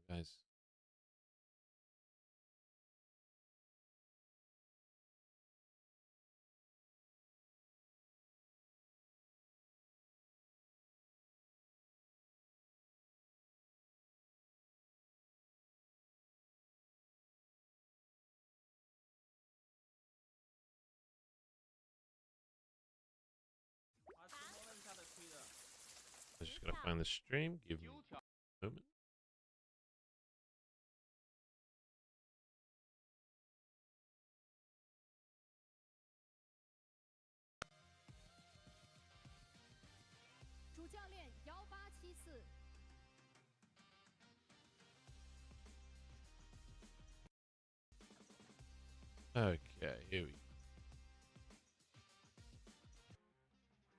guys. I'm just gonna find the stream. Give me a moment. Okay, here we go.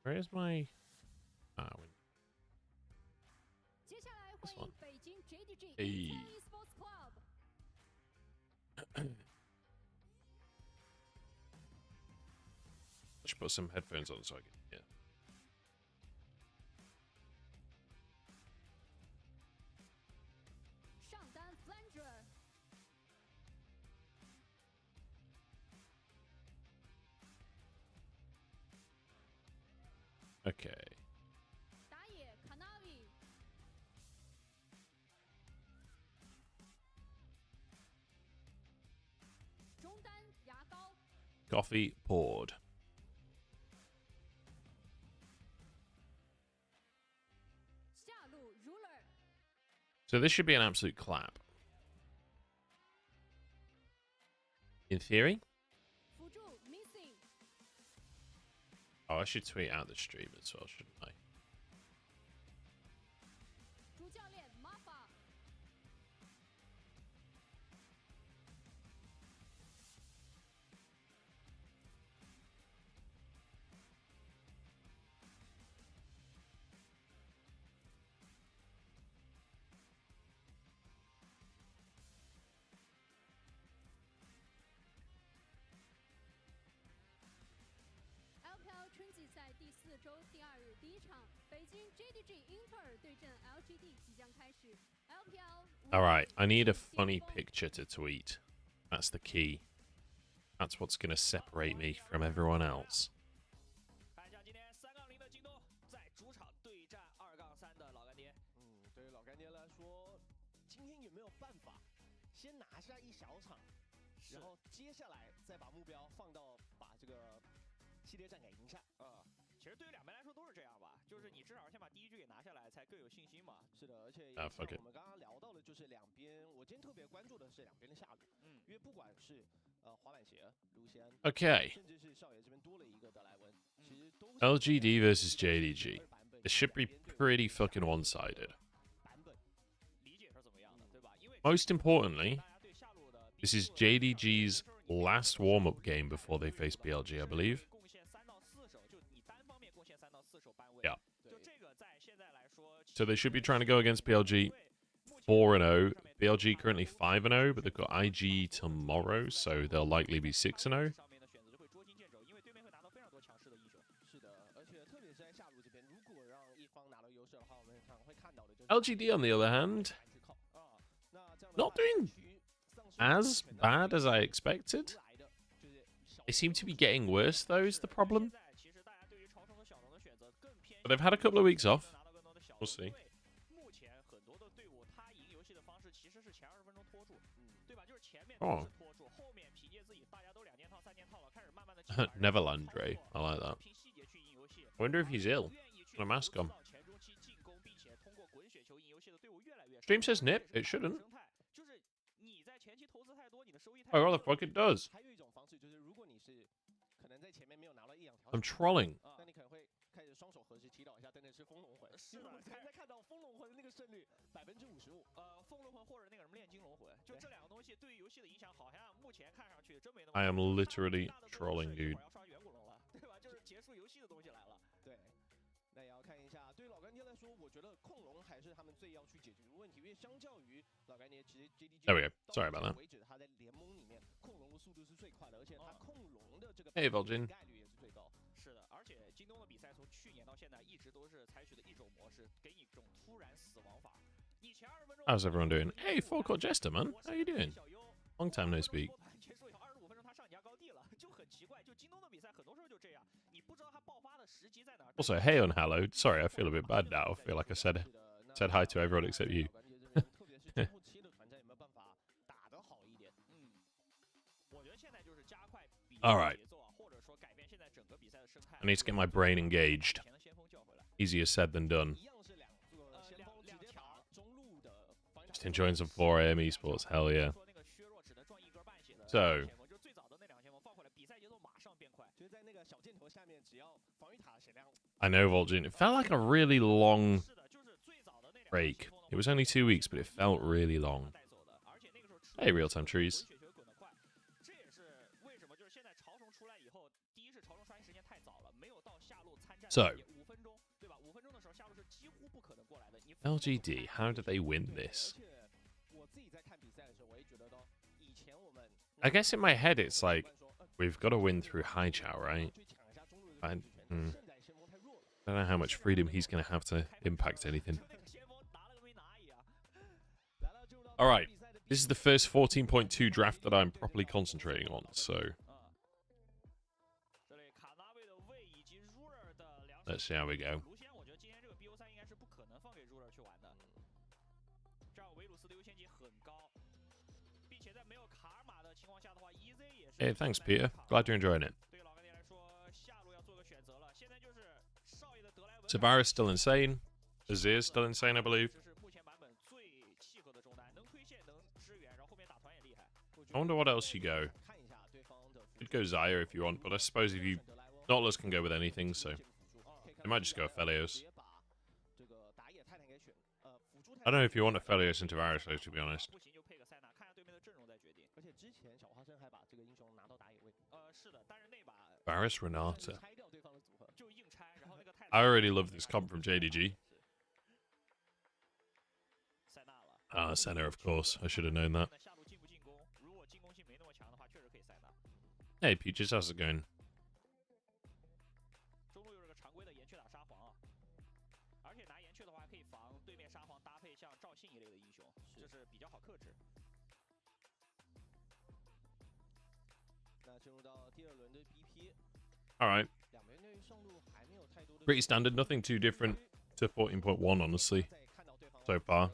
Where's my... this one. Hey. I should put some headphones on so I can hear. Okay. Coffee poured. So this should be an absolute clap. In theory. Oh, I should tweet out the stream as well, shouldn't I? LPL 春季赛第4周第2日第1场，北京 JDG 英特尔对阵 LGD 即将开始。LPL All right, I need a funny picture to tweet. That's the key. That's what's going to separate me from everyone else. 看一下今天3杠0的京东在主场对战2杠3的老干爹。对于老干爹来说，今天有没有办法先拿下一小场，然后接下来再把目标放到把这个系列战给赢下？其实对于两边来说都是这样吧，就是你至少先把第一局给拿下来，才更有信心嘛。是的，而且我们刚刚聊到的就是两边，我今天特别关注的是两边的下路，因为不管是滑板鞋、卢锡安， Okay. 甚至是少爷这边多了一个德莱温，其实都 LGD versus JDG. It should be pretty fucking one-sided. Most importantly, this is JDG's last warm-up game before they face BLG, I believe. Yeah. So they should be trying to go against BLG 4-0. BLG currently 5-0, but they've got IG tomorrow, so they'll likely be 6-0. LGD, on the other hand, not doing as bad as I expected. They seem to be getting worse, though, is the problem. But they've had a couple of weeks off. We'll see. Oh. Neverlandre. I like that. I wonder if he's ill. Got a mask on. Stream says nip. It shouldn't. Oh, what the fuck it does. I'm trolling. I am literally trolling, dude. 那也要看一下，对于老干爹来说，我觉得控龙还是他们最要去解决的问题，因为相较于老干爹，其实 JDG There we go. Sorry about that. 为止，他在联盟里面控龙的速度是最快的，而且他控龙的这个 Hey, Vol'jin. 概率也是最高。是的，而且京东的比赛从去年到现在一直都是采取的一种模式，给你一种突然死亡法。你 How's everyone doing? Hey, Forecourt Jester, man. How you doing? Long time no speak. Also, hey, Unhallowed. Sorry, I feel a bit bad now. I feel like I said hi to everyone except you. Alright. I need to get my brain engaged. Easier said than done. Just enjoying some 4 AM esports. Hell yeah. So, I know Vol'jin. It felt like a really long break. It was only 2 weeks, but it felt really long. Hey, real-time trees. So, LGD, how do they win this? I guess in my head it's like, we've got to win through Haichao, right? I don't know how much freedom he's going to have to impact anything. Alright, this is the first 14.2 draft that I'm properly concentrating on, so... let's see how we go. Hey, thanks, Peter. Glad you're enjoying it. Tavares still insane. Azir's still insane, I believe. I wonder what else you go. You could go Xayah if you want, but I suppose if you... Nautilus can go with anything, so... They might just go Aphelios. I don't know if you want Aphelios and Tavares, though, to be honest. Varus Renata. I already love this comp from JDG. Ah, Senna, of course. I should have known that. Hey, Peaches, how's it going? Alright. Pretty standard, nothing too different to 14.1, honestly, so far.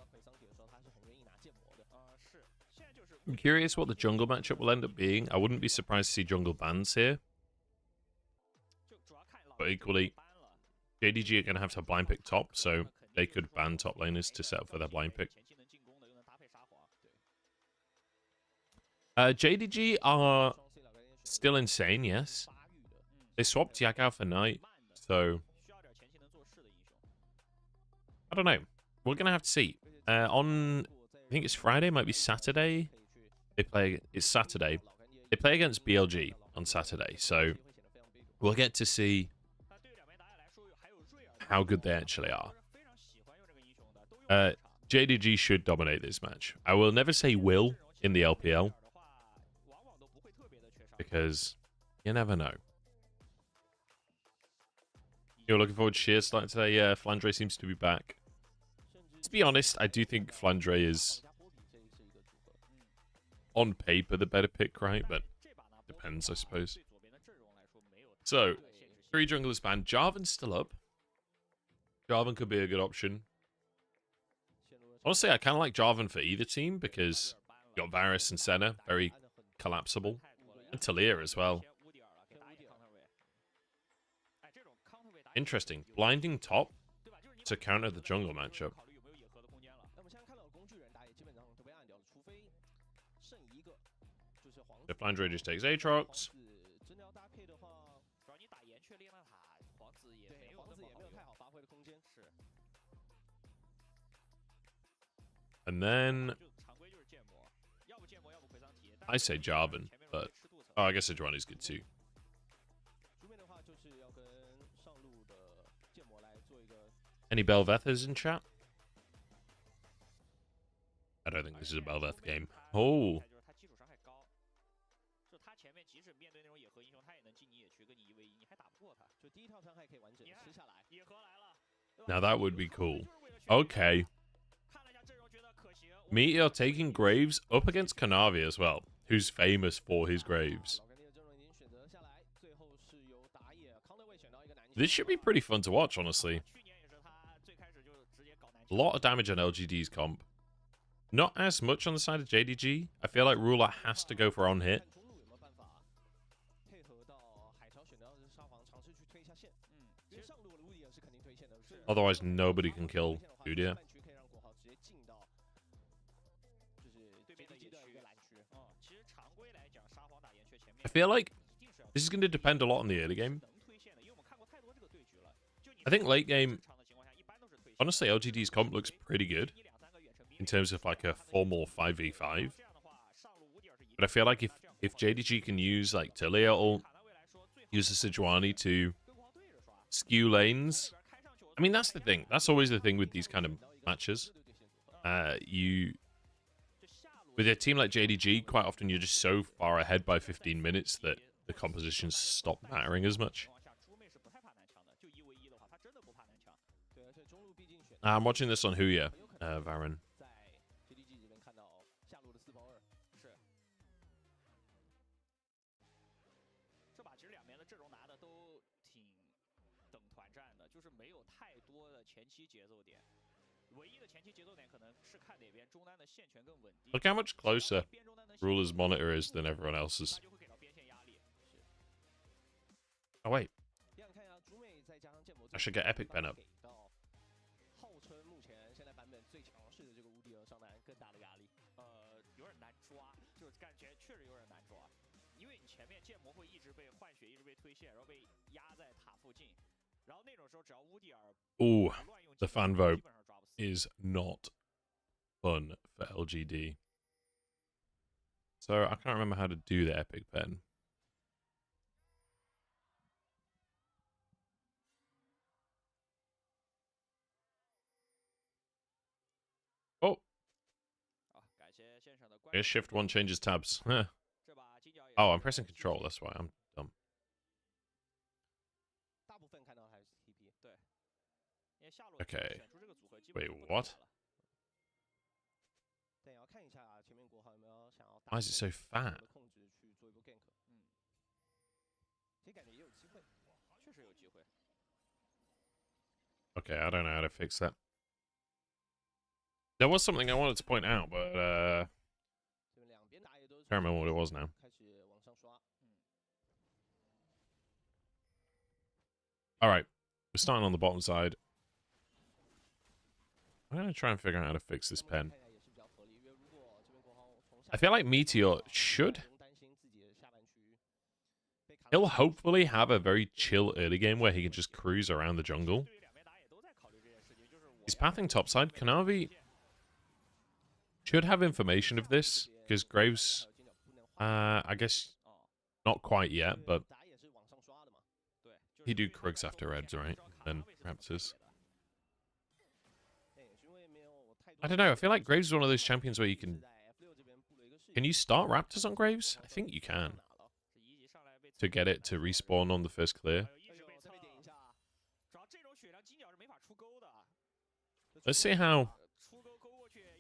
I'm curious what the jungle matchup will end up being. I wouldn't be surprised to see jungle bans here. But equally, JDG are going to have blind pick top, so they could ban top laners to set up for their blind pick. JDG are still insane, yes. They swapped Yakao for Knight, so... I don't know. We're going to have to see. On, I think it's Friday, might be Saturday. It's Saturday. They play against BLG on Saturday, so we'll get to see how good they actually are. JDG should dominate this match. I will never say will in the LPL, because you never know. You're looking forward to Sheer starting today? Yeah, Flandre seems to be back. To be honest, I do think Flandre is, on paper, the better pick, right? But depends, I suppose. So, 3 junglers banned. Jarvan's still up. Jarvan could be a good option. Honestly, I kind of like Jarvan for either team, because you got Varus and Senna, very collapsible. And Talia as well. Interesting. Blinding top to counter the jungle matchup. The Flandre just takes Aatrox. And then I say Jarvan, but oh, I guess Sejuani's good too. Any Belvethers in chat? I don't think this is a Belveth game. Oh. Now that would be cool. Okay. Meteor taking Graves up against Kanavi as well, who's famous for his Graves. This should be pretty fun to watch, honestly. A lot of damage on LGD's comp. Not as much on the side of JDG. I feel like Ruler has to go for on hit. Otherwise, nobody can kill Udyr. I feel like this is going to depend a lot on the early game. I think late game, honestly, LGD's comp looks pretty good in terms of like a formal 5v5. But I feel like if JDG can use like Talia or use the Sejuani to skew lanes, I mean, that's the thing. That's always the thing with these kind of matches. With a team like JDG, quite often you're just so far ahead by 15 minutes that the compositions stop mattering as much. I'm watching this on Huya, Varen. Look how much closer Ruler's monitor is than everyone else's. Oh, wait. I should get Epic Pen up. Ooh, the fan vote is not fun for LGD. So I can't remember how to do the Epic Pen. Oh. I guess shift 1 changes tabs. Huh. Oh, I'm pressing control, that's why I'm dumb. Okay. Wait, what? Why is it so fat? Okay, I don't know how to fix that. There was something I wanted to point out, but can't remember what it was now. Alright, we're starting on the bottom side. I'm going to try and figure out how to fix this pen. I feel like Meteor should... He'll hopefully have a very chill early game where he can just cruise around the jungle. He's pathing topside. Kanavi should have information of this, because Graves, I guess, not quite yet, but he do Krugs after Reds, right? Then Raptors. I don't know, I feel like Graves is one of those champions where you can... Can you start Raptors on Graves? I think you can. To get it to respawn on the first clear. Let's see how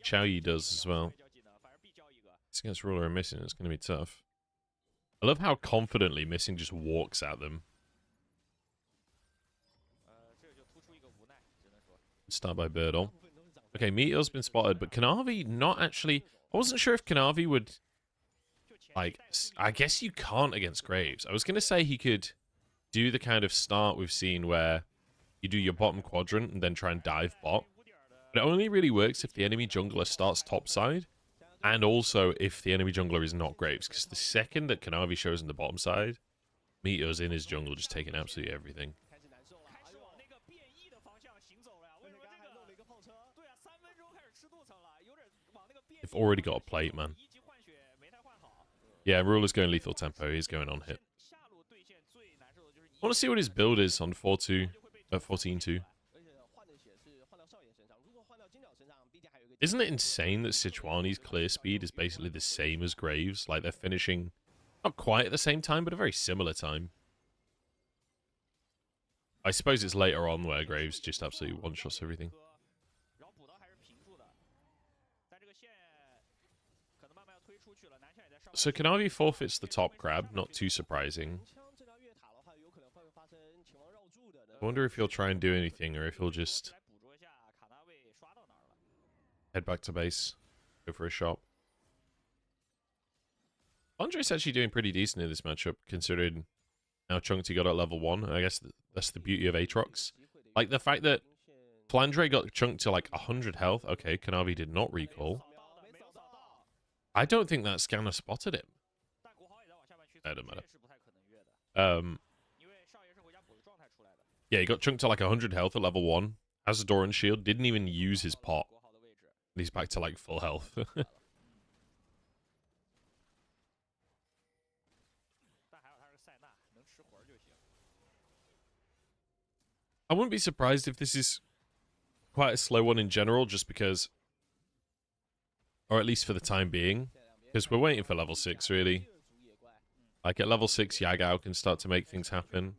Xiaoyi does as well. It's against Ruler and Missing, it's going to be tough. I love how confidently Missing just walks at them. Start by Birdle. Okay, Meteor's been spotted, but Kanavi not actually... I wasn't sure if Kanavi would... Like, I guess you can't against Graves. I was going to say he could do the kind of start we've seen where you do your bottom quadrant and then try and dive bot. But it only really works if the enemy jungler starts topside, and also if the enemy jungler is not Graves. Because the second that Kanavi shows in the bottom side, Meteor's in his jungle just taking absolutely everything. They've already got a plate, man. Yeah, Ruler's going lethal tempo. He's going on hit. I want to see what his build is on 4-2, 14-2. Isn't it insane that Sejuani's clear speed is basically the same as Graves? Like, they're finishing not quite at the same time, but a very similar time. I suppose it's later on where Graves just absolutely one-shots everything. So Kanavi forfeits the top crab, not too surprising. I wonder if he'll try and do anything, or if he'll just head back to base, go for a shop. Andre's actually doing pretty decent in this matchup, considering how chunked he got at level 1. I guess that's the beauty of Aatrox. Like, the fact that Flandre got chunked to, like, 100 health. Okay, Kanavi did not recall. I don't think that scanner spotted him. That doesn't matter. Yeah, he got chunked to, like, 100 health at level 1. Has a Doran shield. Didn't even use his pot. And he's back to, like, full health. I wouldn't be surprised if this is quite a slow one in general, just because, or at least for the time being, because we're waiting for level 6, really. Like, at level 6, Yagao can start to make things happen.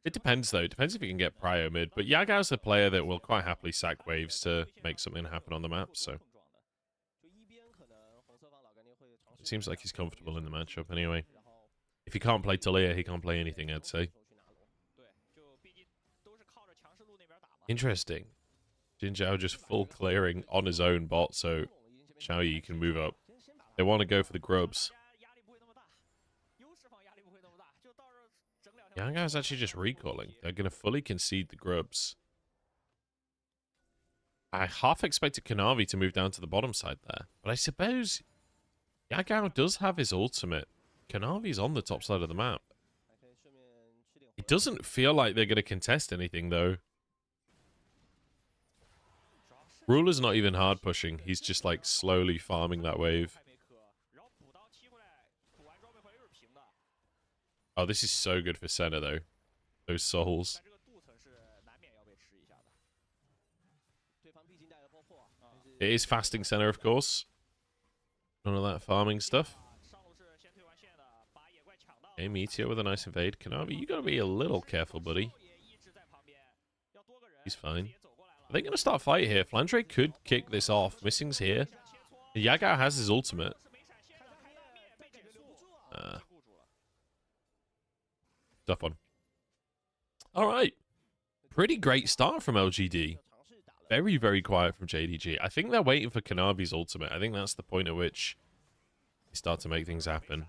It depends, though. It depends if you can get Prio mid, but Yagao's a player that will quite happily sack waves to make something happen on the map, so it seems like he's comfortable in the matchup anyway. If he can't play Talia, he can't play anything, I'd say. Interesting. Jin Zhao just full clearing on his own bot, so Xiaoyi can move up. They want to go for the grubs. Yagao's actually just recalling. They're going to fully concede the grubs. I half expected Kanavi to move down to the bottom side there, but I suppose Yagao does have his ultimate. Kanavi's on the top side of the map. It doesn't feel like they're going to contest anything, though. Ruler's not even hard pushing. He's just, like, slowly farming that wave. Oh, this is so good for Senna, though. Those souls. It is fasting Senna, of course. None of that farming stuff. Okay, Meteor with a nice invade. Kanavi, you gotta be a little careful, buddy. He's fine. Are they gonna start a fight here? Flandre could kick this off. Missing's here. Yagao has his ultimate. Tough one. Alright. Pretty great start from LGD. Very, very quiet from JDG. I think they're waiting for Kanavi's ultimate. I think that's the point at which they start to make things happen.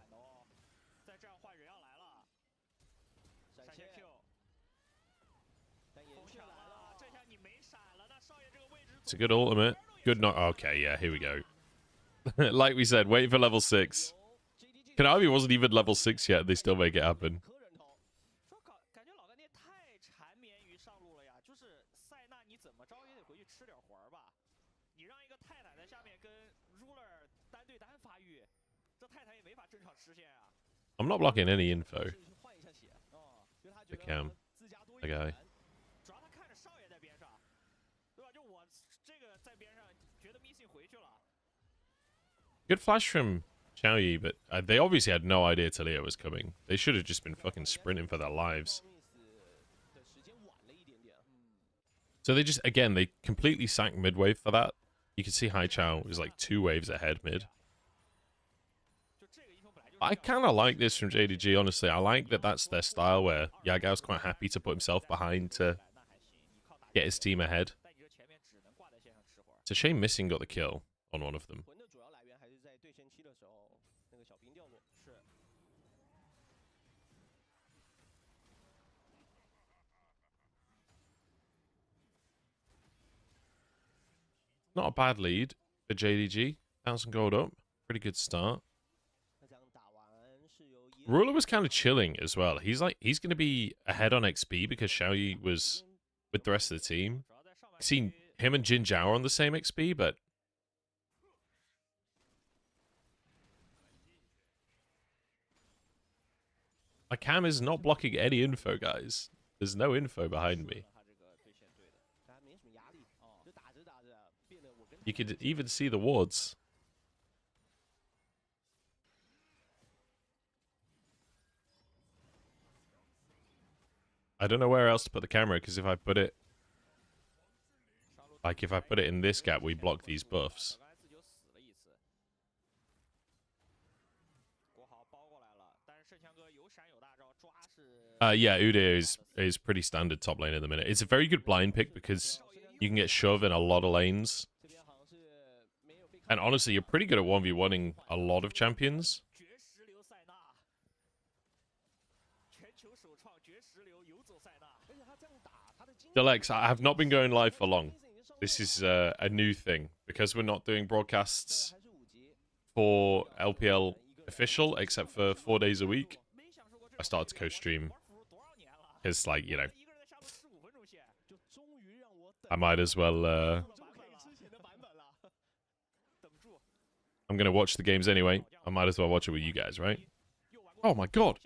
It's a good ultimate. Good not. Okay, yeah, here we go. Like we said, waiting for level 6. Kanavi wasn't even level 6 yet. They still make it happen. I'm not blocking any info. The cam. The guy. Good flash from Xiaoyi, but they obviously had no idea Talia was coming. They should have just been fucking sprinting for their lives. So they just, again, they completely sacked mid-wave for that. You can see Haichao is like 2 waves ahead mid. I kind of like this from JDG, honestly. I like that that's their style, where Yagao's quite happy to put himself behind to get his team ahead. It's a shame Missing got the kill on one of them. Not a bad lead for JDG. 1,000 gold up. Pretty good start. Ruler was kind of chilling as well. He's going to be ahead on XP because Xiaoyi was with the rest of the team. I've seen him and Jin Zhao on the same XP, but my cam is not blocking any info, guys. There's no info behind me. You could even see the wards. I don't know where else to put the camera, because if I put it Like, if I put it in this gap, we block these buffs. Yeah, Udyr is pretty standard top lane at the minute. It's a very good blind pick because you can get shove in a lot of lanes. And honestly, you're pretty good at 1v1ing a lot of champions. Delex, I have not been going live for long. This is a new thing because we're not doing broadcasts for LPL Official except for 4 days a week. I started to co-stream because, like, you know, I might as well. I'm gonna watch the games anyway. I might as well watch it with you guys, right? Oh my god!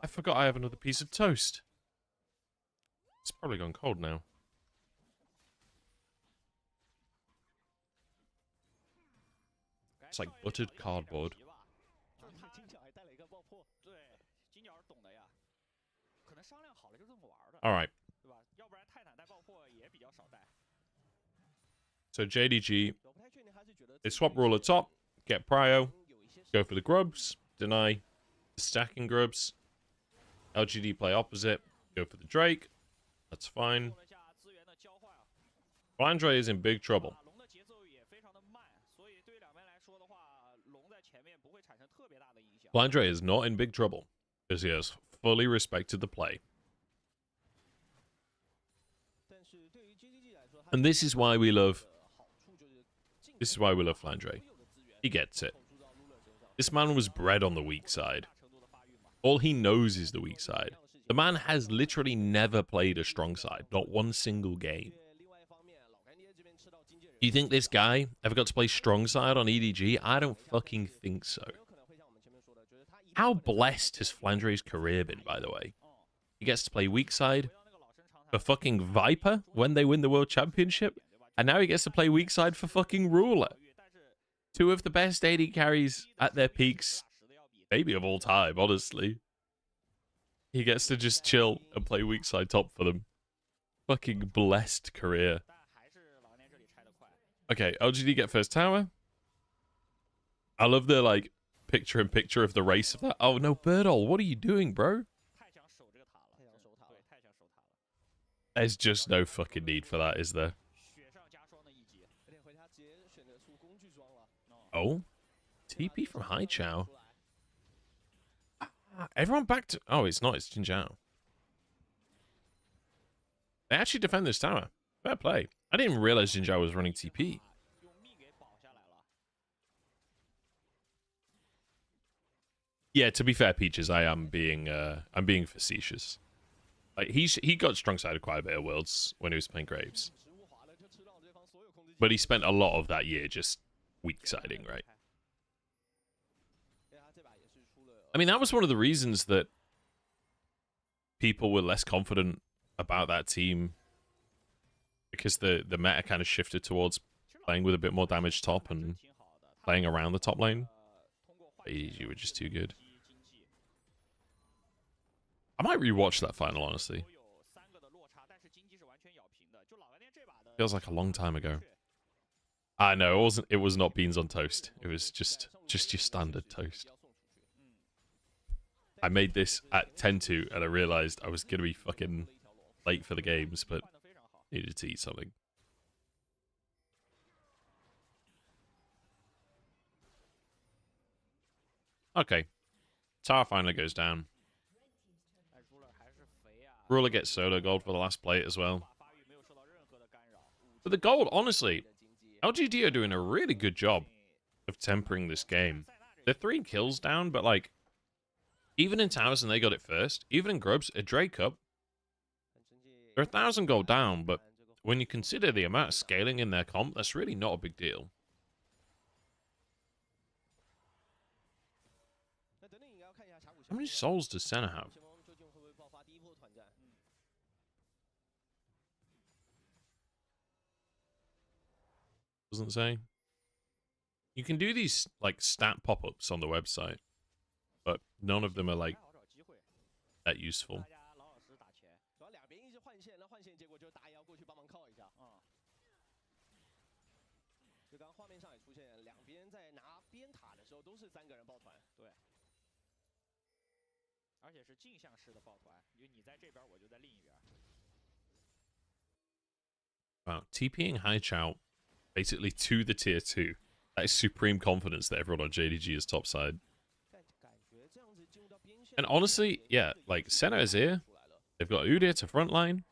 I forgot I have another piece of toast. It's probably gone cold now. It's like buttered cardboard. Alright. So JDG, they swap ruler top, get prio, go for the grubs, deny the stacking grubs. LGD play opposite, go for the Drake. That's fine. Flandre is in big trouble. Flandre is not in big trouble because he has fully respected the play. And this is why we love Flandre. He gets it. This man was bred on the weak side. All he knows is the weak side. The man has literally never played a strong side. Not one single game. Do you think this guy ever got to play strong side on EDG? I don't fucking think so. How blessed has Flandre's career been, by the way? He gets to play weak side for fucking Viper when they win the World Championship. And now he gets to play weak side for fucking Ruler. Two of the best AD carries at their peaks, maybe of all time, honestly. He gets to just chill and play weak side top for them. Fucking blessed career. Okay, LGD get first tower. I love the, like, picture-in-picture of the race of that. Oh, no, Birdall, what are you doing, bro? There's just no fucking need for that, is there? Oh? TP from Hai Chao. Everyone back to... Oh, it's not. It's Jin Zhao. They actually defend this tower. Fair play. I didn't even realize Jin Zhao was running TP. Yeah, to be fair, Peaches, I'm being facetious. Like, he got strong-sided quite a bit at Worlds when he was playing Graves. But he spent a lot of that year just weak-siding, right? I mean, that was one of the reasons that people were less confident about that team. Because the meta kind of shifted towards playing with a bit more damage top and playing around the top lane. You were just too good. I might rewatch that final, honestly. Feels like a long time ago. I know, it was not beans on toast. It was just your standard toast. I made this at 10-2 and I realized I was gonna be fucking late for the games, but needed to eat something. Okay. Tower finally goes down. Ruler gets solo gold for the last plate as well. But the gold, honestly, LGD are doing a really good job of tempering this game. They're 3 kills down, but like, even in towers and they got it first, even in grubs, a Drake up, they're 1,000 gold down, but when you consider the amount of scaling in their comp, that's really not a big deal. How many souls does Senna have? Doesn't say. You can do these, like, stat pop-ups on the website, but none of them are, like, that useful. 换线，结果就是打野要过去帮忙靠一下。就刚刚画面上也出现，两边在拿边塔的时候都是3个人抱团。对。而且是镜像式的抱团，就你在这边，我就在另一边。Wow, TPing High Chow basically to the tier 2. That is supreme confidence that everyone on JDG is topside. And honestly, yeah, like Senna is here. They've got Udyr to frontline.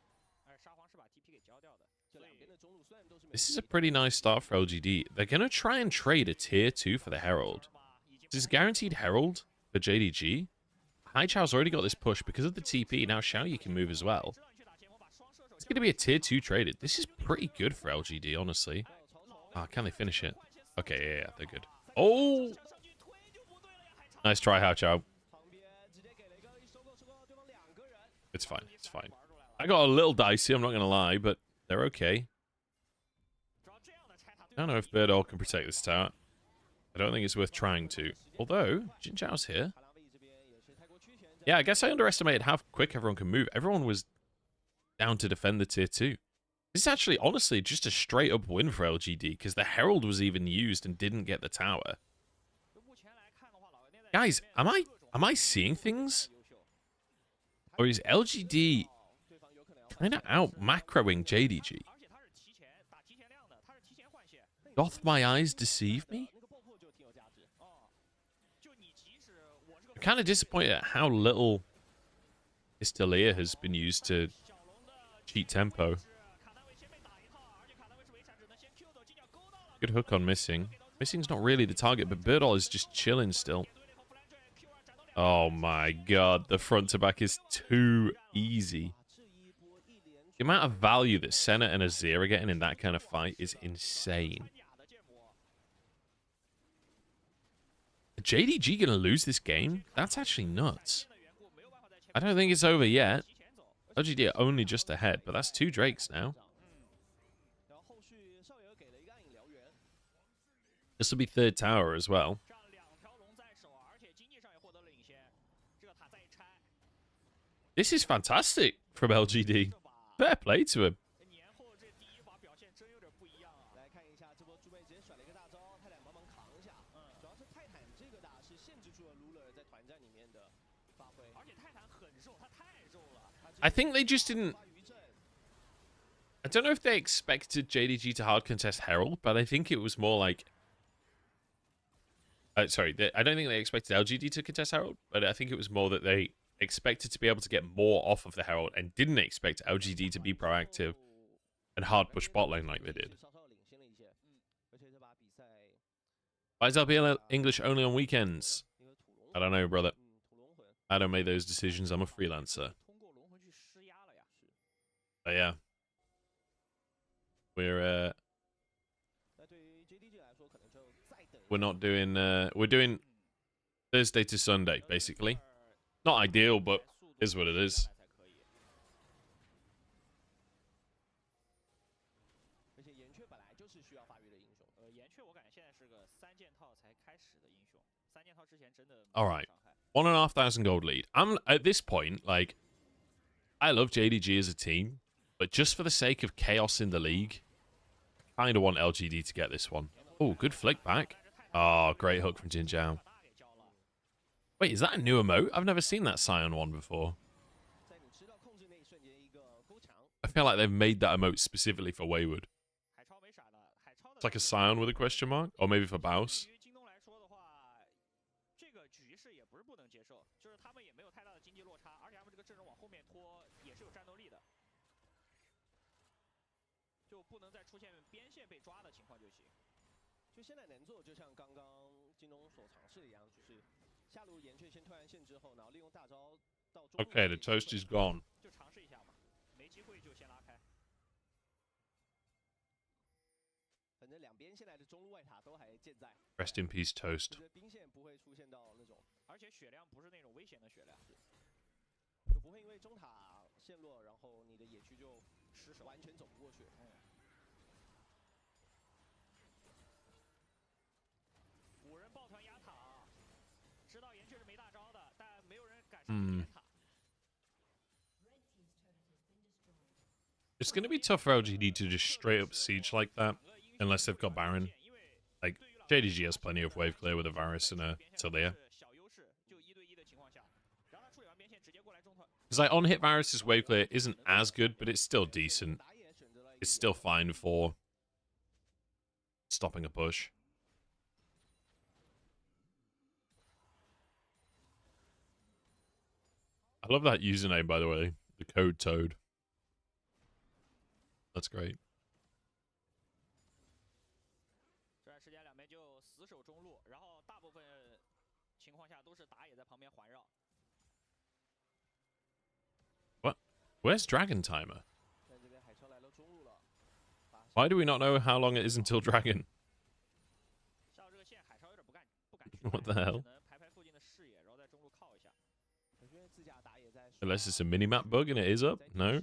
This is a pretty nice start for LGD. They're going to try and trade a tier 2 for the Herald. This is guaranteed Herald for JDG. High Chow's already got this push because of the TP. Now Xiaoyi can move as well. It's going to be a tier 2 traded. This is pretty good for LGD, honestly. Ah, can they finish it? Okay, yeah, they're good. Oh! Nice try, Hao Chow. It's fine, it's fine. I got a little dicey, I'm not going to lie, but they're okay. I don't know if Birdall can protect this tower. I don't think it's worth trying to. Although, Jin Chao's here. Yeah, I guess I underestimated how quick everyone can move. Everyone was down to defend the tier 2. This is actually, honestly, just a straight-up win for LGD, because the Herald was even used and didn't get the tower. Guys, am I seeing things? Or is LGD kind of out-macroing JDG? Doth my eyes deceive me? I'm kind of disappointed at how little Istalia has been used to cheat tempo. Good hook on Missing. Missing's not really the target, but Birdall is just chilling still. Oh my god, the front to back is too easy. The amount of value that Senna and Azir are getting in that kind of fight is insane. JDG gonna lose this game? That's actually nuts. I don't think it's over yet. LGD are only just ahead, but that's 2 Drakes now. This will be 3rd tower as well. This is fantastic from LGD. Fair play to him. I think they just didn't... I don't know if they expected JDG to hard contest Herald, but I think it was more like... sorry, I don't think they expected LGD to contest Herald, but I think it was more that they expected to be able to get more off of the Herald and didn't expect LGD to be proactive and hard push bot lane like they did. Why is LPL English only on weekends? I don't know, brother. I don't make those decisions. I'm a freelancer. But yeah. We're not doing we're doing Thursday to Sunday, basically. Not ideal, but is what it is. All right, 1,500 gold lead. I'm at this point, like, I love JDG as a team, but just for the sake of chaos in the league, I kind of want LGD to get this one. Oh, good flick back. Oh, great hook from Jin Jiao. Wait, is that a new emote? I've never seen that Scion one before. I feel like they've made that emote specifically for Wayward. It's like a Scion with a question mark, or maybe for Baus. Okay, the toast is gone. Rest in peace, toast. It's going to be tough for LGD to just straight up siege like that, unless they've got Baron. Like, JDG has plenty of wave clear with a Varus and a Talia. Because like, on-hit Varus' wave clear isn't as good, but it's still decent. It's still fine for stopping a push. I love that username, by the way. The code Toad. That's great. What? Where's Dragon Timer? Why do we not know how long it is until Dragon? What the hell? Unless it's a minimap bug and it is up? No?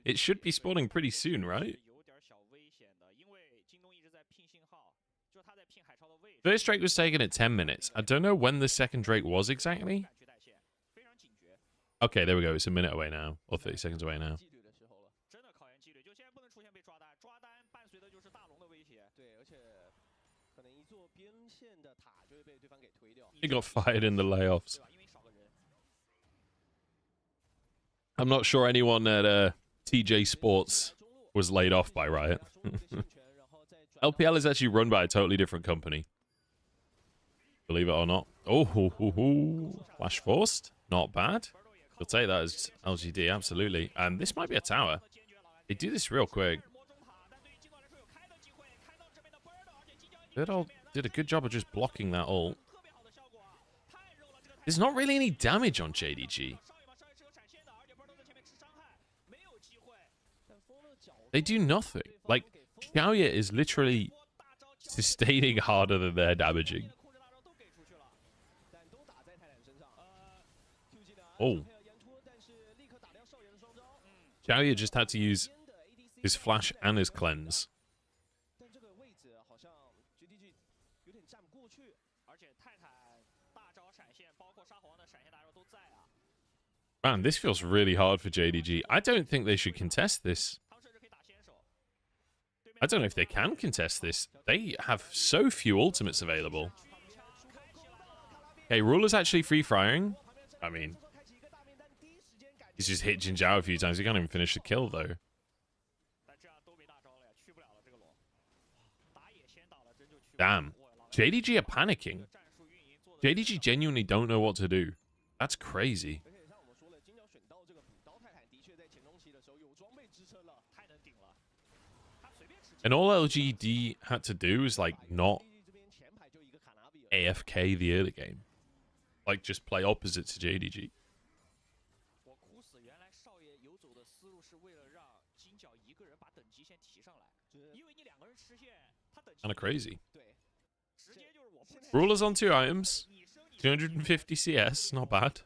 It should be spawning pretty soon, right? First Drake was taken at 10 minutes. I don't know when the second Drake was exactly. Okay, there we go. It's a minute away now. Or 30 seconds away now. He got fired in the layoffs. I'm not sure anyone at TJ Sports was laid off by Riot. LPL is actually run by a totally different company. Believe it or not. Oh, Flash Forced. Not bad. You'll take that as LGD, absolutely. And this might be a tower. They do this real quick. Birdall did a good job of just blocking that ult. There's not really any damage on JDG. They do nothing. Like, Xiaoye is literally sustaining harder than they're damaging. Oh. Xiaoye just had to use his flash and his cleanse. Man, this feels really hard for JDG. I don't think they should contest this. I don't know if they can contest this. They have so few ultimates available. Okay, Ruler's actually free-firing. I mean, he's just hit Jin Zhao a few times. He can't even finish the kill, though. Damn. JDG are panicking. JDG genuinely don't know what to do. That's crazy. And all LGD had to do is, like, not AFK the early game. Like, just play opposite to JDG. Kind of crazy. Ruler's on 2 items. 250 CS, not bad.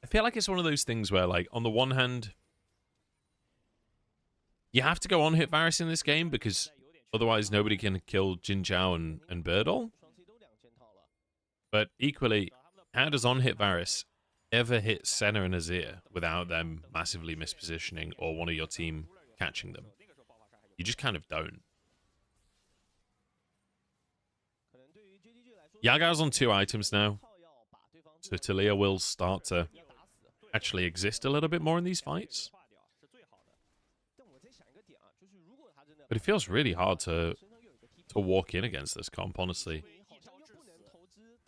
I feel like it's one of those things where, like, on the one hand, you have to go on hit Varus in this game because otherwise nobody can kill Jin Zhao and Birdall. But equally, how does on hit Varus ever hit Senna and Azir without them massively mispositioning or one of your team catching them? You just kind of don't. Yagao's on 2 items now, so Talia will start to actually exist a little bit more in these fights. But it feels really hard to walk in against this comp, honestly.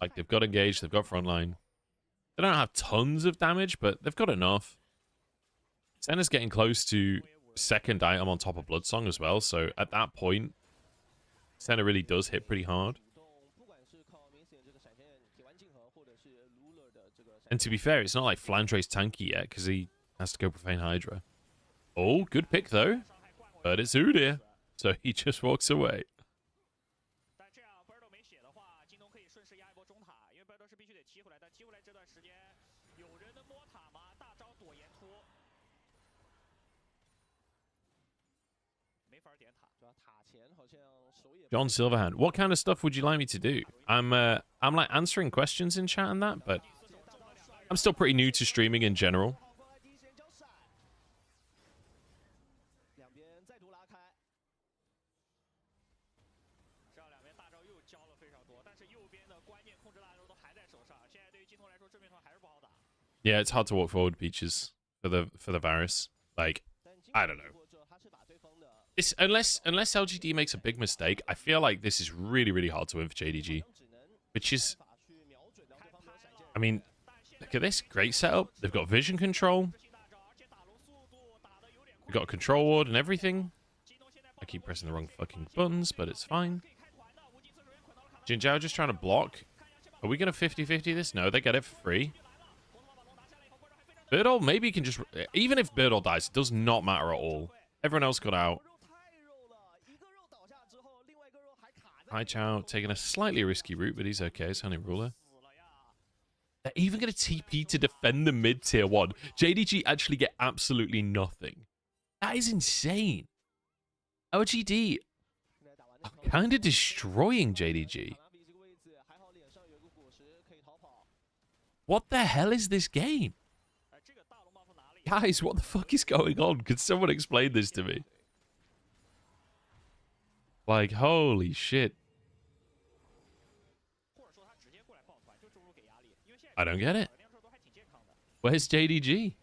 Like, they've got engaged, they've got frontline. They don't have tons of damage, but they've got enough. Senna's getting close to second item on top of Bloodsong as well, so at that point, Senna really does hit pretty hard. And to be fair, it's not like Flandre's tanky yet, because he has to go Profane Hydra. Oh, good pick, though. But it's Udyr, so he just walks away. John Silverhand, what kind of stuff would you like me to do? I'm like answering questions in chat and that, but I'm still pretty new to streaming in general. Yeah, it's hard to walk forward, Peaches, for the Varus. Like, I don't know. This, unless LGD makes a big mistake, I feel like this is really, really hard to win for JDG. Which is, I mean, look at this. Great setup. They've got vision control. They've got a control ward and everything. I keep pressing the wrong fucking buttons, but it's fine. Jin Zhao just trying to block. Are we going to 50-50 this? No, they get it for free. Birdall maybe can just... Even if Birdall dies, it does not matter at all. Everyone else got out. Hai Chao taking a slightly risky route, but he's okay. It's only ruler. They're even going to TP to defend the mid-tier 1. JDG actually get absolutely nothing. That is insane. LGD are kind of destroying JDG. What the hell is this game? Guys, what the fuck is going on? Could someone explain this to me? Like, holy shit. I don't get it. Where's JDG?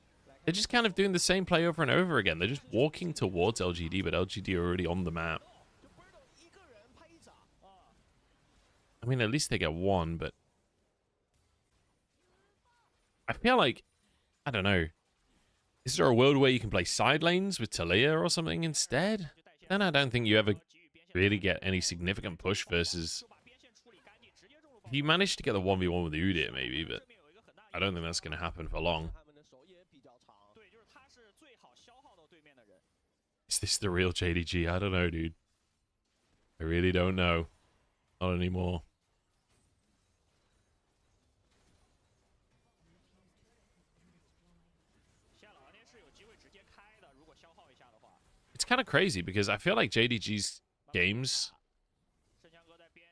They're just kind of doing the same play over and over again. They're just walking towards LGD, but LGD are already on the map. I mean, at least they get one, but... I feel like... I don't know. Is there a world where you can play side lanes with Talia or something instead? Then I don't think you ever really get any significant push versus... If you manage to get the 1v1 with the Udyr, maybe, but I don't think that's going to happen for long. Is this the real JDG? I don't know, dude. I really don't know. Not anymore. It's kind of crazy because I feel like JDG's games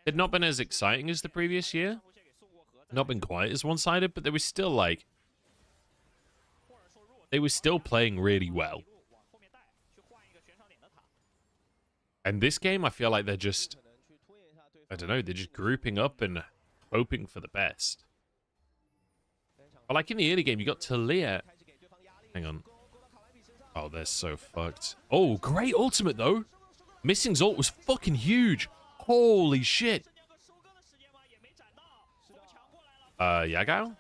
had not been as exciting as the previous year. Not been quite as one-sided, but they were still like... They were still playing really well. And this game, I feel like they're just... I don't know, they're just grouping up and hoping for the best. But like in the early game, you got Talia... Hang on. Oh, they're so fucked. Oh, great ultimate, though. Missing's ult was fucking huge. Holy shit. Yagao?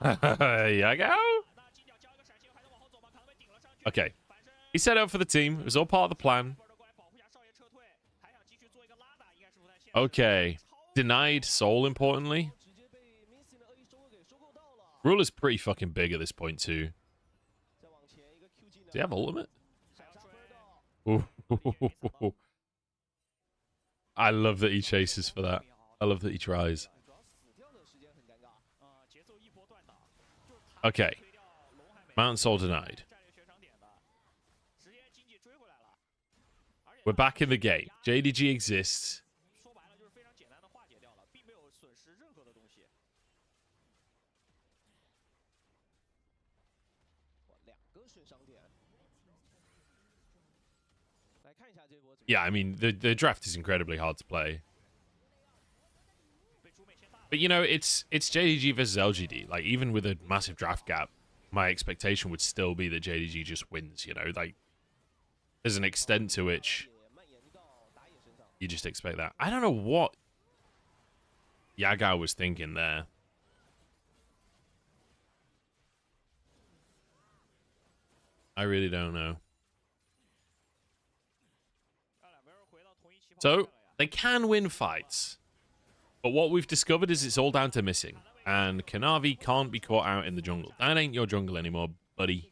Yagao? Okay. He set up for the team. It was all part of the plan. Okay. Denied soul, importantly. Ruler's pretty fucking big at this point, too. Do you have ultimate? Ooh. I love that he chases for that. I love that he tries. Okay. Mountain Soul denied. We're back in the game. JDG exists. Yeah, I mean, the draft is incredibly hard to play. But, you know, it's JDG versus LGD. Like, even with a massive draft gap, my expectation would still be that JDG just wins, you know? Like, there's an extent to which you just expect that. I don't know what Yagao was thinking there. I really don't know. So, they can win fights. But what we've discovered is it's all down to missing. And Kanavi can't be caught out in the jungle. That ain't your jungle anymore, buddy.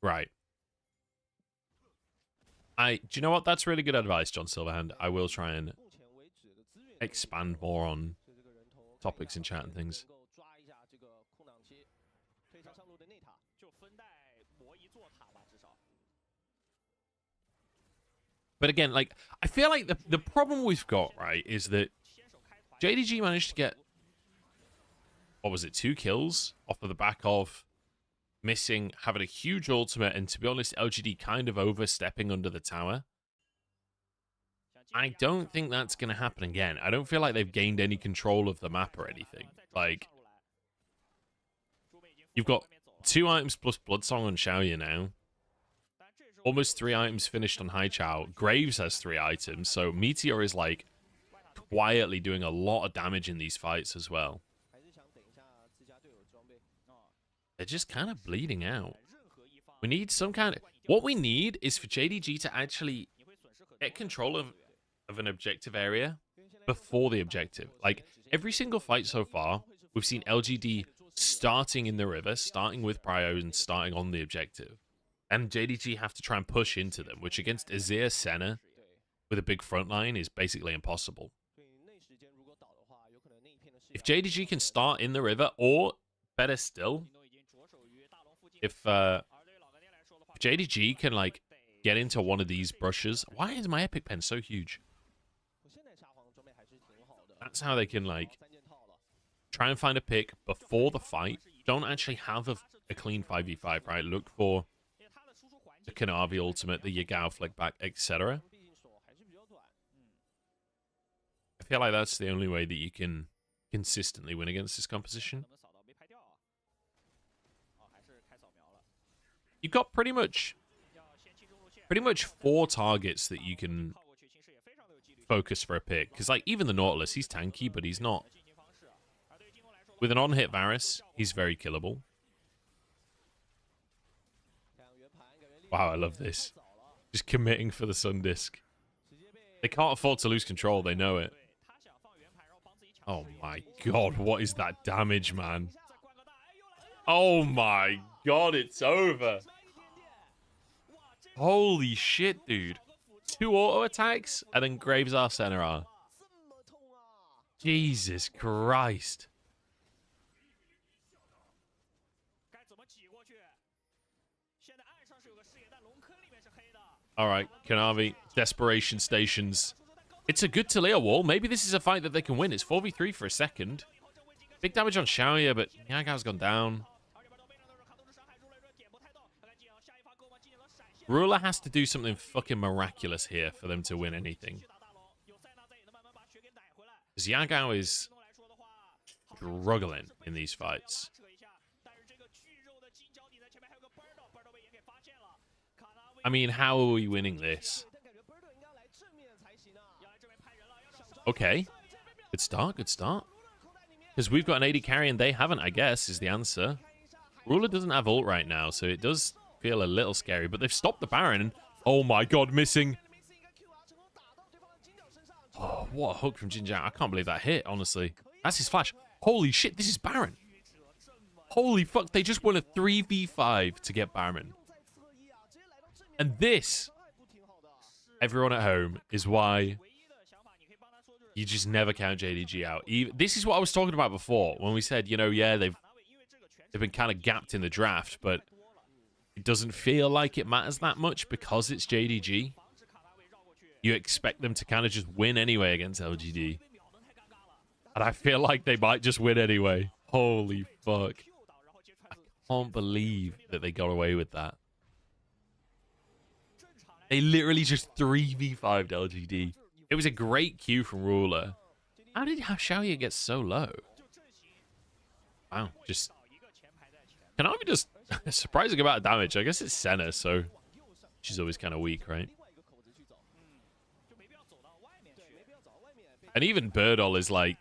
Right. Do you know what? That's really good advice, John Silverhand. I will try and expand more on topics in chat and things. But again, like, I feel like the problem we've got, right, is that JDG managed to get, what was it, 2 kills off of the back of missing, having a huge ultimate, and to be honest, LGD kind of overstepping under the tower. I don't think that's going to happen again. I don't feel like they've gained any control of the map or anything. Like, you've got 2 items plus Bloodsong on Xiaoya now. Almost 3 items finished on Haichao. Graves has 3 items, so Meteor is, like, quietly doing a lot of damage in these fights as well. They're just kind of bleeding out. We need some kind of... What we need is for JDG to actually get control of an objective area before the objective. Like, every single fight so far, we've seen LGD starting in the river, starting with Prio and starting on the objective. And JDG have to try and push into them, which against Azir Senna with a big front line is basically impossible. If JDG can start in the river, or better still, if JDG can, like, get into one of these brushes... Why is my epic pen so huge? That's how they can, like, try and find a pick before the fight. Don't actually have a clean 5v5, right? Look for the Kanavi ultimate, the Yagao flick back, etc. I feel like that's the only way that you can consistently win against this composition. You've got pretty much 4 targets that you can focus for a pick. Because, like, even the Nautilus, he's tanky, but he's not. With an on-hit Varus, he's very killable. Wow, I love this. Just committing for the Sun Disc. They can't afford to lose control, they know it. Oh my god, what is that damage, man? Oh my god, it's over. Holy shit, dude. 2 auto attacks, and then Graves are center are. Jesus Christ. Alright, Kanavi, Desperation Stations. It's a good Talia wall. Maybe this is a fight that they can win. It's 4v3 for a second. Big damage on Xiaoya, but Yagao's gone down. Ruler has to do something fucking miraculous here for them to win anything. Because Yagao is struggling in these fights. I mean, how are we winning this? Okay. Good start, good start. Because we've got an AD carry and they haven't, I guess, is the answer. Ruler doesn't have ult right now, so it does feel a little scary. But they've stopped the Baron. Oh my god, missing. Oh, what a hook from Jinjiang. I can't believe that hit, honestly. That's his flash. Holy shit, this is Baron. Holy fuck, they just won a 3v5 to get Baron. And this, everyone at home, is why you just never count JDG out. This is what I was talking about before, when we said, you know, yeah, they've been kind of gapped in the draft, but it doesn't feel like it matters that much because it's JDG. You expect them to kind of just win anyway against LGD. And I feel like they might just win anyway. Holy fuck. I can't believe that they got away with that. They literally just 3v5'd LGD. It was a great Q from Ruler. How did Xiaoya get so low? Wow, just... Konami just a surprising amount of damage. I guess it's Senna, so she's always kind of weak, right? And even Birdall is like,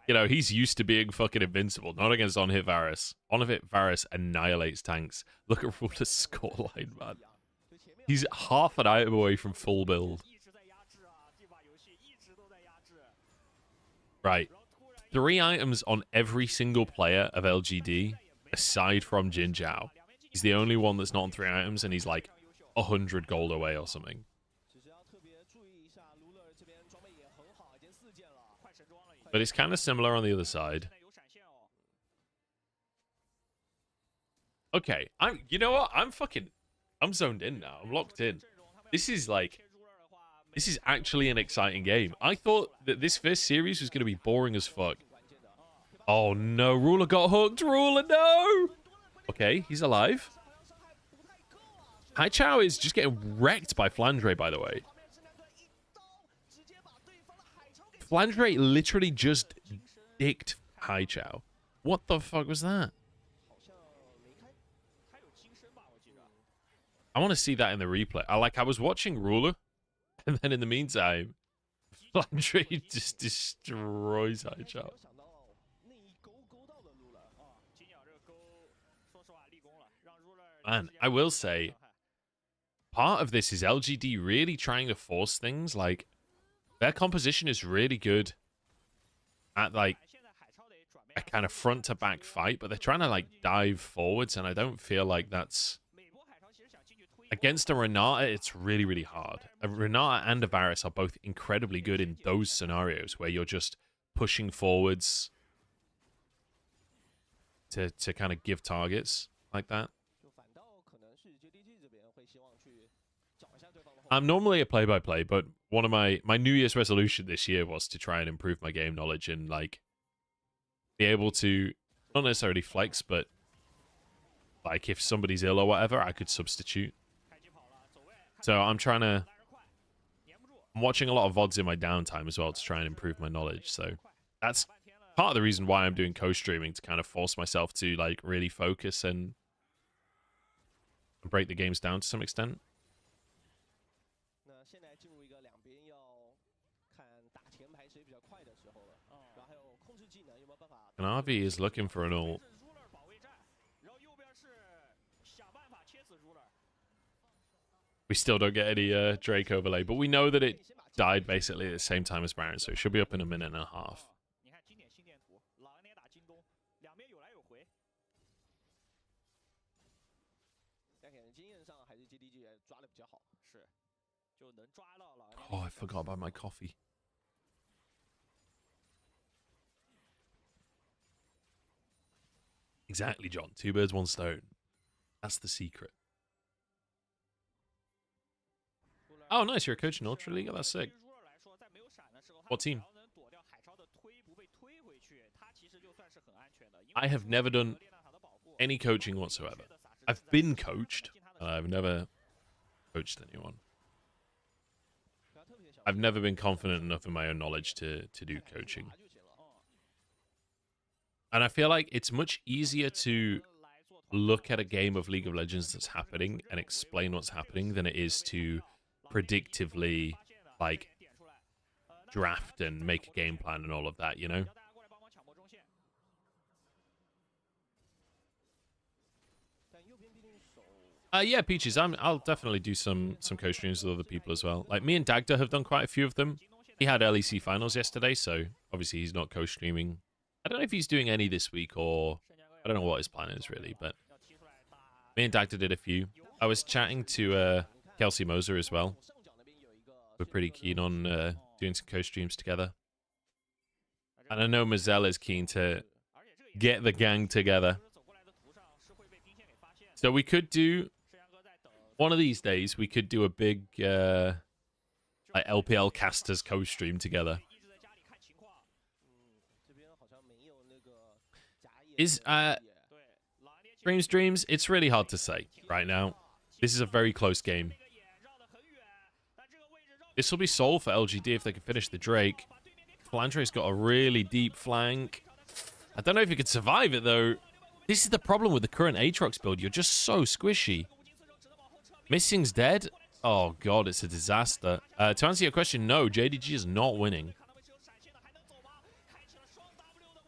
you know, he's used to being fucking invincible. Not against on-hit Varus. On-hit Varus annihilates tanks. Look at Ruler's scoreline, man. He's half an item away from full build. Right. 3 items on every single player of LGD, aside from Jin Zhao. He's the only one that's not on 3 items, and he's like 100 gold away or something. But it's kind of similar on the other side. Okay, you know what? I'm zoned in now. I'm locked in. This is actually an exciting game. I thought that this first series was going to be boring as fuck. Oh no, Ruler got hooked. Ruler, no! Okay, he's alive. Hai Chao is just getting wrecked by Flandre, by the way. Flandre literally just dicked Hai Chao. What the fuck was that? I want to see that in the replay. I was watching Ruler, and then in the meantime, Flandre just destroys Hai Chao. Man, I will say, part of this is LGD really trying to force things. Like, their composition is really good at, like, a kind of front-to-back fight, but they're trying to, like, dive forwards, and I don't feel like that's... Against a Renata, it's really, really hard. A Renata and a Varus are both incredibly good in those scenarios where you're just pushing forwards to kind of give targets like that. I'm normally a play-by-play, but one of my New Year's resolution this year was to try and improve my game knowledge and, like, be able to, not necessarily flex, but, like, if somebody's ill or whatever, I could substitute. So I'm watching a lot of VODs in my downtime as well to try and improve my knowledge. So that's part of the reason why I'm doing co-streaming, to kind of force myself to, like, really focus and break the games down to some extent. And RV is looking for an ult. We still don't get any Drake overlay, but we know that it died basically at the same time as Baron, so it should be up in a minute and a half. Oh, I forgot about my coffee. Exactly, John. 2 birds, 1 stone. That's the secret. Oh, nice. You're a coach in Ultra League? Oh, that's sick. What team? I have never done any coaching whatsoever. I've been coached. I've never coached anyone. I've never been confident enough in my own knowledge to do coaching. And I feel like it's much easier to look at a game of League of Legends that's happening and explain what's happening than it is to predictively, like, draft and make a game plan and all of that, you know? Yeah, Peaches, I'll definitely do some co-streams with other people as well. Like, me and Dagda have done quite a few of them. He had LEC finals yesterday, so obviously he's not co-streaming. I don't know if he's doing any this week, or I don't know what his plan is really, but me and Dagda did a few. I was chatting to Kelsey Moser as well. We're pretty keen on doing some co-streams together. And I know Mazel is keen to get the gang together. So we could do, one of these days, we could do a big like LPL Casters co-stream together. Is Dreams? It's really hard to say right now. This is a very close game. This will be Soul for LGD if they can finish the Drake. Flandre's got a really deep flank. I don't know if he could survive it though. This is the problem with the current Aatrox build. You're just so squishy. Missing's dead. Oh god, it's a disaster. To answer your question, no, JDG is not winning.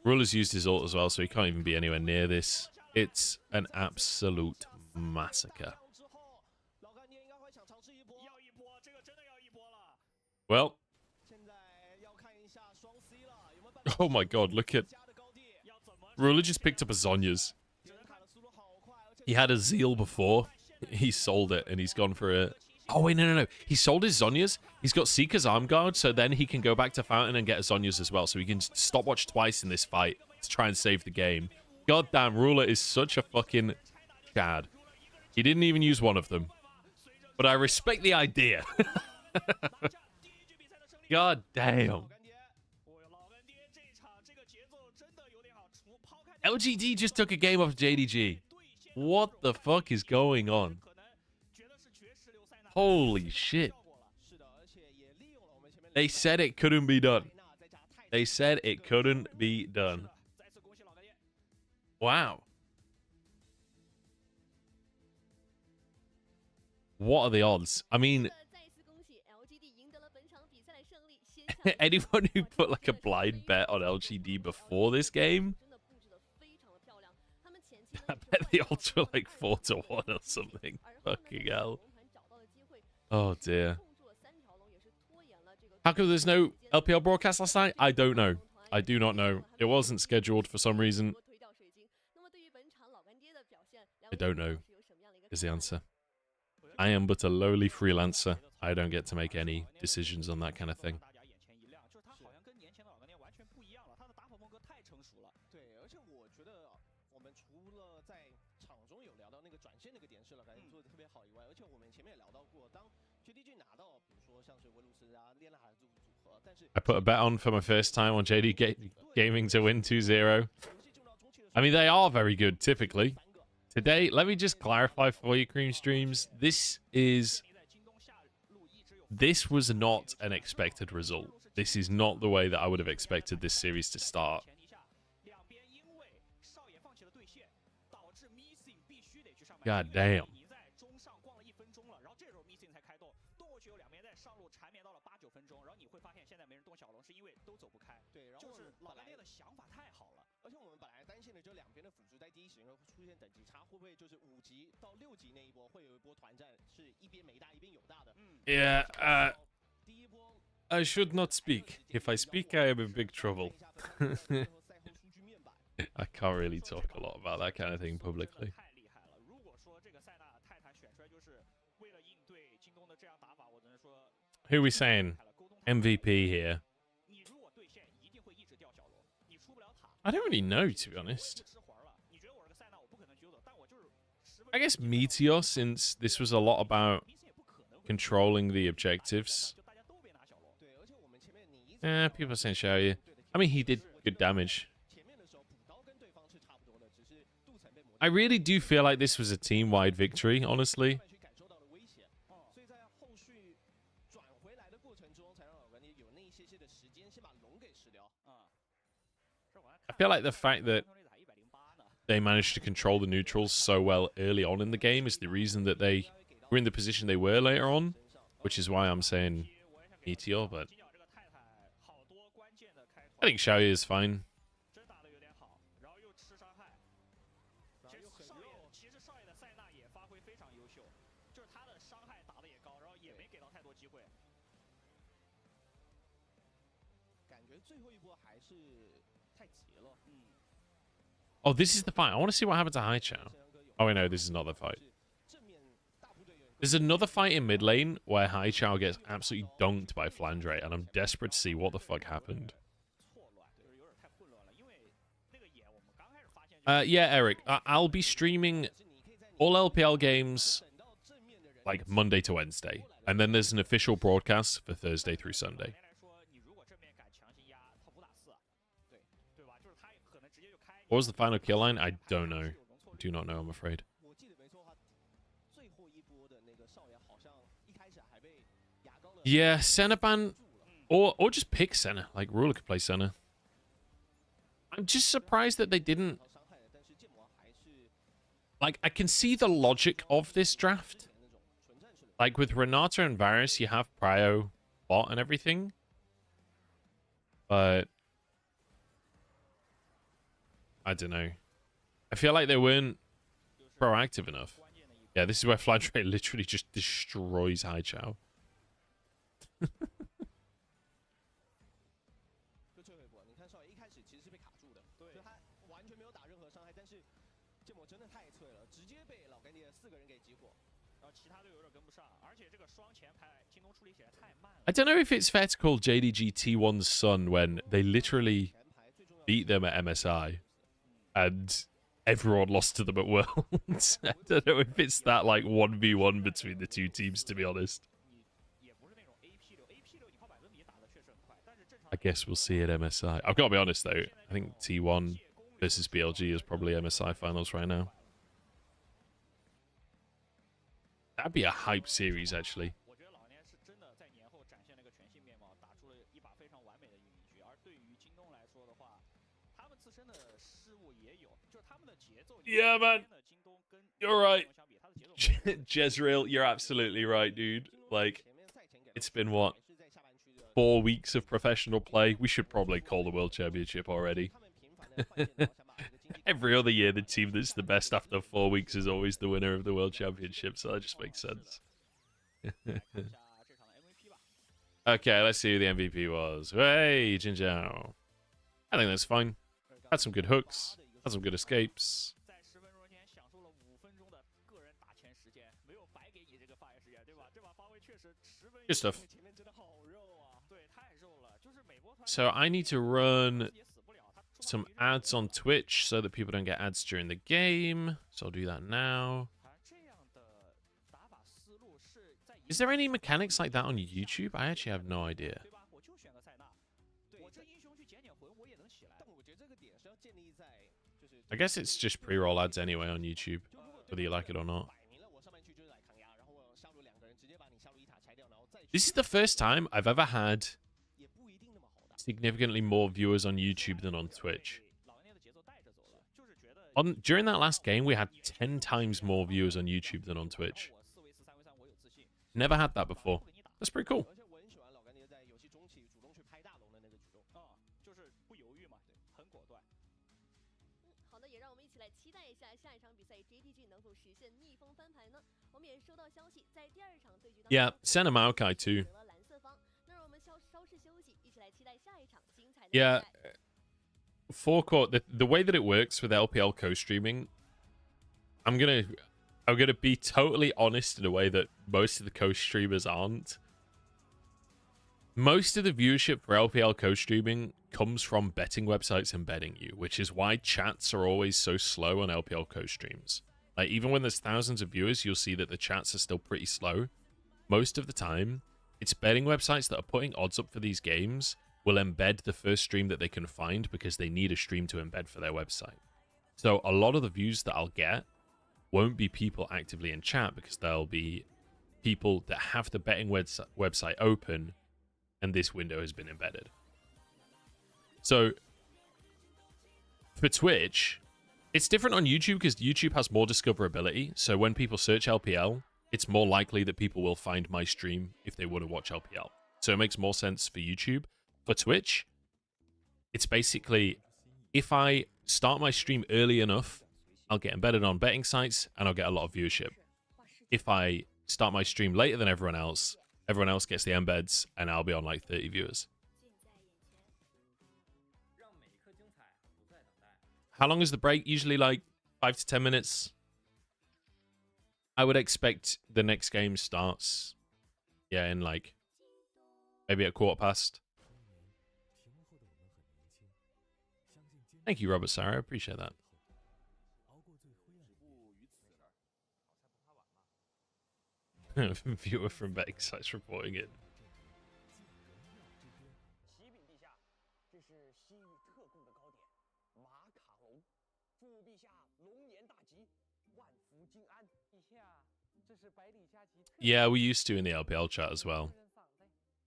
Ruler's used his ult as well, so he can't even be anywhere near this. It's an absolute massacre. Well. Oh my god, look at... Ruler just picked up a Zhonya's. He had a Zeal before. He sold it, and he's gone for a... Oh, wait, no. He sold his Zhonya's. He's got Seeker's Arm Guard, so then he can go back to Fountain and get a Zhonya's as well. So he can stopwatch twice in this fight to try and save the game. God damn, Ruler is such a fucking Chad. He didn't even use one of them. But I respect the idea. God damn. LGD just took a game off JDG. What the fuck is going on? Holy shit. They said it couldn't be done. They said it couldn't be done. Wow. What are the odds? I mean, anyone who put like a blind bet on LGD before this game, I bet the odds were like 4-1 or something. Fucking hell. Oh dear. How come there's no LPL broadcast last night? I don't know. I do not know. It wasn't scheduled for some reason. I don't know is the answer. I am but a lowly freelancer. I don't get to make any decisions on that kind of thing. I put a bet on for my first time on JD Gaming to win 2-0. I mean, they are very good, typically. Today, let me just clarify for you, Cream Streams. This was not an expected result. This is not the way that I would have expected this series to start. God damn. Yeah, I should not speak. If I speak, I am in big trouble. I can't really talk a lot about that kind of thing publicly. Who are we saying? MVP here. I don't really know, to be honest. I guess Meteor, since this was a lot about controlling the objectives. People are saying Xiaoyu. I mean, he did good damage. I really do feel like this was a team-wide victory, honestly. I feel like the fact that they managed to control the neutrals so well early on in the game is the reason that they were in the position they were later on, which is why I'm saying Meteor, but I think Xiaoyu is fine. Oh, this is the fight. I want to see what happened to Haichao. Oh, wait, no, this is not the fight. There's another fight in mid lane where Haichao gets absolutely dunked by Flandre, and I'm desperate to see what the fuck happened. Yeah, Eric, I'll be streaming all LPL games like Monday to Wednesday, and then there's an official broadcast for Thursday through Sunday. What was the final kill line? I don't know. I do not know, I'm afraid. Yeah, Senna ban, or just pick Senna. Like, Ruler could play Senna. I'm just surprised that they didn't. Like, I can see the logic of this draft. Like, with Renata and Varus, you have Prio, bot, and everything. But I don't know. I feel like they weren't proactive enough. Yeah, this is where Flandre literally just destroys Haichao. I don't know if it's fair to call JDG T1's son when they literally beat them at MSI. And everyone lost to them at Worlds. I don't know if it's that like 1v1 between the two teams, to be honest. I guess we'll see at MSI. I've got to be honest though, I think T1 versus BLG is probably MSI finals right now. That'd be a hype series, actually. Yeah, man. You're right. Jezreel, you're absolutely right, dude. Like, it's been, what, 4 weeks of professional play? We should probably call the World Championship already. Every other year, the team that's the best after 4 weeks is always the winner of the World Championship, so that just makes sense. Okay, let's see who the MVP was. Hey, Jinjiao. I think that's fine. Had some good hooks. Had some good escapes. Good stuff. So I need to run some ads on Twitch so that people don't get ads during the game. So I'll do that now. Is there any mechanics like that on YouTube? I actually have no idea. I guess it's just pre-roll ads anyway on YouTube, whether you like it or not. This is the first time I've ever had significantly more viewers on YouTube than on Twitch. During that last game, we had 10 times more viewers on YouTube than on Twitch. Never had that before. That's pretty cool. Yeah, Senna Maokai too. Yeah, forecourt. The way that it works with LPL co-streaming, I'm gonna be totally honest in a way that most of the co-streamers aren't. Most of the viewership for LPL co-streaming comes from betting websites embedding you, which is why chats are always so slow on LPL co-streams. Like, even when there's thousands of viewers, you'll see that the chats are still pretty slow. Most of the time, it's betting websites that are putting odds up for these games will embed the first stream that they can find because they need a stream to embed for their website. So a lot of the views that I'll get won't be people actively in chat because they'll be people that have the betting website open and this window has been embedded. So for Twitch, it's different on YouTube because YouTube has more discoverability. So when people search LPL, it's more likely that people will find my stream if they want to watch LPL. So it makes more sense for YouTube. For Twitch, it's basically, if I start my stream early enough, I'll get embedded on betting sites and I'll get a lot of viewership. If I start my stream later than everyone else gets the embeds and I'll be on like 30 viewers. How long is the break? Usually like 5 to 10 minutes. I would expect the next game starts, yeah, in like maybe at 1:15. Thank you, Robert Sarah. I appreciate that. Viewer from betting sites reporting it. Yeah, we used to in the LPL chat as well.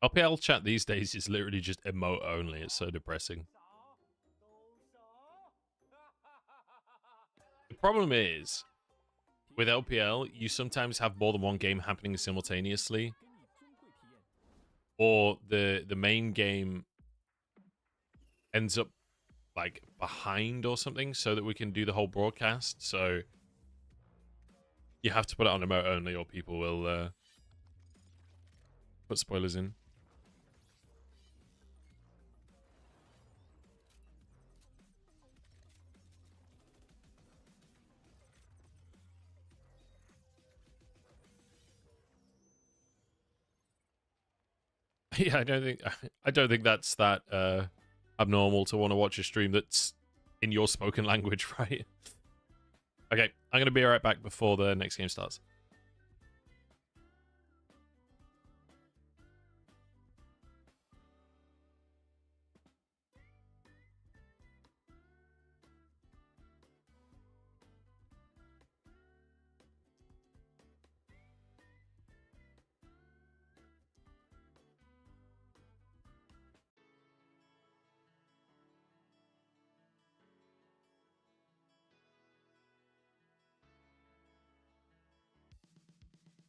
LPL chat these days is literally just emote only. It's so depressing. The problem is, with LPL, you sometimes have more than one game happening simultaneously. Or the main game ends up like behind or something so that we can do the whole broadcast. So you have to put it on emote only or people will put spoilers in. Yeah, I don't think that's that abnormal to want to watch a stream that's in your spoken language, right? Okay, I'm going to be right back before the next game starts.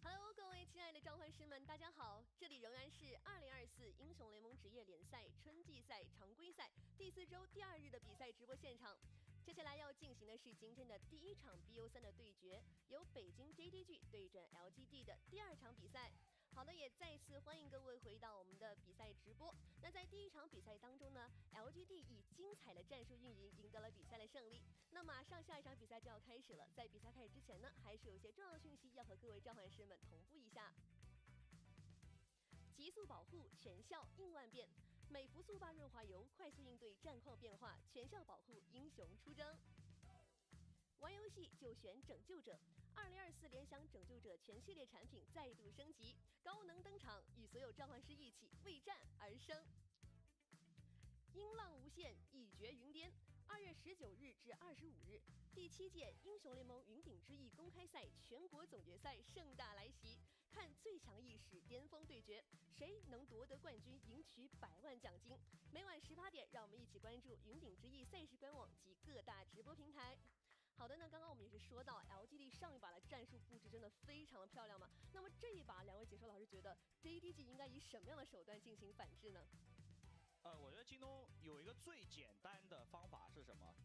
Hello，各位亲爱的召唤师们，大家好！这里仍然是2024英雄联盟职业联赛春季赛常规赛第4周第2日的比赛直播现场。接下来要进行的是今天的第1场 BO3的对决，由北京 JDG 对阵 LGD 的第2场比赛。好的，也再次欢迎各位回到我们的比赛直播。那在第1场比赛当中呢 ，LGD 以精彩的战术运营赢得了比赛的胜利。那马上下一场比赛就要开始了，在比赛开始之前呢，还是有些重要讯息要和各位召唤师们同步一下。极速保护，全效应万变。美孚速霸润滑油，快速应对战况变化，全效保护英雄出征。玩游戏就选拯救者，2024联想拯救者全系列产品再度升级，高能登场，与所有召唤师一起为战而生。音浪无限，一绝云巅。2月19日至25日，第7届英雄联盟云顶之弈公开赛全国总决赛盛大来袭，看最强意识巅峰对决，谁能夺得冠军，赢取100万奖金。每晚18点，让我们一起关注云顶之弈赛事官网及各大直播平台。好的，那刚刚我们也是说到 LGD 上一把的战术布置真的非常的漂亮嘛。那么这一把，2位解说老师觉得 JDG 应该以什么样的手段进行反制呢？我觉得京东有一个最简单的方法是什么？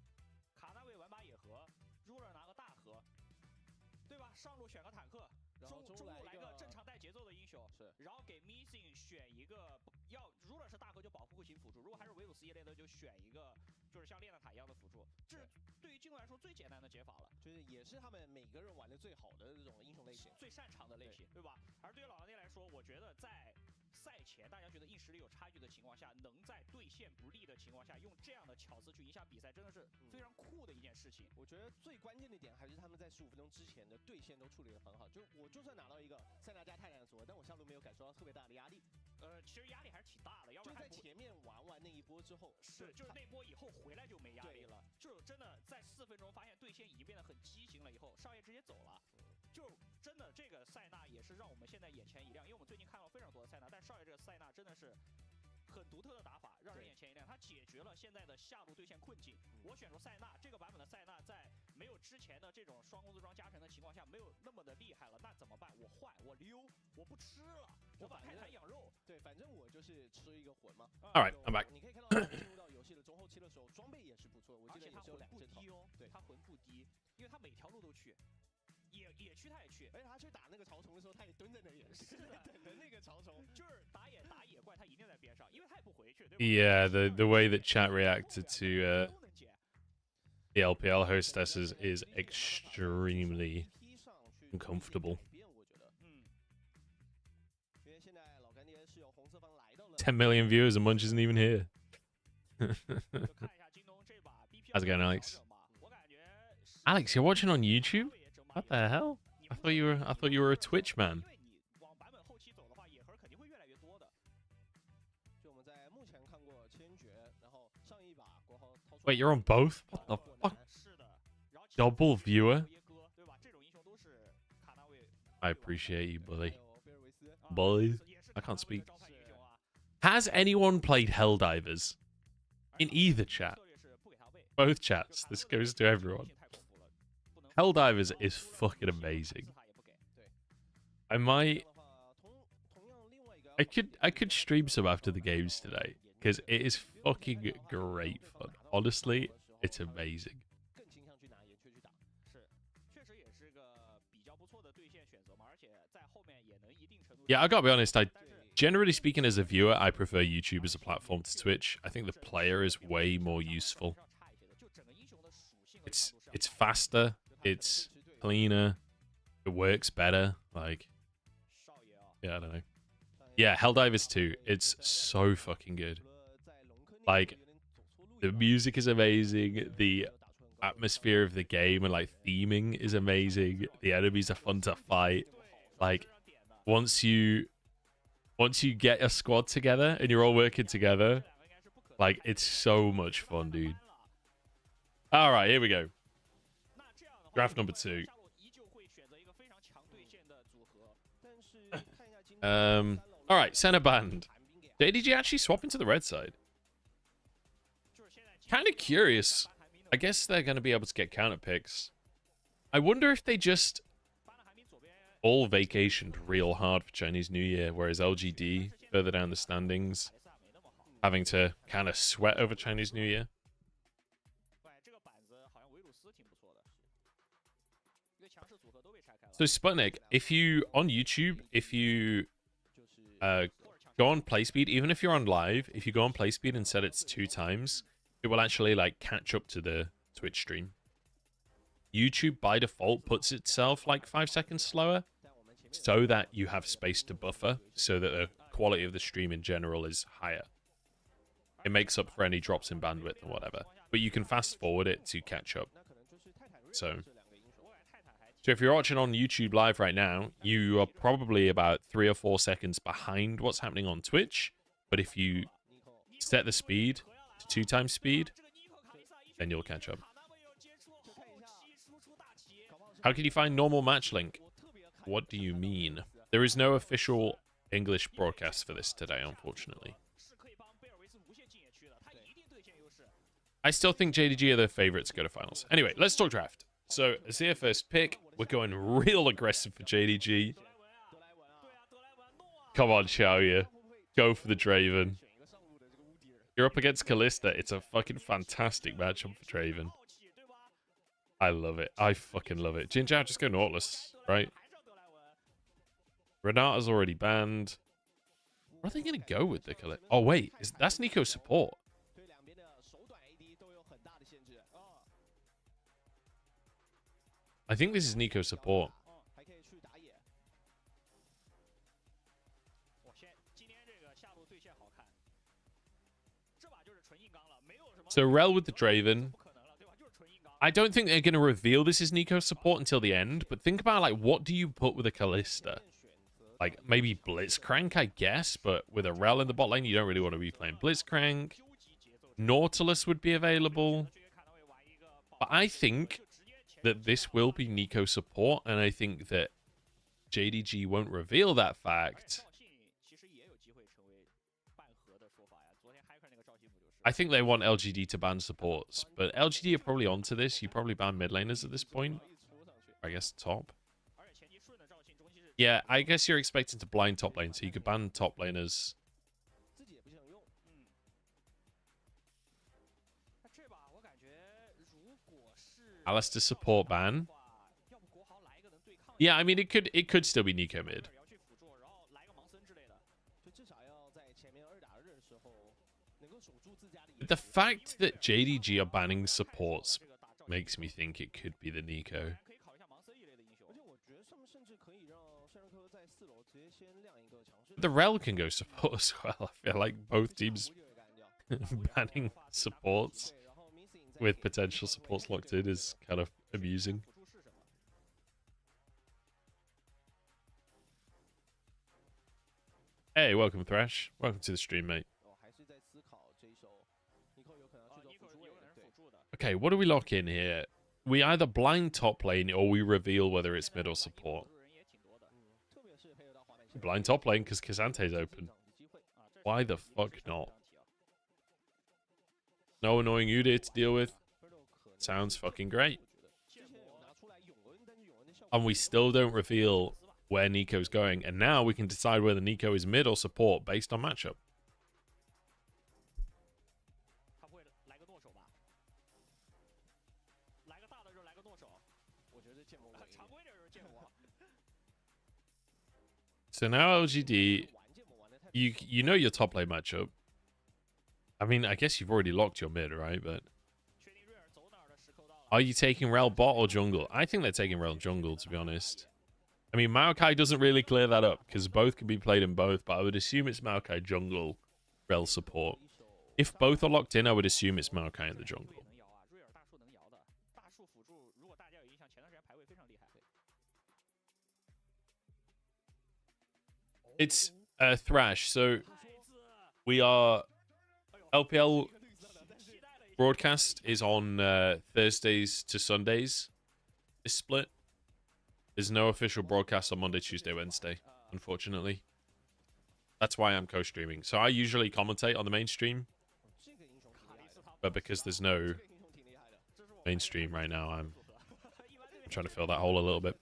卡纳维玩把野核 ，Ruler 拿个大核，对吧？上路选个坦克，中路来个正常带节奏的英雄，是，然后给 Missing 选一个要 Ruler 是大核就保护型辅助，如果还是维鲁斯一类的就选一个就是像炼丹塔一样的辅助，这是对于京东来说最简单的解法了，就是也是他们每个人玩的最好的这种英雄类型，最擅长的类型，对吧？而对于老狼爹来说，我觉得在赛前大家觉得硬实力有差距的情况下，能在对线不利的情况下，用这样的巧思去影响比赛，真的是非常酷的一件事情。我觉得最关键的点还是他们在15分钟之前的对线都处理得很好。就我就算拿到一个塞纳加泰坦的组合，但我下路没有感受到特别大的压力。其实压力还是挺大的，要不然就在前面玩完那一波之后，就是那波以后回来就没压力了。就真的在4分钟发现对线已经变得很畸形了以后，少爷直接走了。就真的这个塞纳也是让我们现在眼前一亮，因为我们最近看到非常多的塞纳，但少爷这个塞纳真的是很独特的打法，让人眼前一亮。他解决了现在的下路对线困境。我选出塞纳这个版本的塞纳，在没有之前的这种双工字装加成的情况下，没有那么的厉害了，那怎么办？我换，我溜，我不吃了，我把泰坦养肉。对，反正我就是吃一个魂嘛。All right, I'm back. 你可以看到进入到游戏的中后期的时候，装备也是不错，我记得也是有2阵头。对，他魂不低，因为他每条路都去。野区他也去，而且他去打那个潮虫的时候，他也蹲在那里，是的，等着那个潮虫，就是打野怪，他一定在边上，因为他也不回去，对吧 Yeah, the way that chat reacted to the LPL hostesses is extremely uncomfortable. 10 million viewers and Munch isn't even here. How's it going, Alex? Alex, you're watching on YouTube? What the hell? I thought you were a Twitch man. Wait, you're on both? What the fuck? Double viewer? I appreciate you, bully. Bully? I can't speak. Has anyone played Helldivers? In either chat? Both chats. This goes to everyone. Helldivers is fucking amazing. I could stream some after the games today because it is fucking great fun. Honestly, it's amazing. Yeah, I gotta be honest, generally speaking as a viewer, I prefer YouTube as a platform to Twitch. I think the player is way more useful. It's faster. It's cleaner. It works better. Like, yeah, I don't know. Yeah, Helldivers 2. It's so fucking good. Like, the music is amazing. atmosphere of the game and like theming is amazing. The enemies are fun to fight. Like once you get a squad together and you're all working together, like it's so much fun, dude. All right, here we go. Draft number 2. All right, center band. JDG actually swapping to the red side. Kind of curious. I guess they're going to be able to get counter picks. I wonder if they just all vacationed real hard for Chinese New Year, whereas LGD, further down the standings, having to kind of sweat over Chinese New Year. So Sputnik, if you on YouTube, if you go on play speed, even if you're on live, if you go on play speed and set it to 2 times, it will actually like catch up to the Twitch stream. YouTube by default puts itself like 5 seconds slower so that you have space to buffer, so that the quality of the stream in general is higher. It makes up for any drops in bandwidth and whatever, but you can fast forward it to catch up. So if you're watching on YouTube live right now, you are probably about 3 or 4 seconds behind what's happening on Twitch. But if you set the speed to 2 times speed, then you'll catch up. How can you find normal match link? What do you mean? There is no official English broadcast for this today, unfortunately. I still think JDG are the favorite to go to finals. Anyway, let's talk draft. So, as their first pick, we're going real aggressive for JDG. Come on, Xiaoya. Go for the Draven. You're up against Callista. It's a fucking fantastic matchup for Draven. I love it. I fucking love it. Jinjiao, just go Nautilus, right? Renata's already banned. What are they going to go with the Callista? Oh, wait. That's Nico's support. I think this is Nico's support. So Rel with the Draven. I don't think they're going to reveal this is Nico's support until the end, but think about, like, what do you put with a Callista? Like, maybe Blitzcrank, I guess, but with a Rel in the bot lane, you don't really want to be playing Blitzcrank. Nautilus would be available. But I think that this will be Nico support, and I think that JDG won't reveal that fact. I think they want LGD to ban supports, but LGD are probably onto this. You probably ban mid laners at this point. I guess top. Yeah, I guess you're expecting to blind top lane, so you could ban top laners. Alistair support ban. Yeah, I mean it could still be Nico mid. The fact that JDG are banning supports makes me think it could be the Nico. The Rel can go support as well. I feel like both teams banning supports with potential supports locked in is kind of amusing. Hey, welcome Thrash. Welcome to the stream, mate. Okay, what do we lock in here? We either blind top lane or we reveal whether it's mid or support. Blind top lane because Kazante's open. Why the fuck not? No annoying Udyr to deal with. Sounds fucking great. And we still don't reveal where Nico's going. And now we can decide whether Nico is mid or support based on matchup. So now LGD, you know your top lane matchup. I mean, I guess you've already locked your mid, right? But are you taking Rel bot or jungle? I think they're taking Rel jungle, to be honest. I mean, Maokai doesn't really clear that up because both can be played in both, but I would assume it's Maokai jungle, Rel support. If both are locked in, I would assume it's Maokai in the jungle. It's Thrash. So we are LPL broadcast is on Thursdays to Sundays. This split. There's no official broadcast on Monday, Tuesday, Wednesday, unfortunately. That's why I'm co-streaming. So I usually commentate on the main stream, but because there's no mainstream right now, I'm trying to fill that hole a little bit.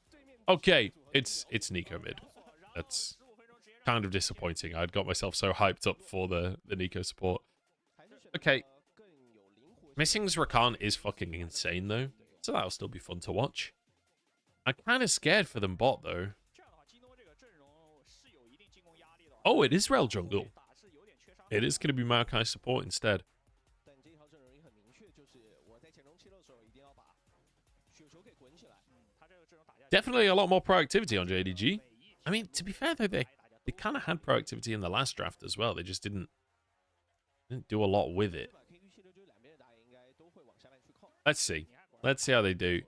Okay, it's Nico mid. That's kind of disappointing. I'd got myself so hyped up for the Nico support. Okay. Missing's Rakan is fucking insane, though. So that'll still be fun to watch. I'm kind of scared for them bot, though. Oh, it is Rel jungle. It is going to be Maokai support instead. Definitely a lot more proactivity on JDG. I mean, to be fair, though, they kind of had proactivity in the last draft as well. They just didn't do a lot with it. Let's see. Let's see how they do.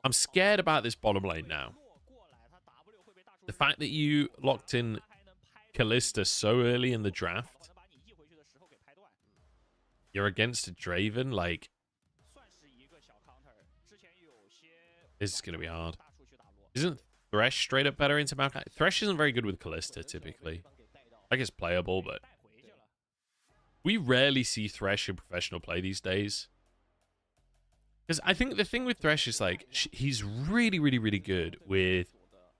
I'm scared about this bottom lane now. The fact that you locked in Kalista so early in the draft. You're against a Draven, like... This is going to be hard. Isn't Thresh straight up better into Maokai? Thresh isn't very good with Kalista, typically. Like, it's playable, but... We rarely see Thresh in professional play these days. Because I think the thing with Thresh is, like, he's really, really, really good with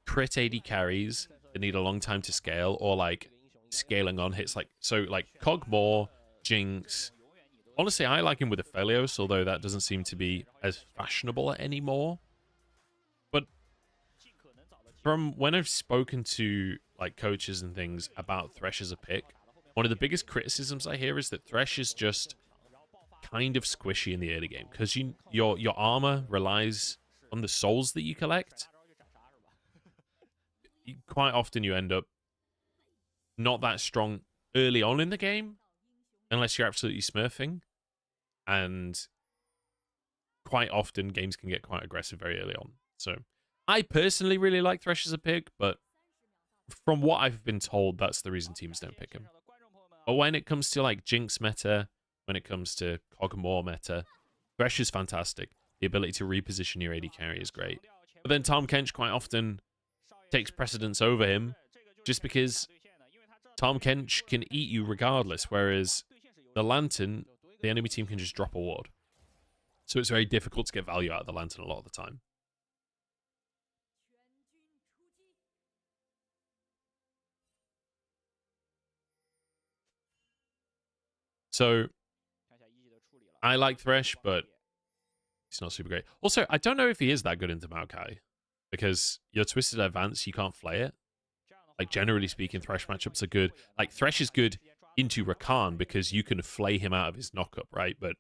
crit AD carries that need a long time to scale, or, like, scaling on hits. So, Kog'Maw, Jinx... Honestly, I like him with Aphelios, although that doesn't seem to be as fashionable anymore. But from when I've spoken to like coaches and things about Thresh as a pick, one of the biggest criticisms I hear is that Thresh is just kind of squishy in the early game because your armor relies on the souls that you collect. Quite often you end up not that strong early on in the game unless you're absolutely smurfing. And quite often, games can get quite aggressive very early on. So, I personally really like Thresh as a pick, but from what I've been told, that's the reason teams don't pick him. But when it comes to, like, Jinx meta, when it comes to Kog'Maw meta, Thresh is fantastic. The ability to reposition your AD carry is great. But then Tahm Kench quite often takes precedence over him, just because Tahm Kench can eat you regardless, whereas the Lantern... the enemy team can just drop a ward. So it's very difficult to get value out of the Lantern a lot of the time. So, I like Thresh, but he's not super great. Also, I don't know if he is that good into Maokai, because your Twisted Advance, you can't flay it. Like, generally speaking, Thresh matchups are good. Like, Thresh is good into Rakan because you can flay him out of his knockup, right? But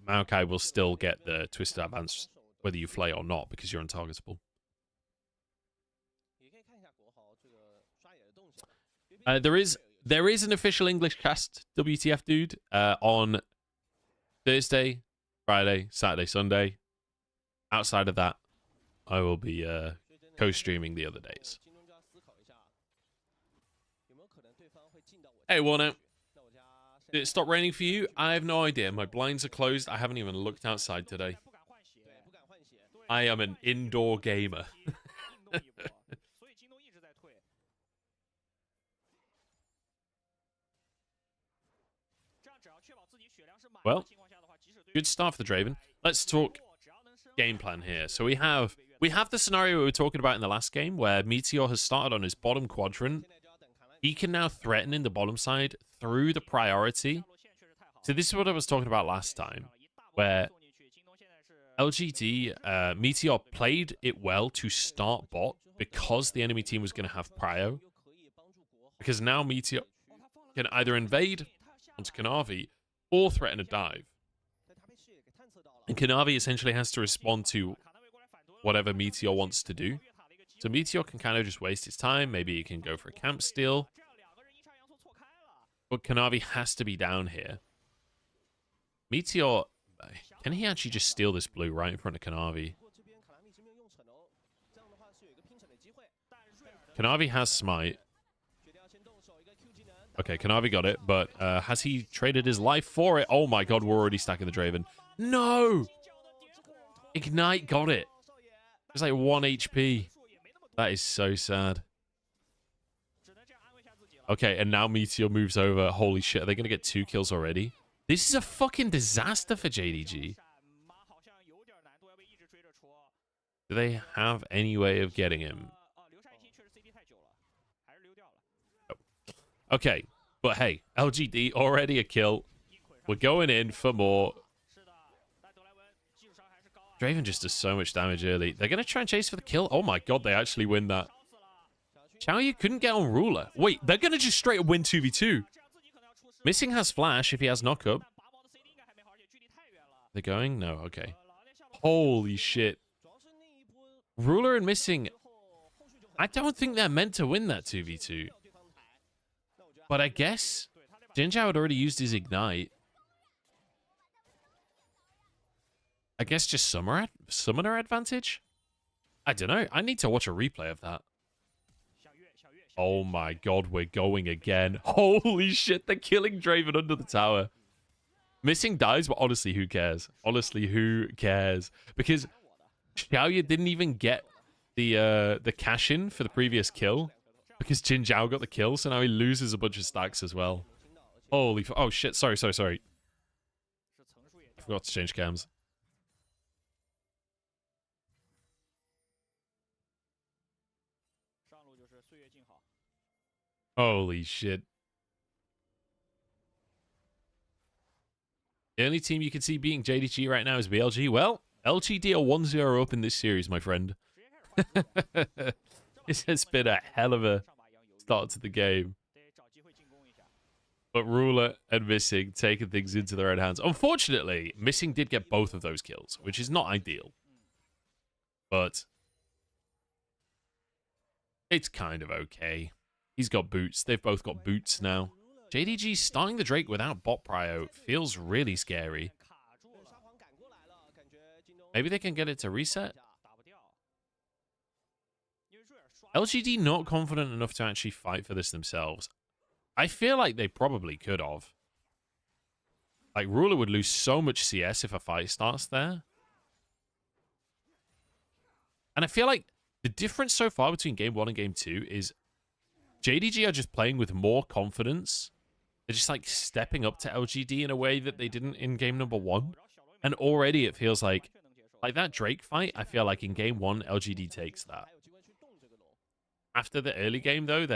Maokai will still get the Twisted Advance whether you flay or not because you're untargetable. There is an official English cast, WTF dude, on Thursday, Friday, Saturday, Sunday. Outside of that, I will be co-streaming the other days. Hey, Warner. Did it stop raining for you? I have no idea. My blinds are closed. I haven't even looked outside today. I am an indoor gamer. Well, good start for the Draven. Let's talk game plan here. So we have the scenario we were talking about in the last game where Meteor has started on his bottom quadrant. He can now threaten in the bottom side through the priority. So this is what I was talking about last time, where LGD, Meteor played it well to start bot because the enemy team was going to have prio. Because now Meteor can either invade onto Kanavi or threaten a dive. And Kanavi essentially has to respond to whatever Meteor wants to do. So Meteor can kind of just waste his time. Maybe he can go for a camp steal. But Kanavi has to be down here. Meteor, can he actually just steal this blue right in front of Kanavi? Kanavi has smite. Okay, Kanavi got it, but has he traded his life for it? Oh my god, we're already stacking the Draven. No! Ignite got it. It's like 1 HP. That is so sad. Okay, and now Meteor moves over. Holy shit, are they going to get 2 kills already? This is a fucking disaster for JDG. Do they have any way of getting him? Okay, but hey, LGD already a kill. We're going in for more. Draven just does so much damage early. They're going to try and chase for the kill. Oh my god, they actually win that. Xiaoyu couldn't get on Ruler. Wait, they're going to just straight up win 2v2. Missing has flash if he has knockup. They're going? No, okay. Holy shit. Ruler and Missing, I don't think they're meant to win that 2v2. But I guess Jin Zhao had already used his Ignite. I guess just summoner advantage? I don't know. I need to watch a replay of that. Oh my god, we're going again. Holy shit, they're killing Draven under the tower. Missing dies, but honestly, who cares? Honestly, who cares? Because Xiaoyu didn't even get the cash in for the previous kill. Because Jin Zhao got the kill, so now he loses a bunch of stacks as well. Holy oh shit, sorry. I forgot to change cams. Holy shit. The only team you can see beating JDG right now is BLG. Well, LGD are 1-0 up in this series, my friend. This has been a hell of a start to the game. But Ruler and Missing taking things into their own hands. Unfortunately, Missing did get both of those kills, which is not ideal. But it's kind of okay. He's got boots. They've both got boots now. JDG starting the Drake without bot prio feels really scary. Maybe they can get it to reset? LGD not confident enough to actually fight for this themselves. I feel like they probably could have. Like, Ruler would lose so much CS if a fight starts there. And I feel like the difference so far between Game 1 and Game 2 is JDG are just playing with more confidence. They're just, like, stepping up to LGD in a way that they didn't in Game number 1. And already it feels like that Drake fight, I feel like in Game 1, LGD takes that. After the early game, though,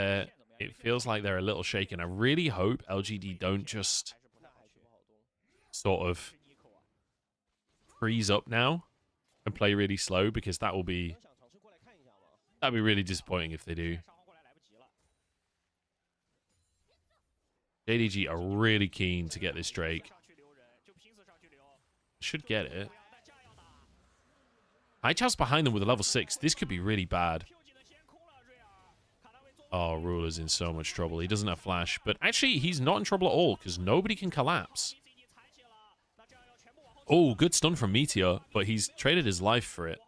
it feels like they're a little shaken. I really hope LGD don't just sort of freeze up now and play really slow, because that'd be really disappointing if they do. JDG are really keen to get this Drake. Should get it. Haichao's behind them with a level 6. This could be really bad. Oh, Ruler's in so much trouble. He doesn't have flash. But actually, he's not in trouble at all, because nobody can collapse. Oh, good stun from Meteor, but he's traded his life for it.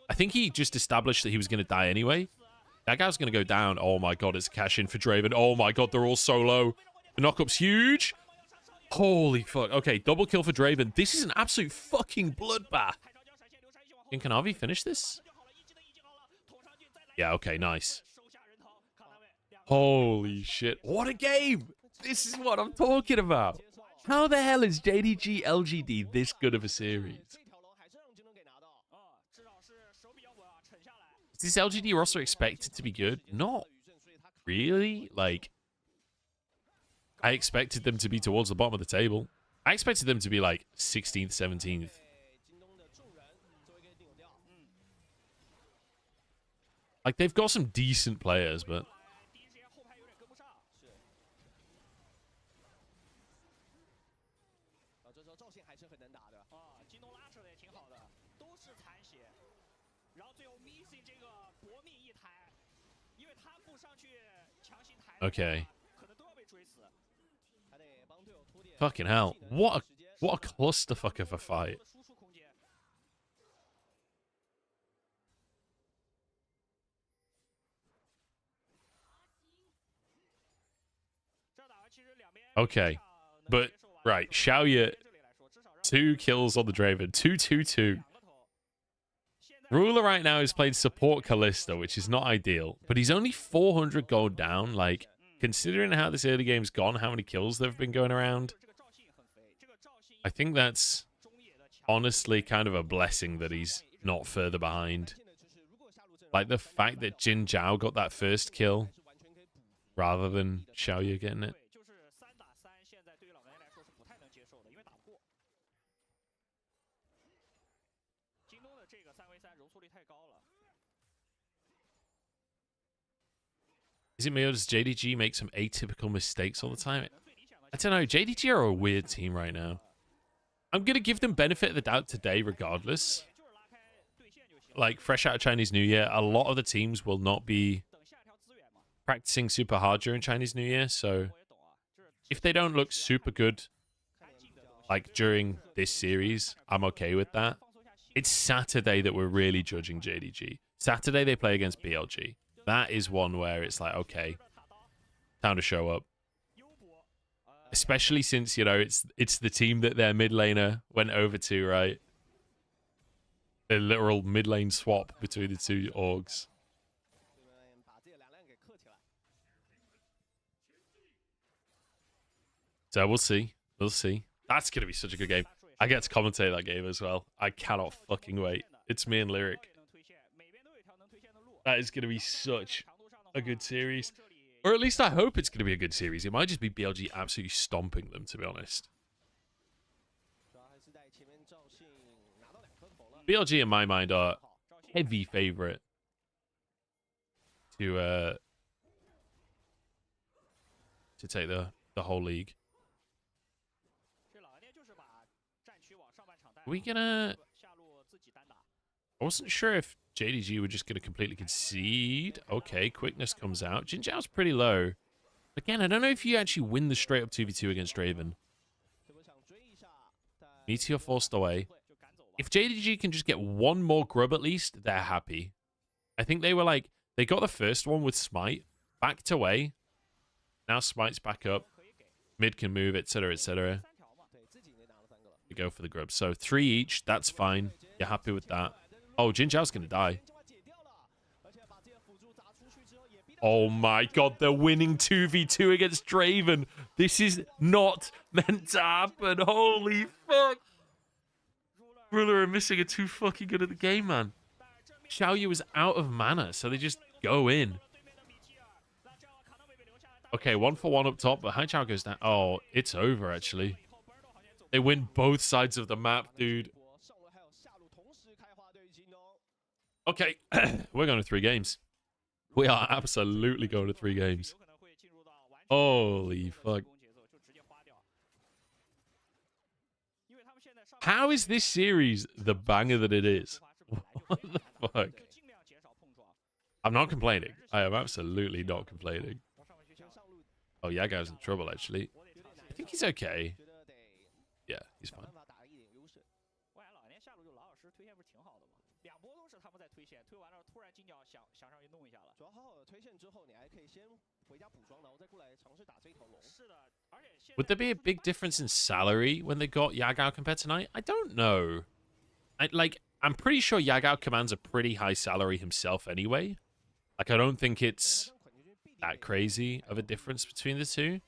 I think he just established that he was going to die anyway. That guy's going to go down. Oh my god, it's cash in for Draven. Oh my god, they're all so low. The knockup's huge. Holy fuck. Okay, double kill for Draven. This is an absolute fucking bloodbath. Can Kanavi finish this? Yeah, okay, nice. Holy shit. What a game! This is what I'm talking about. How the hell is JDG LGD this good of a series? Is this LGD roster expected to be good? Not really. Like, I expected them to be towards the bottom of the table. I expected them to be like 16th, 17th. Like, they've got some decent players, but... Okay. Fucking hell. What a clusterfuck of a fight. Okay. But, right, Xiaoya, 2 kills on the Draven. 2-2-2. Ruler right now is playing support Kalista, which is not ideal. But he's only 400 gold down. Like, considering how this early game's gone, how many kills there have been going around, I think that's honestly kind of a blessing that he's not further behind. Like, the fact that Jin Zhao got that first kill rather than Xiaoya getting it. Is it me or does JDG make some atypical mistakes all the time? I don't know. JDG are a weird team right now. I'm going to give them benefit of the doubt today regardless. Like, fresh out of Chinese New Year, a lot of the teams will not be practicing super hard during Chinese New Year. So if they don't look super good, like, during this series, I'm okay with that. It's Saturday that we're really judging JDG. Saturday they play against BLG. That is one where it's like, okay, time to show up. Especially since, you know, it's the team that their mid laner went over to, right? The literal mid lane swap between the two orgs. So we'll see. We'll see. That's going to be such a good game. I get to commentate that game as well. I cannot fucking wait. It's me and Lyric. That is going to be such a good series. Or at least I hope it's going to be a good series. It might just be BLG absolutely stomping them, to be honest. BLG, in my mind, are heavy favorite to take the whole league. Are we gonna... I wasn't sure if JDG were just going to completely concede. Okay, quickness comes out. Jin Zhao's pretty low. Again, I don't know if you actually win the straight up 2v2 against Draven. Meteor forced away. If JDG can just get one more grub at least, they're happy. I think they were like, they got the first one with Smite, backed away. Now Smite's back up. Mid can move, etc., etc. We go for the grub. So 3 each, that's fine. You're happy with that. Oh, Jin Zhao's going to die. Oh my god, they're winning 2v2 against Draven. This is not meant to happen. Holy fuck. Ruler are missing are too fucking good at the game, man. Xiaoyu was out of mana, so they just go in. Okay, 1-for-1 up top, but Haichao goes down. Oh, it's over, actually. They win both sides of the map, dude. Okay, we're going to 3 games. We are absolutely going to 3 games. Holy fuck. How is this series the banger that it is? What the fuck? I'm not complaining. I am absolutely not complaining. Oh, Yagao's in trouble, actually. I think he's okay. Yeah, he's fine. Would there be a big difference in salary when they got Yagao compared to Knight? I don't know. I'm pretty sure Yagao commands a pretty high salary himself anyway. Like, I don't think it's that crazy of a difference between the two.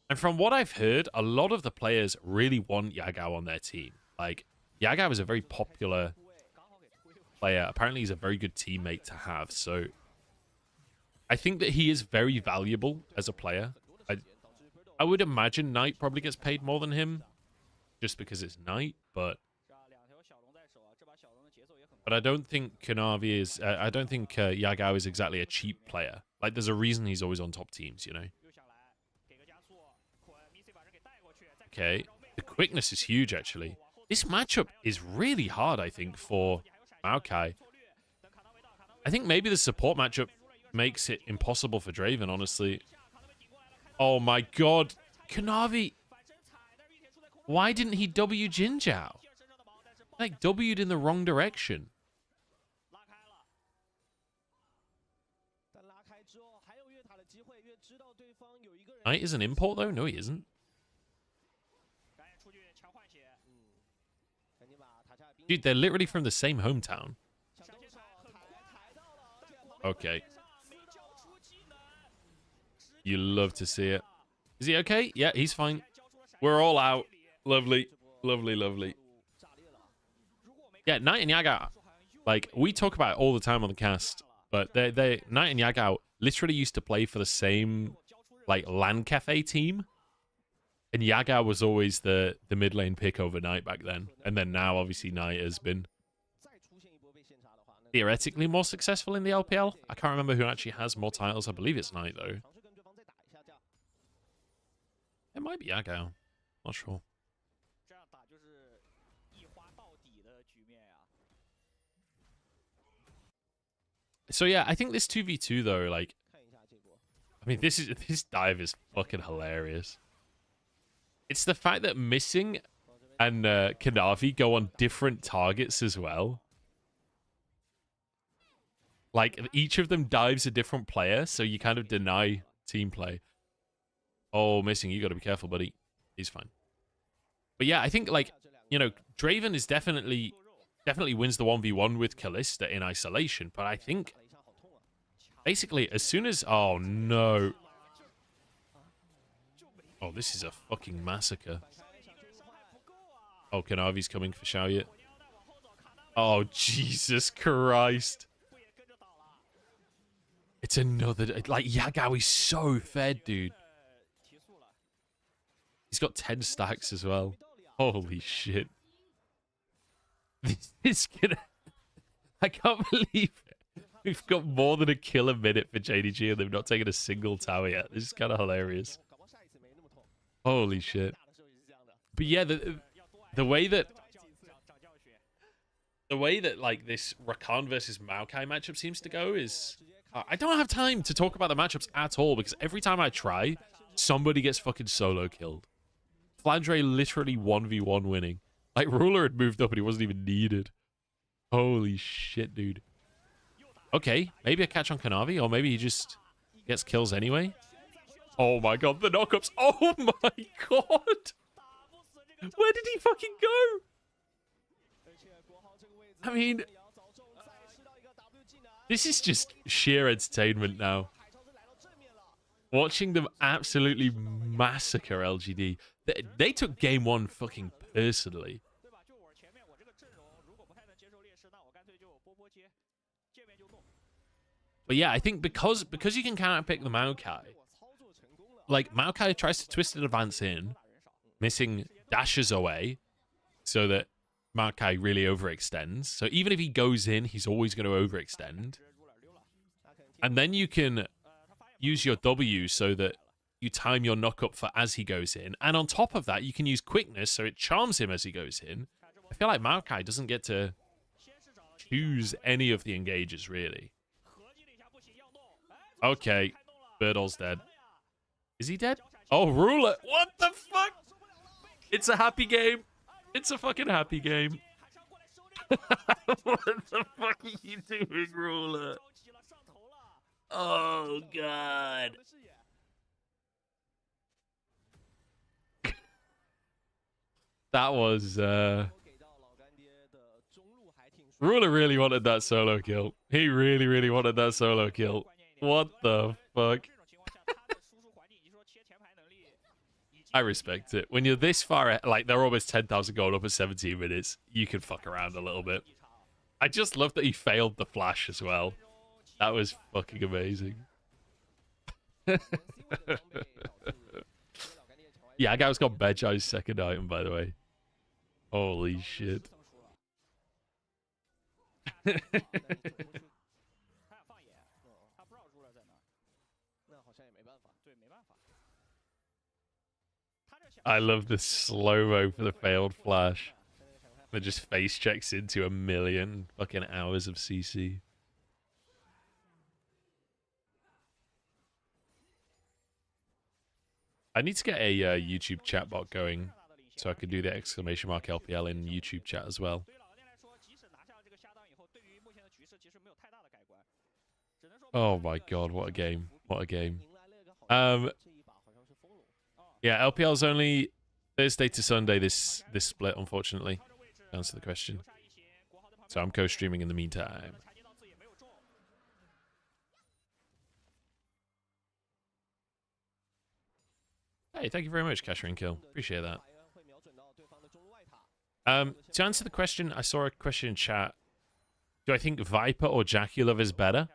And from what I've heard, a lot of the players really want Yagao on their team. Like, Yagao is a very popular player. Apparently, he's a very good teammate to have. So, I think that he is very valuable as a player. I would imagine Knight probably gets paid more than him, just because it's Knight. But I don't think Kanavi is. I don't think Yagao is exactly a cheap player. Like, there's a reason he's always on top teams, you know. Okay, the quickness is huge, actually. This matchup is really hard, I think, for Maokai. I think maybe the support matchup makes it impossible for Draven, honestly. Oh my god. Kanavi. Why didn't he W Jin Zhao? Like, W'd in the wrong direction. Knight is an import, though? No, he isn't. Dude, they're literally from the same hometown. Okay. You love to see it. Is he okay? Yeah, he's fine. We're all out. Lovely. Lovely, lovely. Yeah, Knight and Yagao, like, we talk about it all the time on the cast, but Knight and Yagao literally used to play for the same, like, LAN cafe team. And Yagao was always the mid lane pick over Knight back then. And then now, obviously, Knight has been theoretically more successful in the LPL. I can't remember who actually has more titles. I believe it's Knight, though. It might be Yagao. Not sure. So yeah, I think this 2v2 though, like, I mean, this dive is fucking hilarious. It's the fact that Missing and Kanavi go on different targets as well. Like, each of them dives a different player, so you kind of deny team play. Oh, Missing, you got to be careful, buddy. He's fine. But yeah, I think, like, you know, Draven is definitely wins the 1v1 with Kalista in isolation, but I think basically as soon as... Oh, no. Oh, this is a fucking massacre. Oh, Kanavi's coming for Xiaoye. Oh, Jesus Christ. It's another... Like, Yagao is so fed, dude. He's got 10 stacks as well. Holy shit. This is gonna... I can't believe it. We've got more than a kill a minute for JDG and they've not taken a single tower yet. This is kind of hilarious. Holy shit. But yeah, the way that like this Rakan versus Maokai matchup seems to go is... I don't have time to talk about the matchups at all because every time I try, somebody gets fucking solo killed. Flandre literally 1v1 winning. Like, Ruler had moved up and he wasn't even needed. Holy shit, dude. Okay, maybe a catch on Kanavi, or maybe he just gets kills anyway. Oh my god, the knockups. Oh my god! Where did he fucking go? I mean... This is just sheer entertainment now. Watching them absolutely massacre LGD. They took game one fucking personally. But yeah, I think because you can counterpick the Maokai, like, Maokai tries to twist an advance in, Missing dashes away, so that Maokai really overextends. So even if he goes in, he's always going to overextend. And then you can use your W so that you time your knock-up for as he goes in. And on top of that, you can use quickness so it charms him as he goes in. I feel like Maokai doesn't get to choose any of the engages, really. Okay, Birdle's dead. Is he dead? Oh, Ruler! What the fuck? It's a happy game. It's a fucking happy game. What the fuck are you doing, Ruler? Oh, God. That was, Ruler really wanted that solo kill. He really, really wanted that solo kill. What the fuck? I respect it. When you're this far, like, they're almost 10,000 gold up at 17 minutes, you can fuck around a little bit. I just love that he failed the flash as well. That was fucking amazing. Yeah, Gao's got Bedjai's second item, by the way. Holy shit. I love the slow-mo for the failed flash. That just face checks into 1,000,000 fucking hours of CC. I need to get a YouTube chat bot going so I can do the exclamation mark LPL in YouTube chat as well. Oh my god, what a game. What a game. Yeah, LPL's only Thursday to Sunday this split, unfortunately. To answer the question. So I'm co-streaming in the meantime. Hey, thank you very much, Casher and Kill. Appreciate that. To answer the question, I saw a question in chat. Do I think Viper or Jackulov is better?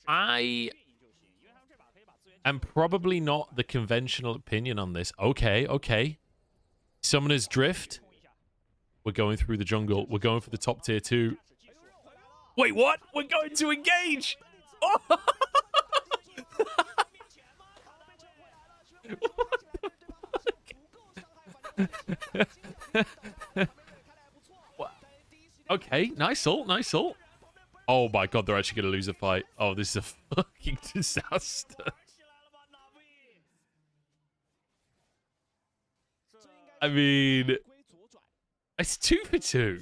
I am probably not the conventional opinion on this. Okay, okay. Summoner's Drift. We're going through the jungle. We're going for the top tier 2. Wait, what? We're going to engage! Oh! What? Okay, nice ult, nice ult. Oh my god, they're actually going to lose a fight. Oh, this is a fucking disaster. I mean, it's 2 for 2.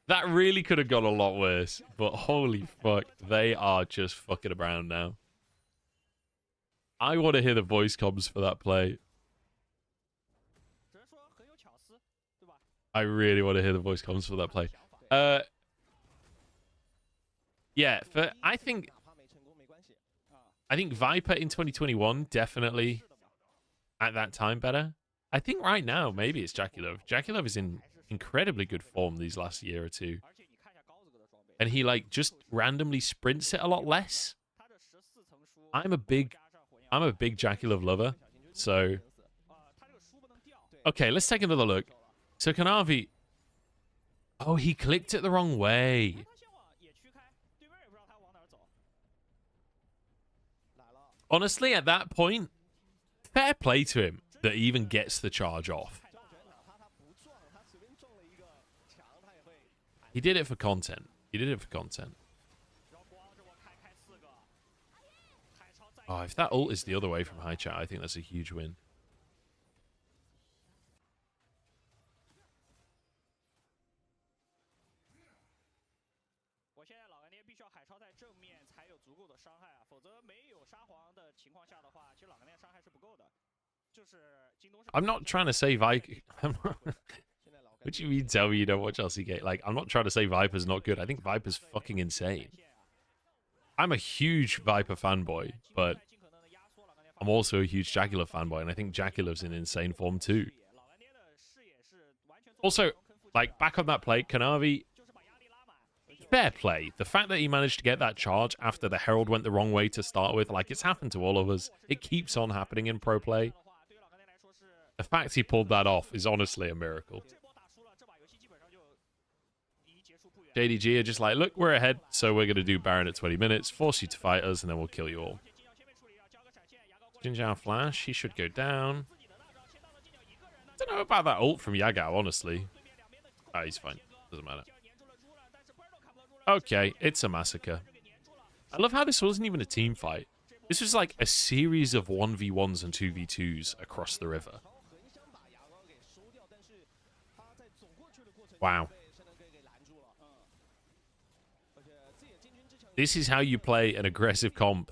That really could have gone a lot worse. But holy fuck, they are just fucking around now. I want to hear the voice comms for that play. I really want to hear the voice comms for that play. Yeah, I think Viper in 2021 definitely at that time better. I think right now maybe it's Jackulov. Jackulov is in incredibly good form these last year or two. And he like just randomly sprints it a lot less. I'm a big Jackulov lover. So okay, let's take another look. So Kanavi, oh, he clicked it the wrong way. Honestly, at that point, fair play to him that he even gets the charge off. He did it for content. He did it for content. Oh, if that ult is the other way from high chat, I think that's a huge win. I'm not trying to say Viper. What do you mean tell me you don't watch LCK? Like, I'm not trying to say Viper's not good. I think Viper's fucking insane. I'm a huge Viper fanboy, but I'm also a huge Jackulov fanboy, and I think Jackulov's in insane form too. Also, like, back on that play, Kanavi, fair play. The fact that he managed to get that charge after the Herald went the wrong way to start with, like, it's happened to all of us. It keeps on happening in pro play. The fact he pulled that off is honestly a miracle. JDG are just like, look, we're ahead, so we're going to do Baron at 20 minutes, force you to fight us, and then we'll kill you all. Jinjiao Flash, he should go down. I don't know about that ult from Yagao, honestly. Ah, he's fine. Doesn't matter. Okay, it's a massacre. I love how this wasn't even a team fight. This was like a series of 1v1s and 2v2s across the river. Wow. This is how you play an aggressive comp.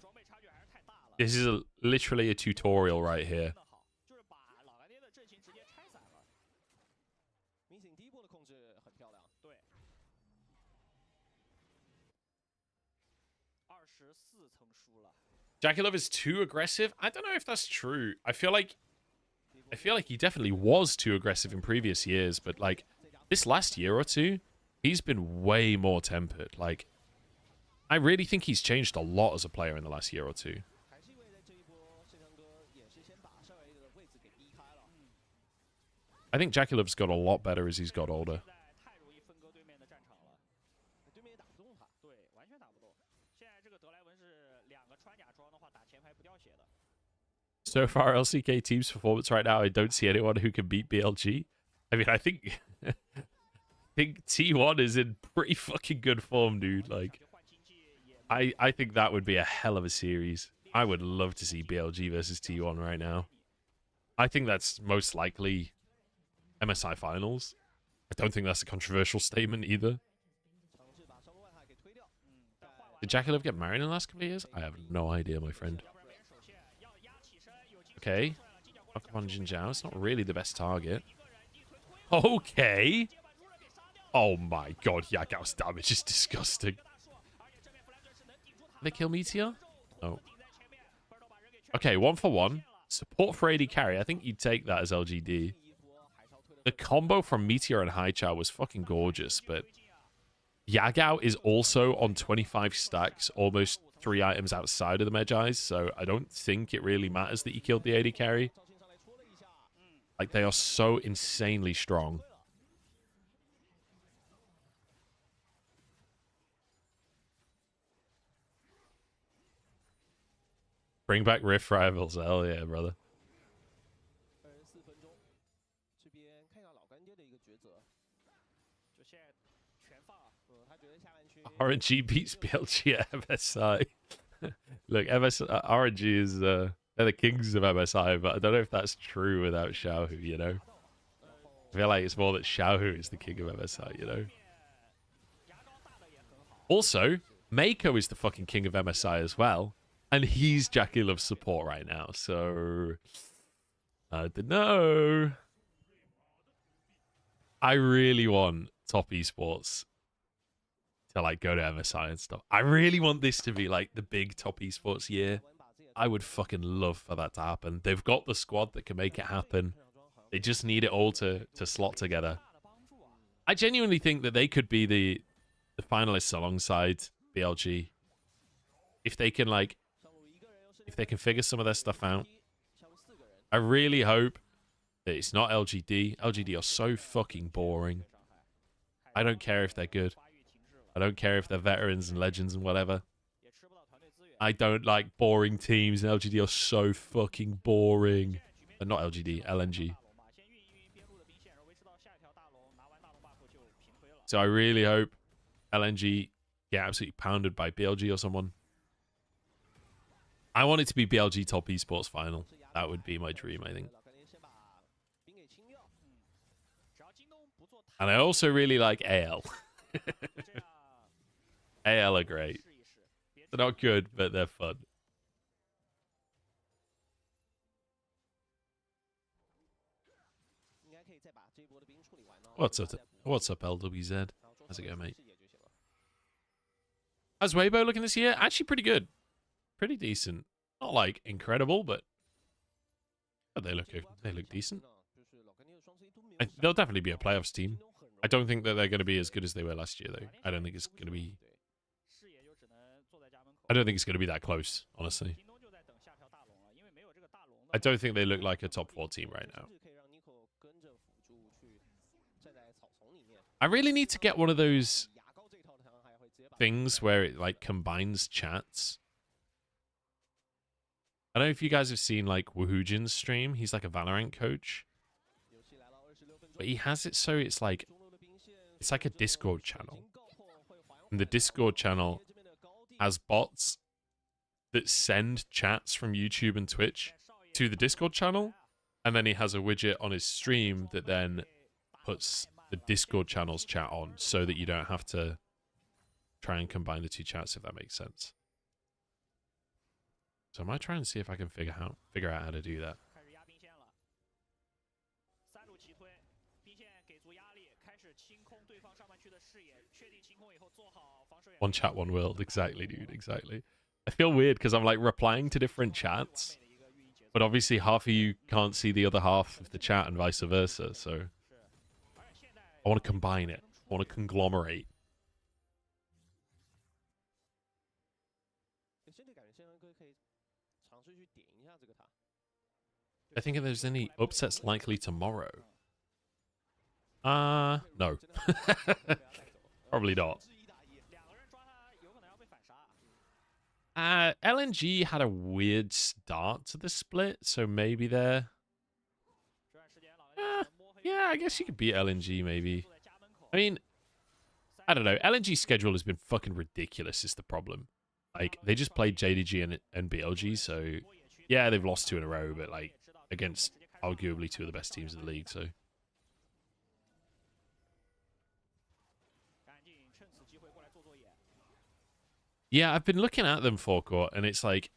This is literally a tutorial right here. Jackulov is too aggressive? I don't know if that's true. I feel like he definitely was too aggressive in previous years, but like this last year or two, he's been way more tempered. Like, I really think he's changed a lot as a player in the last year or two. I think Jackulov's got a lot better as he's got older. So far, LCK team's performance right now, I don't see anyone who can beat BLG. I mean, I think T1 is in pretty fucking good form, dude. Like, I think that would be a hell of a series. I would love to see BLG versus T1 right now. I think that's most likely MSI finals. I don't think that's a controversial statement either. Did Jackie Love get married in the last couple of years? I have no idea, my friend. Okay. Pokemon Jinjiao. It's not really the best target. Okay. Oh my god, Yagao's damage is disgusting. Did they kill Meteor? Oh. Okay, 1-for-1. Support for AD carry. I think you'd take that as LGD. The combo from Meteor and Haichao was fucking gorgeous, but Yagao is also on 25 stacks, almost 3 items outside of the Medjais, so I don't think it really matters that you killed the AD carry. Like, they are so insanely strong. Bring back Rift Rivals. Hell yeah, brother. RNG beats BLG at MSI. Look, RNG is they're the kings of MSI, but I don't know if that's true without Xiaohu, you know? I feel like it's more that Xiaohu is the king of MSI, you know? Also, Mako is the fucking king of MSI as well, and he's Jackie Love's support right now, so I don't know. I really want top esports to like go to MSI and stuff. I really want this to be like the big top esports year. I would fucking love for that to happen. They've got the squad that can make it happen. They just need it all to slot together. I genuinely think that they could be the finalists alongside BLG. If they can figure some of their stuff out. I really hope that it's not LGD. LGD are so fucking boring. I don't care if they're good. I don't care if they're veterans and legends and whatever. I don't like boring teams. And LGD are so fucking boring. Not LGD, LNG. So I really hope LNG get absolutely pounded by BLG or someone. I want it to be BLG top esports final. That would be my dream, I think. And I also really like AL. AL are great. They're not good, but they're fun. What's up, LWZ? How's it going, mate? How's Weibo looking this year? Actually pretty good. Pretty decent. Not like incredible, but they look decent. They'll definitely be a playoffs team. I don't think that they're going to be as good as they were last year, though. I don't think it's going to be that close, honestly. I don't think they look like a top 4 team right now. I really need to get one of those things where it like combines chats. I don't know if you guys have seen like Woohoojin's stream. He's like a Valorant coach. But he has it so it's like a Discord channel. And the Discord channel has bots that send chats from YouTube and Twitch to the Discord channel. And then he has a widget on his stream that then puts the Discord channel's chat on so that you don't have to try and combine the two chats, if that makes sense. So I might try and see if I can figure out how to do that. One chat, one world. Exactly, dude. Exactly. I feel weird because I'm like replying to different chats, but obviously half of you can't see the other half of the chat and vice versa. So I want to combine it. I want to conglomerate. I think if there's any upsets likely tomorrow. No. Probably not. LNG had a weird start to the split, so maybe they're... yeah, I guess you could beat LNG, maybe. I mean, I don't know. LNG's schedule has been fucking ridiculous, is the problem. Like, they just played JDG and BLG, so... yeah, they've lost 2 in a row, but, like, against arguably 2 of the best teams in the league, so... Yeah, I've been looking at them forecourt, and it's like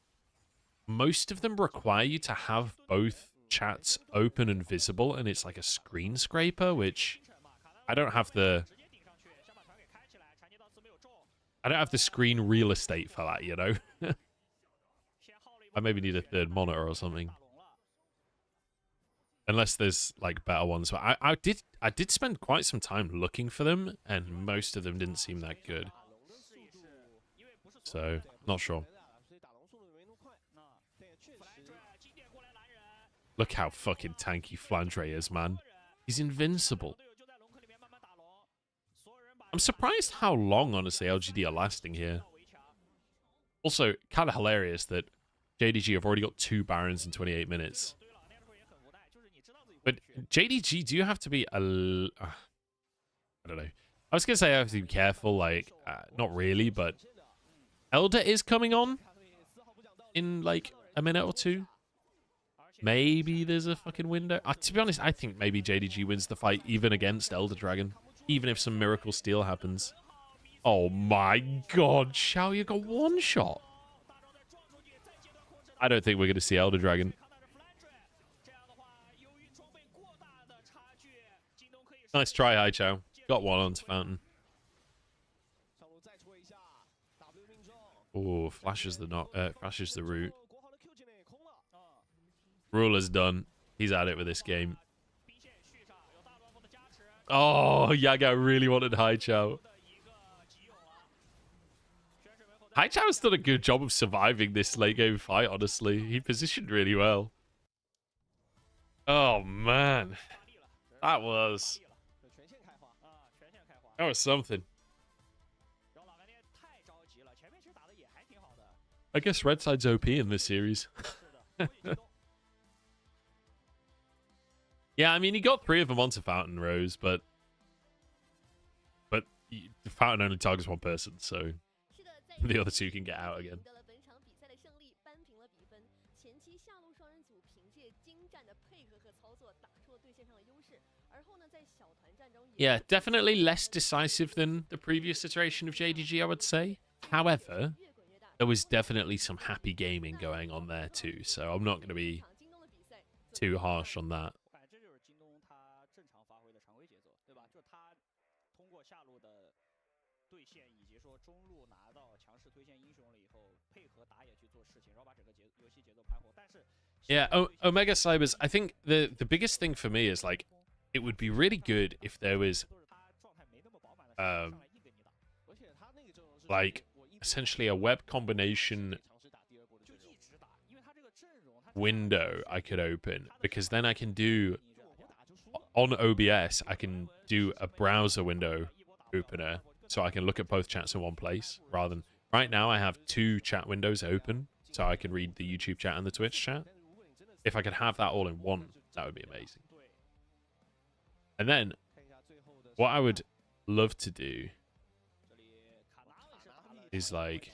most of them require you to have both chats open and visible, and it's like a screen scraper, which I don't have the screen real estate for that, you know. I maybe need a third monitor or something. Unless there's like better ones. But I did spend quite some time looking for them, and most of them didn't seem that good. So, not sure. Look how fucking tanky Flandre is, man. He's invincible. I'm surprised how long, honestly, LGD are lasting here. Also, kind of hilarious that JDG have already got 2 Barons in 28 minutes. But JDG, do you have to be I don't know. I was going to say I have to be careful, like, not really, but Elder is coming on in, like, a minute or 2. Maybe there's a fucking window. To be honest, I think maybe JDG wins the fight even against Elder Dragon. Even if some miracle steal happens. Oh my god, Xiao, you got 1 shot. I don't think we're going to see Elder Dragon. Nice try, Hai Chao. Got 1 onto Fountain. Oh, flashes the route. Ruler's done. He's at it with this game. Oh, Yaga really wanted Hai Chao. Hai Chao's done a good job of surviving this late game fight, honestly. He positioned really well. Oh, man. That was something. I guess Red Side's OP in this series. Yeah, I mean, he got 3 of them onto Fountain Rose, but Fountain only targets 1 person, so the other 2 can get out again. Yeah, definitely less decisive than the previous iteration of JDG, I would say. However, there was definitely some happy gaming going on there too, so I'm not going to be too harsh on that. Yeah, Omega Cybers, I think the biggest thing for me is, like, it would be really good if there was, like, essentially a web combination window I could open, because then I can do, on OBS, I can do a browser window opener, so I can look at both chats in one place, rather than, right now I have 2 chat windows open, so I can read the YouTube chat and the Twitch chat. If I could have that all in one, that would be amazing. And then, what I would love to do is, like,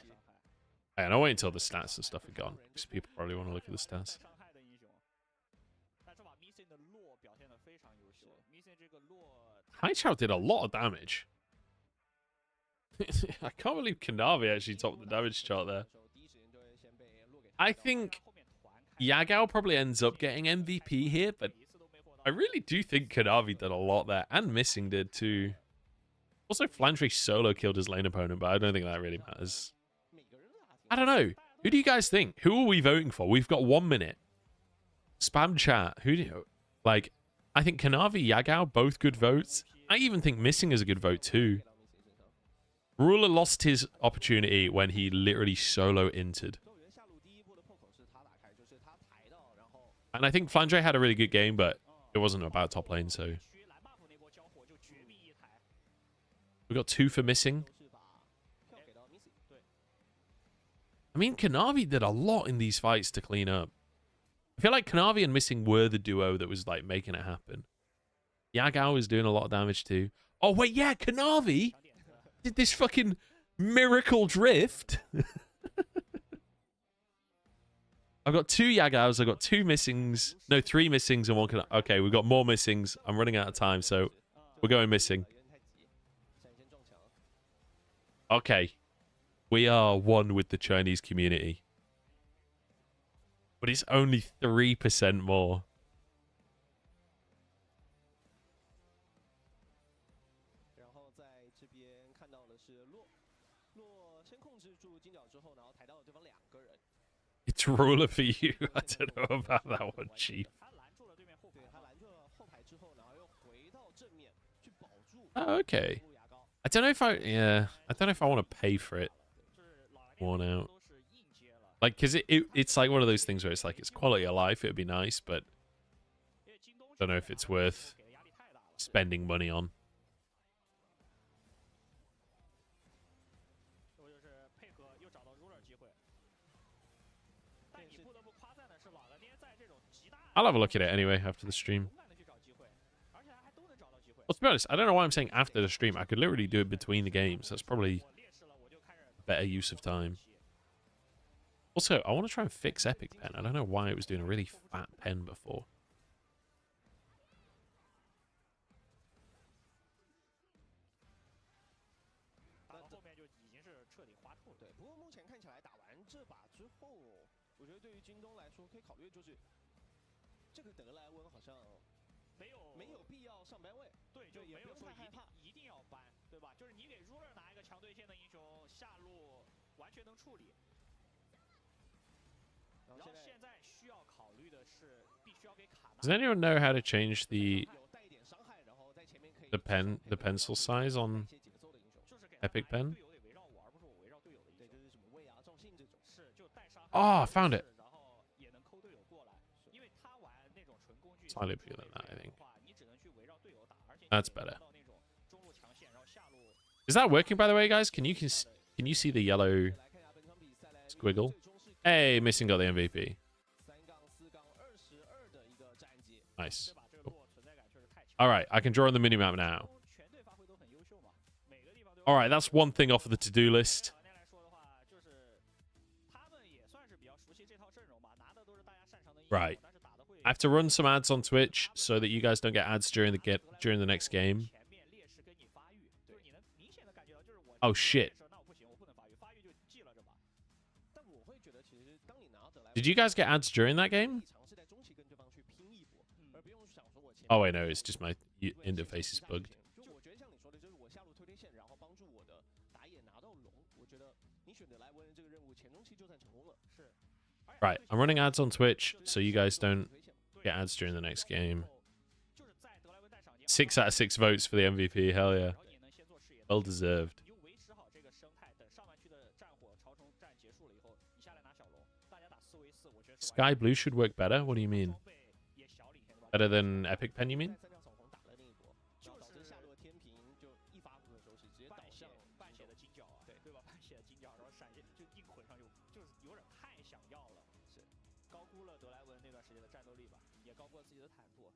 and I'll wait until the stats and stuff are gone, because people probably want to look at the stats. Hai Chao did a lot of damage. I can't believe Kanavi actually topped the damage chart there. I think Yagao probably ends up getting MVP here, but I really do think Kanavi did a lot there, and Missing did too. Also, Flandre solo killed his lane opponent, but I don't think that really matters. I don't know. Who do you guys think? Who are we voting for? We've got 1 minute. Spam chat. Who do you... Like, I think Kanavi, Yagao, both good votes. I even think Missing is a good vote too. Ruler lost his opportunity when he literally solo entered. And I think Flandre had a really good game, but it wasn't about top lane, so... We got 2 for Missing. I mean, Kanavi did a lot in these fights to clean up. I feel like Kanavi and Missing were the duo that was, like, making it happen. Yagao was doing a lot of damage too. Oh, wait, yeah, Kanavi did this fucking miracle drift. I've got 2 Yagaos, I've got 2 Missings. No, 3 Missings and 1 Kanavi. Okay, we've got more Missings. I'm running out of time, so we're going Missing. Okay. We are one with the Chinese community. But it's only 3% more. 然后在这边看到的是洛先控制住金角之后，然后抬到了对方2个人。 It's ruler for you. I don't know about that one, Chief. 他拦住了对面后排，他拦住了后排之后，然后又回到正面去保住。 Oh, okay. I don't know if I don't know if I want to pay for it. Worn out. Like, cause it's like one of those things where it's like it's quality of life. It'd be nice, but I don't know if it's worth spending money on. 就是配合又找到 ruler 机会，但你不得不夸赞的是，老干爹在这种极大 I'll have a look at it anyway after the stream. 勇敢的去找机会，而且还都能找到机会。 Well, to be honest, I don't know why I'm saying after the stream. I could literally do it between the games. That's probably 我劣势了，我就开始 a better use of time. Also, I want to try and fix Epic Pen. I don't know why it was doing a really fat pen before. 打到后面就已经是彻底花透了。对，不过目前看起来打完这把之后，我觉得对于京东来说，可以考虑就是这个德莱温好像没有必要上班位，对，就也不用太害怕，一定要搬，对吧？就是你给 ruler 拿一个强对线的英雄，下路完全能处理。然后现在需要考虑的是，必须要给卡纳。 Does anyone know how to change the 有带一点伤害，然后在前面可以 the pencil size on 一些节奏的英雄，就是给 Epic Pen? 队友得围绕我，而不是我围绕队友的英雄。对，就是什么位啊、trọng信这种，是就带伤害。 Oh, I found it. 然后也能抠队友过来，因为他玩那种纯工具 Slightly better than that, I think. 的话，你只能去围绕队友打，而且 That's better. 到那种中路强线，然后下路。 Is that working, by the way, guys? Can you see the yellow 来看一下本场比赛来 squiggle? 最终是 Hey, Missing got the MVP. 3-4-22的一个战绩， Nice. 对吧？这个洛存在感确实太强。 All right, I can draw on the minimap now. 全队发挥都很优秀嘛，每个地方都有。 All right, that's one thing off of the to-do list. 老干爹来说的话，就是他们也算是比较熟悉这套阵容吧，拿的都是大家擅长的英雄， Right. 但是打的会。 I have to run some ads on Twitch so that you guys don't get ads during the next game. 前面劣势跟你发育，就是你能明显的感觉到，就是我 Oh shit. 那我不行，我不能发育，发育就记了这把。但我会觉得，其实当你拿到德莱， Did you guys get ads during that game? 尝试在中期跟对方去拼一波，而不用想说我前 Oh wait, no, it's just my interface is bugged. 就我觉得像你说的，就是我下路推推线，然后帮助我的打野拿到龙。我觉得你选择莱温这个任务，前中期就算成功了。是。 Right, I'm running ads on Twitch so you guys don't get ads during the next game. 就是在德莱温带赏金 6 out of 6 votes for the MVP. Hell yeah. 然后你也能先做视野。 Well deserved. 你就维持好这个生态，等上半区的战火潮虫战结束了以后，你下来拿小龙，大家打4 v 4，我觉得是 Sky Blue should work better. What do you mean? 装备也小领先对吧？ Better than Epic Pen, you mean? 三条扫红打了那一波，就导致下路的天平就一发不可收拾，直接倒向半血的金角啊，对吧？半血的金角，然后闪现就硬捆上，就是有点太想要了，是高估了德莱文那段时间的战斗力吧，也高估了自己的坦度。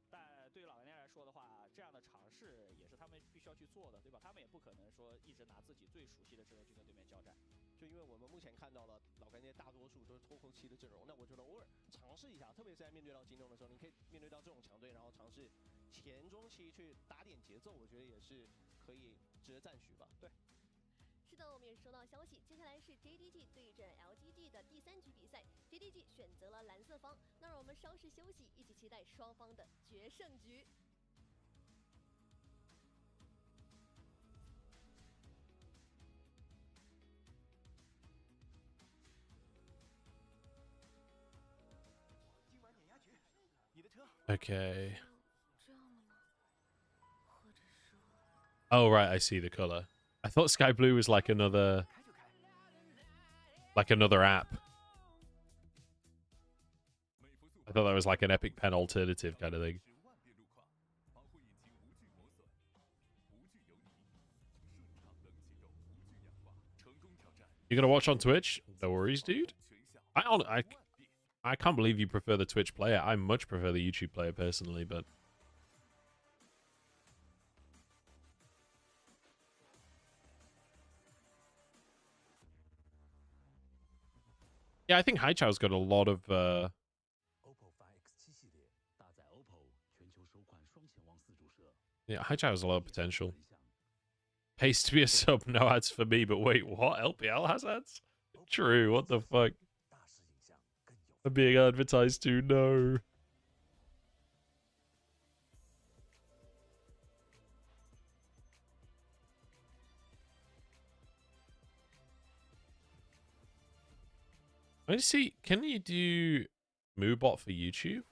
但对于老干爹来说的话，这样的尝试也是他们必须要去做的，对吧？他们也不可能说一直拿自己最熟悉的阵容去跟对面交战。就因为我们目前看到了老干爹大多数都是拖后期的阵容，那我觉得偶尔尝试一下，特别是在面对到京东的时候，你可以面对到这种强队，然后尝试前中期去打点节奏，我觉得也是可以值得赞许吧。对。是的，我们也收到消息，接下来是 JDG 对阵 LGD 的第3局比赛，JDG 选择了蓝色方。那让我们稍事休息，一起期待双方的决胜局。今晚碾压局，你的车。 Okay. 这样了吗？或者说， Oh, right, I see the color. I thought Sky Blue was like another app. I thought that was like an Epic Pen alternative kind of thing. You gonna watch on Twitch? No worries, dude. I can't believe you prefer the Twitch player. I much prefer the YouTube player personally, but yeah, I think Haichao's got a lot of yeah, Haichao has a lot of potential. Pays to be a sub, no ads for me. But wait, what? LPL has ads? True. What the fuck? I'm being advertised to. No. Let's see. Can you do Moobot for YouTube?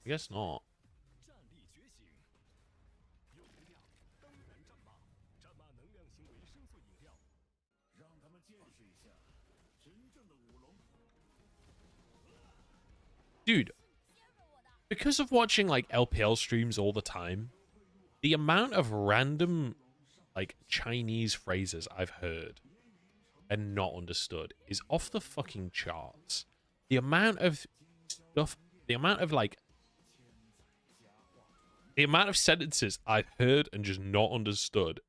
I guess not. Dude, because of watching like LPL streams all the time, the amount of random like Chinese phrases I've heard and not understood is off the fucking charts. The amount of stuff, the amount of sentences I've heard and just not understood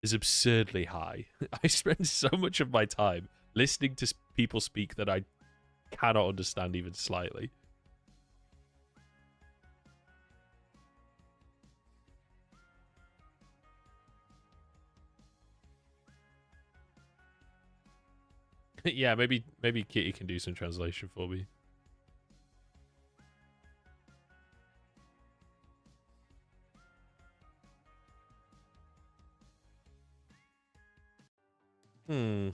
is absurdly high. I spend so much of my time listening to people speak that I cannot understand even slightly. Yeah, maybe Kitty can do some translation for me. Hello，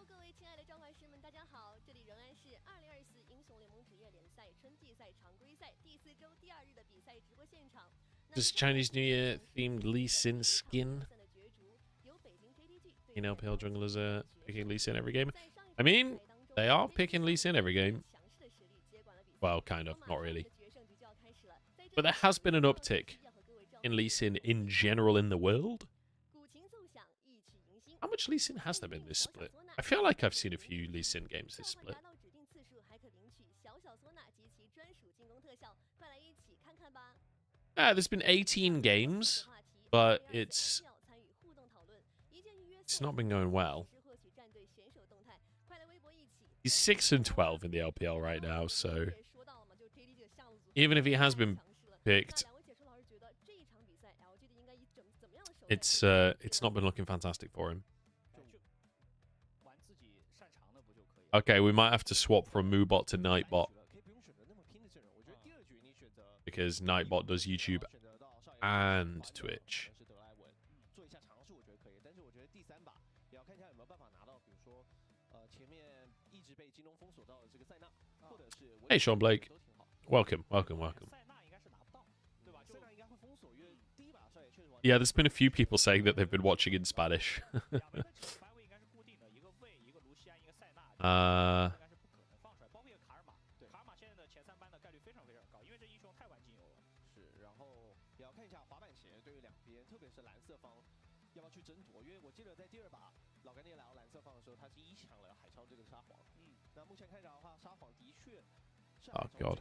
各位亲爱的召唤师们，大家好！这里仍然是2024英雄联盟职业联赛春季赛常规赛第4周第2日的比赛直播现场。 This Chinese New Year themed Lee Sin skin. In LPL junglers are picking Lee Sin every game. I mean, they are picking Lee Sin every game. Well, kind of, not really. But there has been an uptick in Lee Sin in general in the world. How much Lee Sin has there been this split? I feel like I've seen a few Lee Sin games this split. There's been 18 games, but it's not been going well. He's 6-12 in the LPL right now, so even if he has been picked, it's not been looking fantastic for him. Okay, we might have to swap from Moobot to Nightbot, because Nightbot does YouTube and Twitch. Hey, Sean Blake. Welcome, welcome, welcome. Yeah, there's been a few people saying that they've been watching in Spanish. Oh god,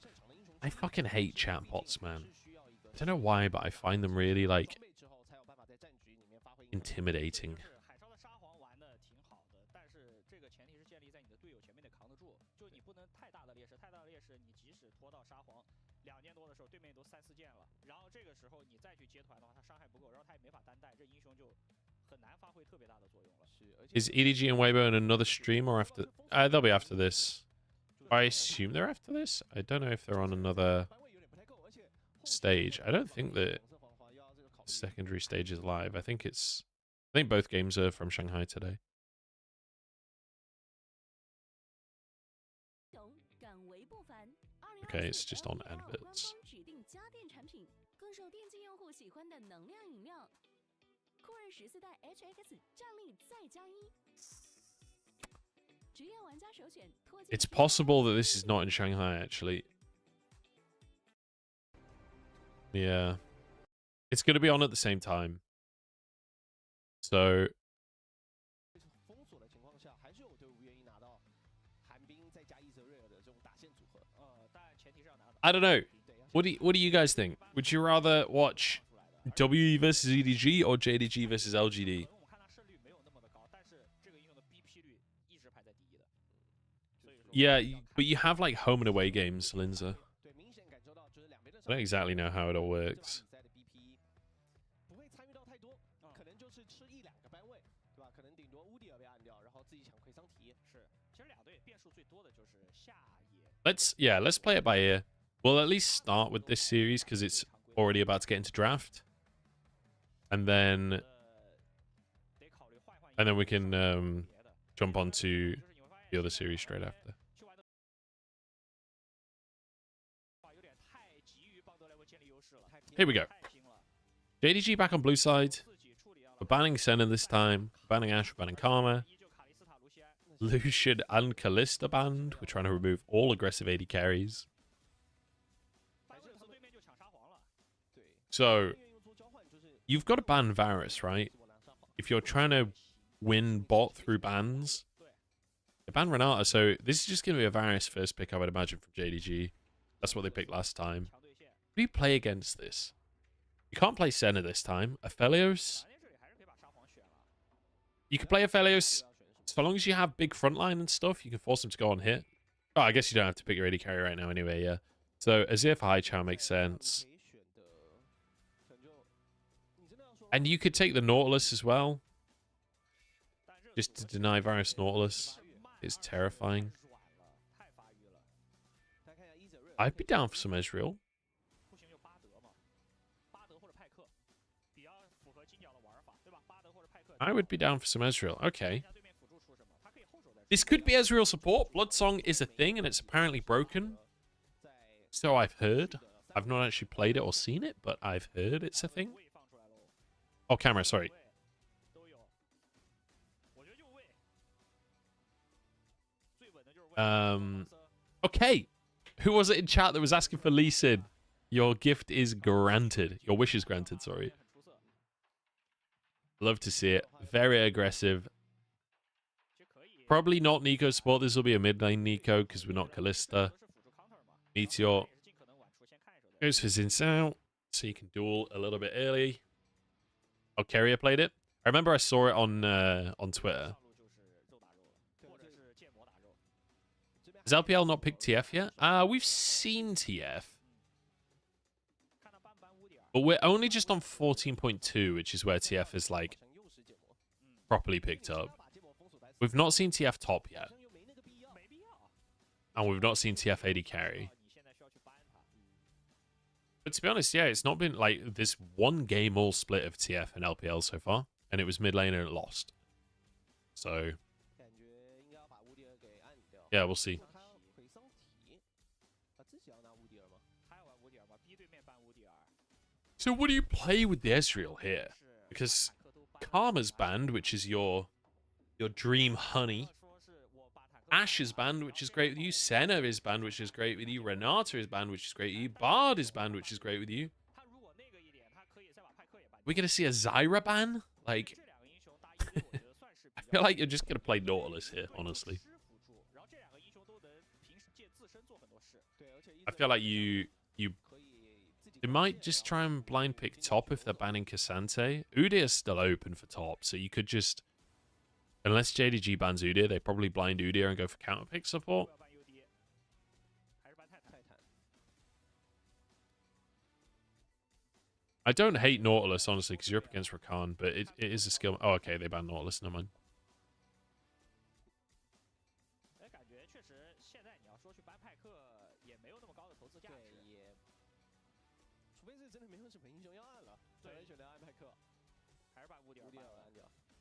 I fucking hate chatbots, man. I don't know why, but I find them really like intimidating. Is EDG and Weibo in another stream or after? They'll be after this. I assume they're after this. I don't know if they're on another stage. I don't think the secondary stage is live. I think both games are from Shanghai today. Okay, it's just on adverts. It's possible that this is not in Shanghai, actually. Yeah. It's going to be on at the same time. So... I don't know. What do you guys think? Would you rather watch WE versus EDG or JDG versus LGD? Yeah, but you have like home and away games, Linza. I don't exactly know how it all works. Let's play it by ear. We'll at least start with this series because it's already about to get into draft, and then we can jump onto the other series straight after. Here we go. JDG back on blue side. We're banning Senna this time. We're banning Ashe. We're banning Karma. Lucian and Kalista banned. We're trying to remove all aggressive AD carries. So, you've got to ban Varus, right? If you're trying to win bot through bans, you ban Renata. So, this is just going to be a Varus first pick, I would imagine, from JDG. That's what they picked last time. What do you play against this? You can't play Senna this time. Aphelios? You can play Aphelios so long as you have big frontline and stuff. You can force them to go on hit. Oh, I guess you don't have to pick your AD carry right now anyway, yeah. So Azir for High Chow makes sense. And you could take the Nautilus as well. Just to deny Varus Nautilus. It's terrifying. I'd be down for some Ezreal. I would be down for some Ezreal. Okay. This could be Ezreal support. Bloodsong is a thing, and it's apparently broken. So I've heard. I've not actually played it or seen it, but I've heard it's a thing. Oh, camera, sorry. Okay. Who was it in chat that was asking for Lee Sin? Your gift is granted. Your wish is granted, sorry. Love to see it. Very aggressive. Probably not Nico support. This will be a mid lane Nico because we're not Kalista. Meteor goes for Xin Sao, so you can duel a little bit early. Oh, Carrier played it. I remember I saw it on Twitter. Has LPL not picked TF yet? We've seen TF. But we're only just on 14.2, which is where TF is, like, properly picked up. We've not seen TF top yet. And we've not seen TF AD carry. But to be honest, yeah, it's not been, like, this one game all split of TF and LPL so far. And it was mid lane and it lost. So, yeah, we'll see. So what do you play with the Ezreal here? Because Karma's banned, which is your dream honey. Ashe is banned, which is great with you. Senna is banned, which is great with you. Renata is banned, which is great with you. Bard is banned, which is great with you. We're going to see a Zyra ban? Like, I feel like you're just going to play Nautilus here, honestly. I feel like you might just try and blind pick top if they're banning Cassante. Udyr is still open for top, so you could just... Unless JDG bans Udyr, they probably blind Udyr and go for counter pick support. I don't hate Nautilus, honestly, because you're up against Rakan, but it is a skill... Oh, okay, they banned Nautilus, never mind.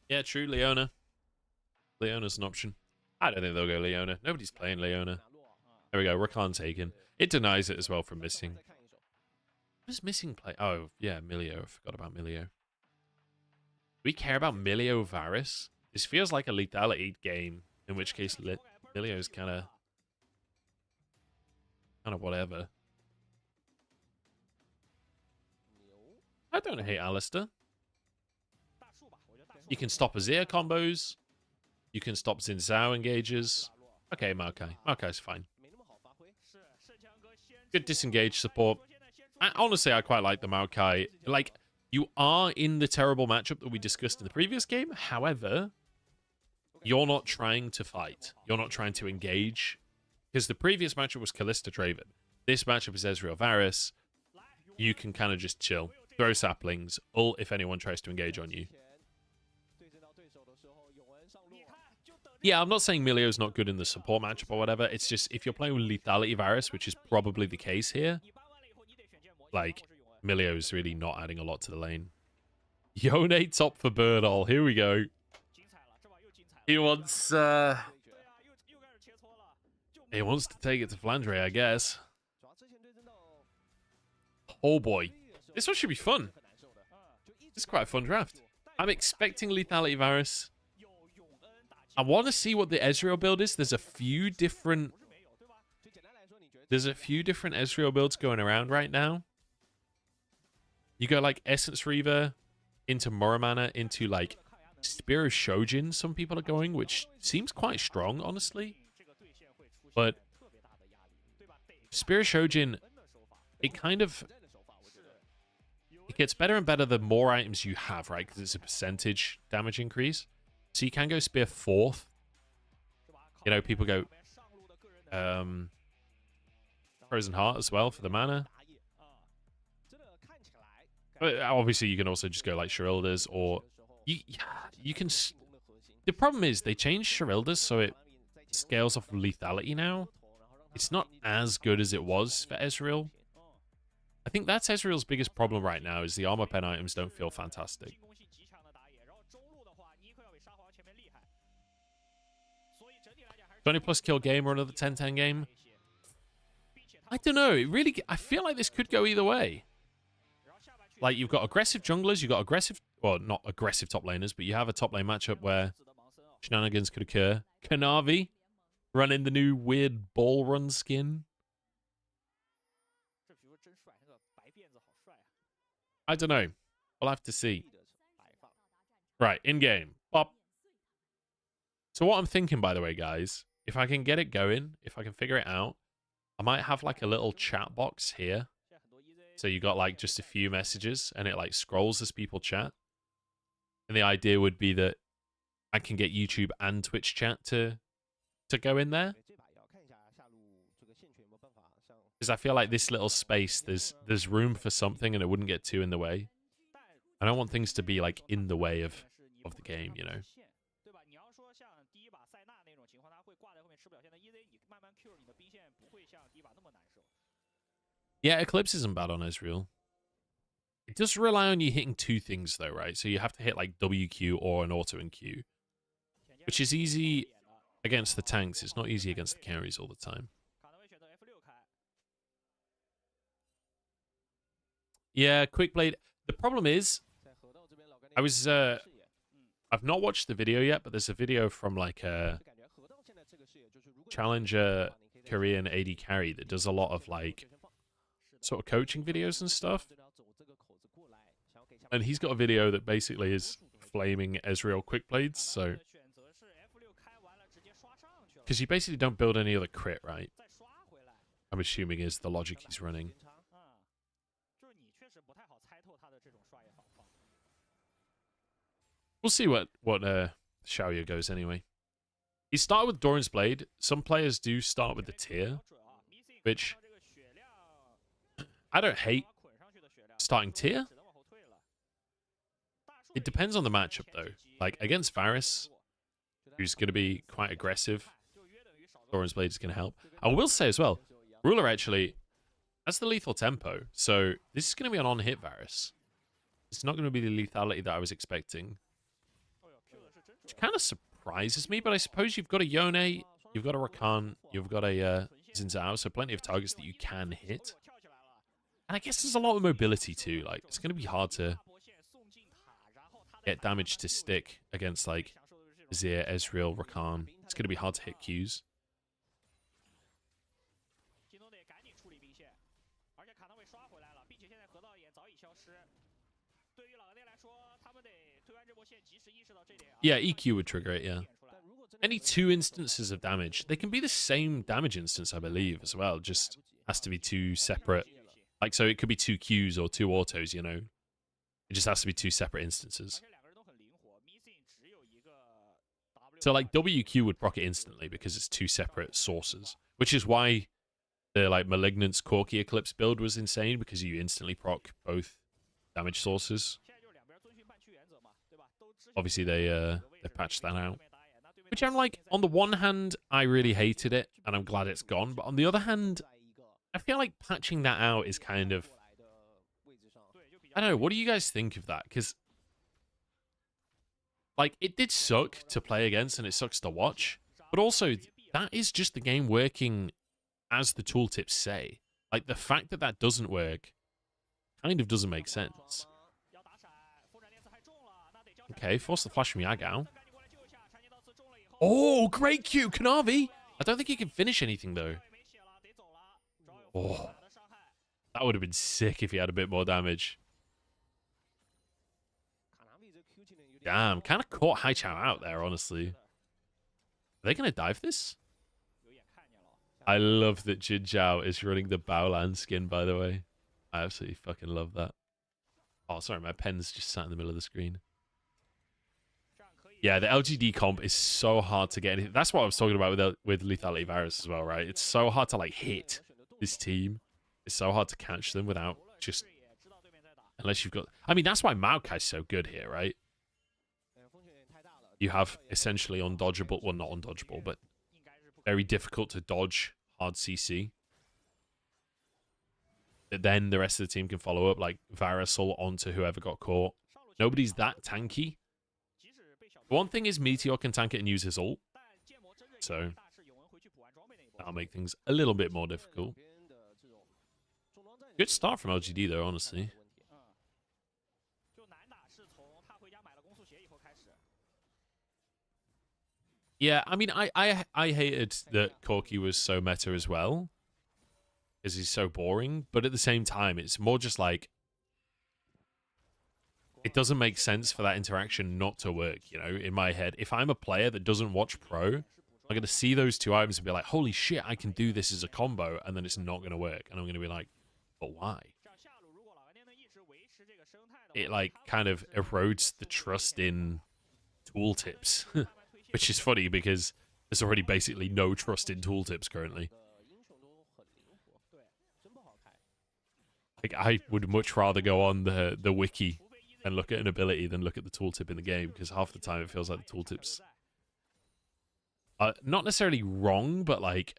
Yeah, true, Leona. Leona's an option. I don't think they'll go Leona. Nobody's playing Leona. There we go, Rakan taken. It denies it as well from missing. What does missing play? Oh, yeah, Milio. I forgot about Milio. Do we care about Milio Varus? This feels like a lethality game, in which case Milio's kind of whatever. I don't hate Alistair. You can stop Azir combos. You can stop Xin Zhao engages. Okay, Maokai. Maokai's fine. Good disengage support. Honestly, I quite like the Maokai. Like, you are in the terrible matchup that we discussed in the previous game. However, you're not trying to fight. You're not trying to engage. Because the previous matchup was Kalista Draven. This matchup is Ezreal Varus. You can kind of just chill. Throw saplings. Ult if anyone tries to engage on you. Yeah, I'm not saying Milio's not good in the support matchup or whatever. It's just, if you're playing with Lethality Varus, which is probably the case here, like, Milio's really not adding a lot to the lane. Yone top for Birdall. Here we go. He wants to take it to Flandre, I guess. Oh boy. This one should be fun. This is quite a fun draft. I'm expecting Lethality Varus. I want to see what the Ezreal build is. There's a few different Ezreal builds going around right now. You go like Essence Reaver into Moramana into like Spear Shojin, some people are going, which seems quite strong, honestly. But Spear Shojin, it gets better and better the more items you have, right? Because it's a percentage damage increase. So you can go Spear 4th. You know, people go Frozen Heart as well for the mana. But obviously, you can also just go like Sherilda's, or you can. The problem is they changed Sherilda's so it scales off of lethality now. It's not as good as it was for Ezreal. I think that's Ezreal's biggest problem right now, is the armor pen items don't feel fantastic. 20+ kill game or another 10-10 game? I don't know. I feel like this could go either way. Like, you've got aggressive junglers, you've got aggressive, well, not aggressive top laners, but you have a top lane matchup where shenanigans could occur. Kanavi running the new weird ball run skin. I don't know. We'll have to see. Right, in-game. Pop. So what I'm thinking, by the way, guys, if I can get it going, if I can figure it out, I might have like a little chat box here. So you got like just a few messages and it like scrolls as people chat. And the idea would be that I can get YouTube and Twitch chat to go in there. Because I feel like this little space, there's room for something and it wouldn't get too in the way. I don't want things to be like in the way of the game, you know. Yeah, Eclipse isn't bad on Ezreal. It does rely on you hitting two things though, right? So you have to hit like WQ or an auto and Q, which is easy against the tanks. It's not easy against the carries all the time. Yeah, Quick Blade. The problem is, I've not watched the video yet, but there's a video from like a Challenger Korean AD carry that does a lot of like sort of coaching videos and stuff. And he's got a video that basically is flaming Ezreal Quick Blades, so... Because you basically don't build any other crit, right? I'm assuming is the logic he's running. We'll see what Xiaoya goes anyway. He started with Doran's Blade. Some players do start with the tier, which I don't hate starting tier. It depends on the matchup though. Like against Varus, who's going to be quite aggressive, Doran's Blade is going to help. I will say as well, Ruler actually has the lethal tempo, so this is going to be an on-hit Varus. It's not going to be the lethality that I was expecting. Which kind of surprises me, but I suppose you've got a Yone, you've got a Rakan, you've got a Xin Zhao, so plenty of targets that you can hit. And I guess there's a lot of mobility too. Like, it's going to be hard to get damage to stick against, like, Azir, Ezreal, Rakan. It's going to be hard to hit Qs. Yeah, EQ would trigger it, yeah. Any two instances of damage, they can be the same damage instance, I believe, as well. Just has to be two separate. Like, so it could be two Qs or two autos, you know. It just has to be two separate instances. So, like, WQ would proc it instantly because it's two separate sources. which is why the like Malignant's Corki Eclipse build was insane, because you instantly proc both damage sources. Obviously, they patched that out. Which I'm like, on the one hand, I really hated it, and I'm glad it's gone. But on the other hand, I feel like patching that out is kind of... I don't know, what do you guys think of that? Because, like, it did suck to play against, and it sucks to watch. But also, that is just the game working as the tooltips say. Like, the fact that that doesn't work kind of doesn't make sense. Okay, force the flash from Yagao. Oh, great Q, Kanavi! I don't think he can finish anything, though. Oh, that would have been sick if he had a bit more damage. Damn, kind of caught Haichao out there, honestly. Are they going to dive this? I love that Jin Zhao is running the Baolan skin, by the way. I absolutely fucking love that. Oh, sorry, my pen's just sat in the middle of the screen. Yeah, the LGD comp is so hard to get. That's what I was talking about with Lethality Virus as well, right? It's so hard to, like, hit this team. It's so hard to catch them without just... Unless you've got... I mean, that's why Maokai's so good here, right? You have essentially undodgeable... Well, not undodgeable, but very difficult to dodge hard CC. But then the rest of the team can follow up, like Varasol onto whoever got caught. Nobody's that tanky. One thing is Meteor can tank it and use his ult. So that'll make things a little bit more difficult. Good start from LGD though, honestly. Yeah, I mean, I hated that Corki was so meta as well, because he's so boring. But at the same time, it's more just like, it doesn't make sense for that interaction not to work, you know, in my head. If I'm a player that doesn't watch Pro, I'm going to see those two items and be like, holy shit, I can do this as a combo, and then it's not going to work. And I'm going to be like, but why? It, like, kind of erodes the trust in tooltips, which is funny because there's already basically no trust in tooltips currently. Like, I would much rather go on the wiki and look at an ability than look at the tooltip in the game, because half the time it feels like the tooltips are not necessarily wrong, but like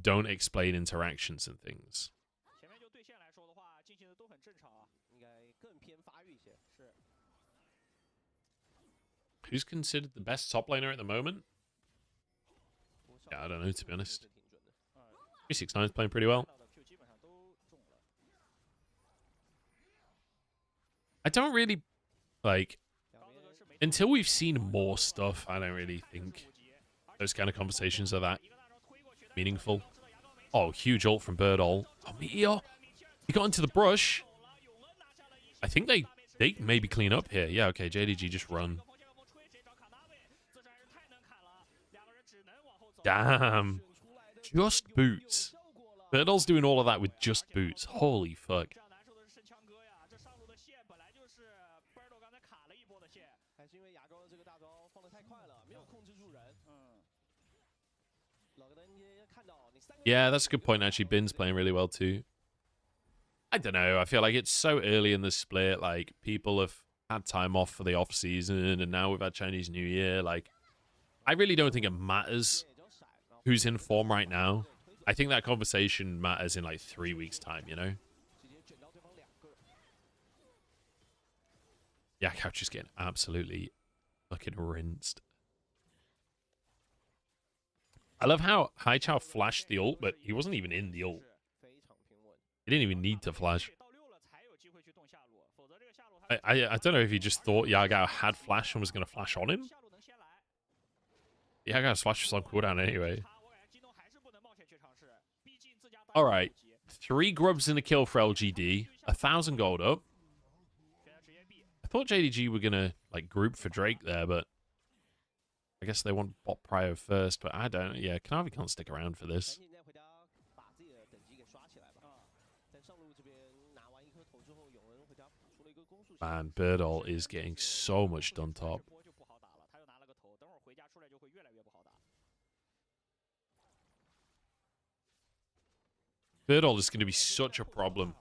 don't explain interactions and things. Who's considered the best top laner at the moment? Yeah, I don't know, to be honest. 369 is playing pretty well. I don't really, like, until we've seen more stuff, I don't really think those kind of conversations are that meaningful. Oh, huge ult from Birdall. Oh, Meteor. He got into the brush. I think they maybe clean up here. Yeah, okay, JDG just run. Damn. Just boots. Birdall's doing all of that with just boots. Holy fuck. Yeah, that's a good point, actually. Bin's playing really well, too. I don't know. I feel like it's so early in the split. Like, people have had time off for the off-season, and now we've had Chinese New Year. Like, I really don't think it matters who's in form right now. I think that conversation matters in, like, 3 weeks' time, you know? Yeah, Couch is getting absolutely fucking rinsed. I love how Haichao flashed the ult, but he wasn't even in the ult. He didn't even need to flash. I don't know if he just thought Yagao had flash and was going to flash on him. Yagao's flash was on cooldown anyway. Alright. 3 grubs and a kill for LGD. 1,000 gold up. I thought JDG were going to, like, group for Drake there, but I guess they want bot prio first, but I don't. Yeah, Kanavi can't stick around for this. Man, Birdall is getting so much done top. Birdall is going to be such a problem.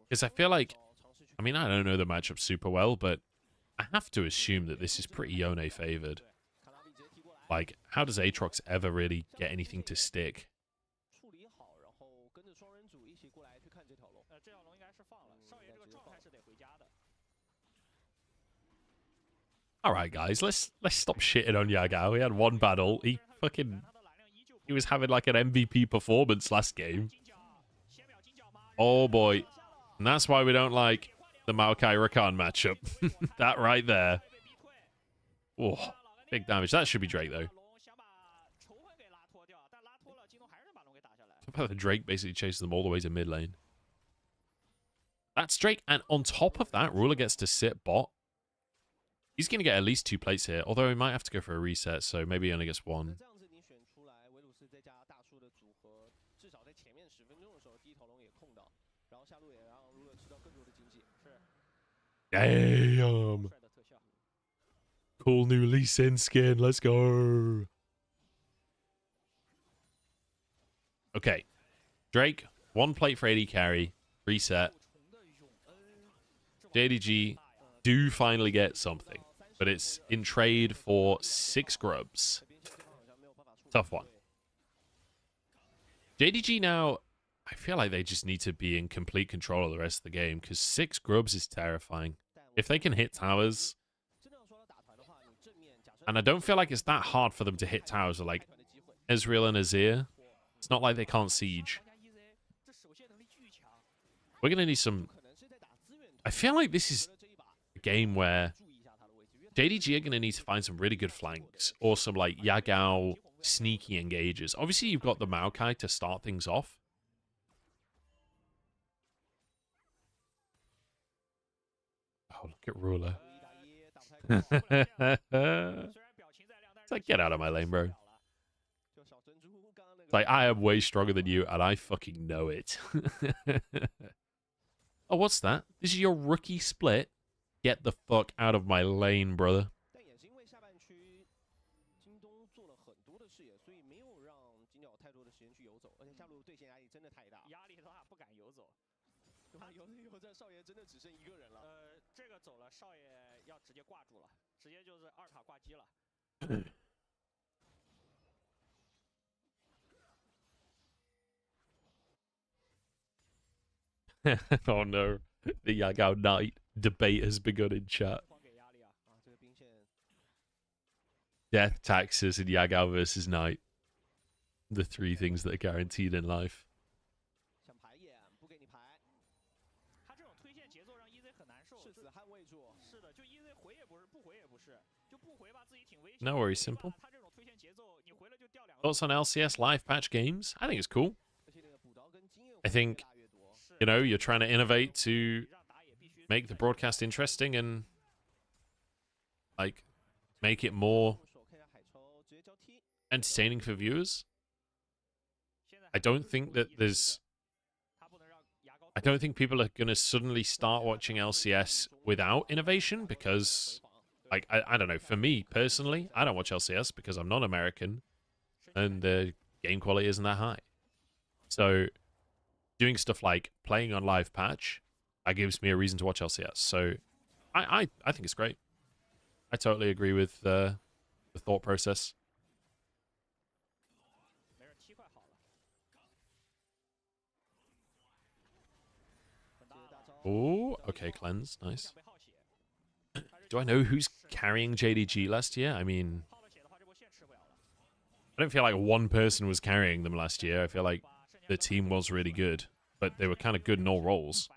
Because I feel like, I mean, I don't know the matchup super well, but I have to assume that this is pretty Yone favored. Like, how does Aatrox ever really get anything to stick? Alright, guys, let's stop shitting on Yagao. He had one battle. He was having like an MVP performance last game. Oh boy. And that's why we don't like the Maokai Rakan matchup. That right there. Oh, big damage. That should be Drake, though. The Drake basically chases them all the way to mid lane. That's Drake. And on top of that, Ruler gets to sit bot. He's going to get at least 2 plates here. Although he might have to go for a reset, so maybe he only gets 1. Damn. Cool new Lee Sin skin. Let's go. Okay. Drake, 1 plate for AD carry. Reset. JDG do finally get something. But it's in trade for 6 grubs. Tough one. JDG now, I feel like they just need to be in complete control of the rest of the game. Because 6 grubs is terrifying. If they can hit towers... And I don't feel like it's that hard for them to hit towers. Like Ezreal and Azir. It's not like they can't siege. We're going to need some... I feel like this is a game where JDG are going to need to find some really good flanks. Or some like Yagao sneaky engages. Obviously, you've got the Maokai to start things off. Oh, look at Ruler. It's like, get out of my lane, bro. It's like, I am way stronger than you, and I fucking know it. Oh, what's that? This is your rookie split? Get the fuck out of my lane, brother. Oh no, the Yagao Knight debate has begun in chat. Death, taxes, and Yagao versus Knight. The 3 things that are guaranteed in life. No worries, Simple. Thoughts on LCS live patch games? I think it's cool. I think, you know, you're trying to innovate to make the broadcast interesting and, like, make it more entertaining for viewers. I don't think that there's... I don't think people are going to suddenly start watching LCS without innovation because, like, I don't know. For me, personally, I don't watch LCS because I'm not American and the game quality isn't that high. So doing stuff like playing on live patch, that gives me a reason to watch LCS. So I think it's great. I totally agree with the thought process. Oh, okay, cleanse, nice. Do I know who's carrying JDG last year? I mean, I don't feel like one person was carrying them last year. I feel like the team was really good, but they were kind of good in all roles.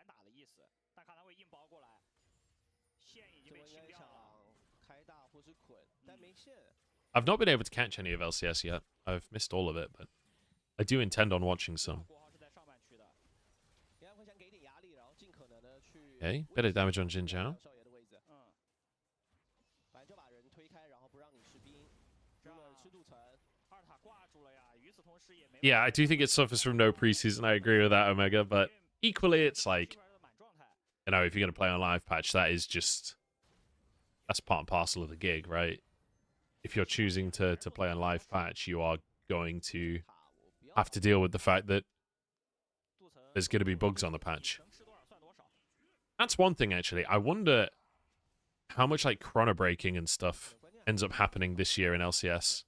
I've not been able to catch any of LCS yet. I've missed all of it, but I do intend on watching some. Okay, bit of damage on Jin Zhao. Yeah, I do think it suffers from no preseason. I agree with that, Omega, but equally it's like, you know, if you're going to play on live patch, that is just, that's part and parcel of the gig, right? If you're choosing to play on live patch, you are going to have to deal with the fact that there's going to be bugs on the patch. That's one thing, actually. I wonder how much like chrono breaking and stuff ends up happening this year in LCS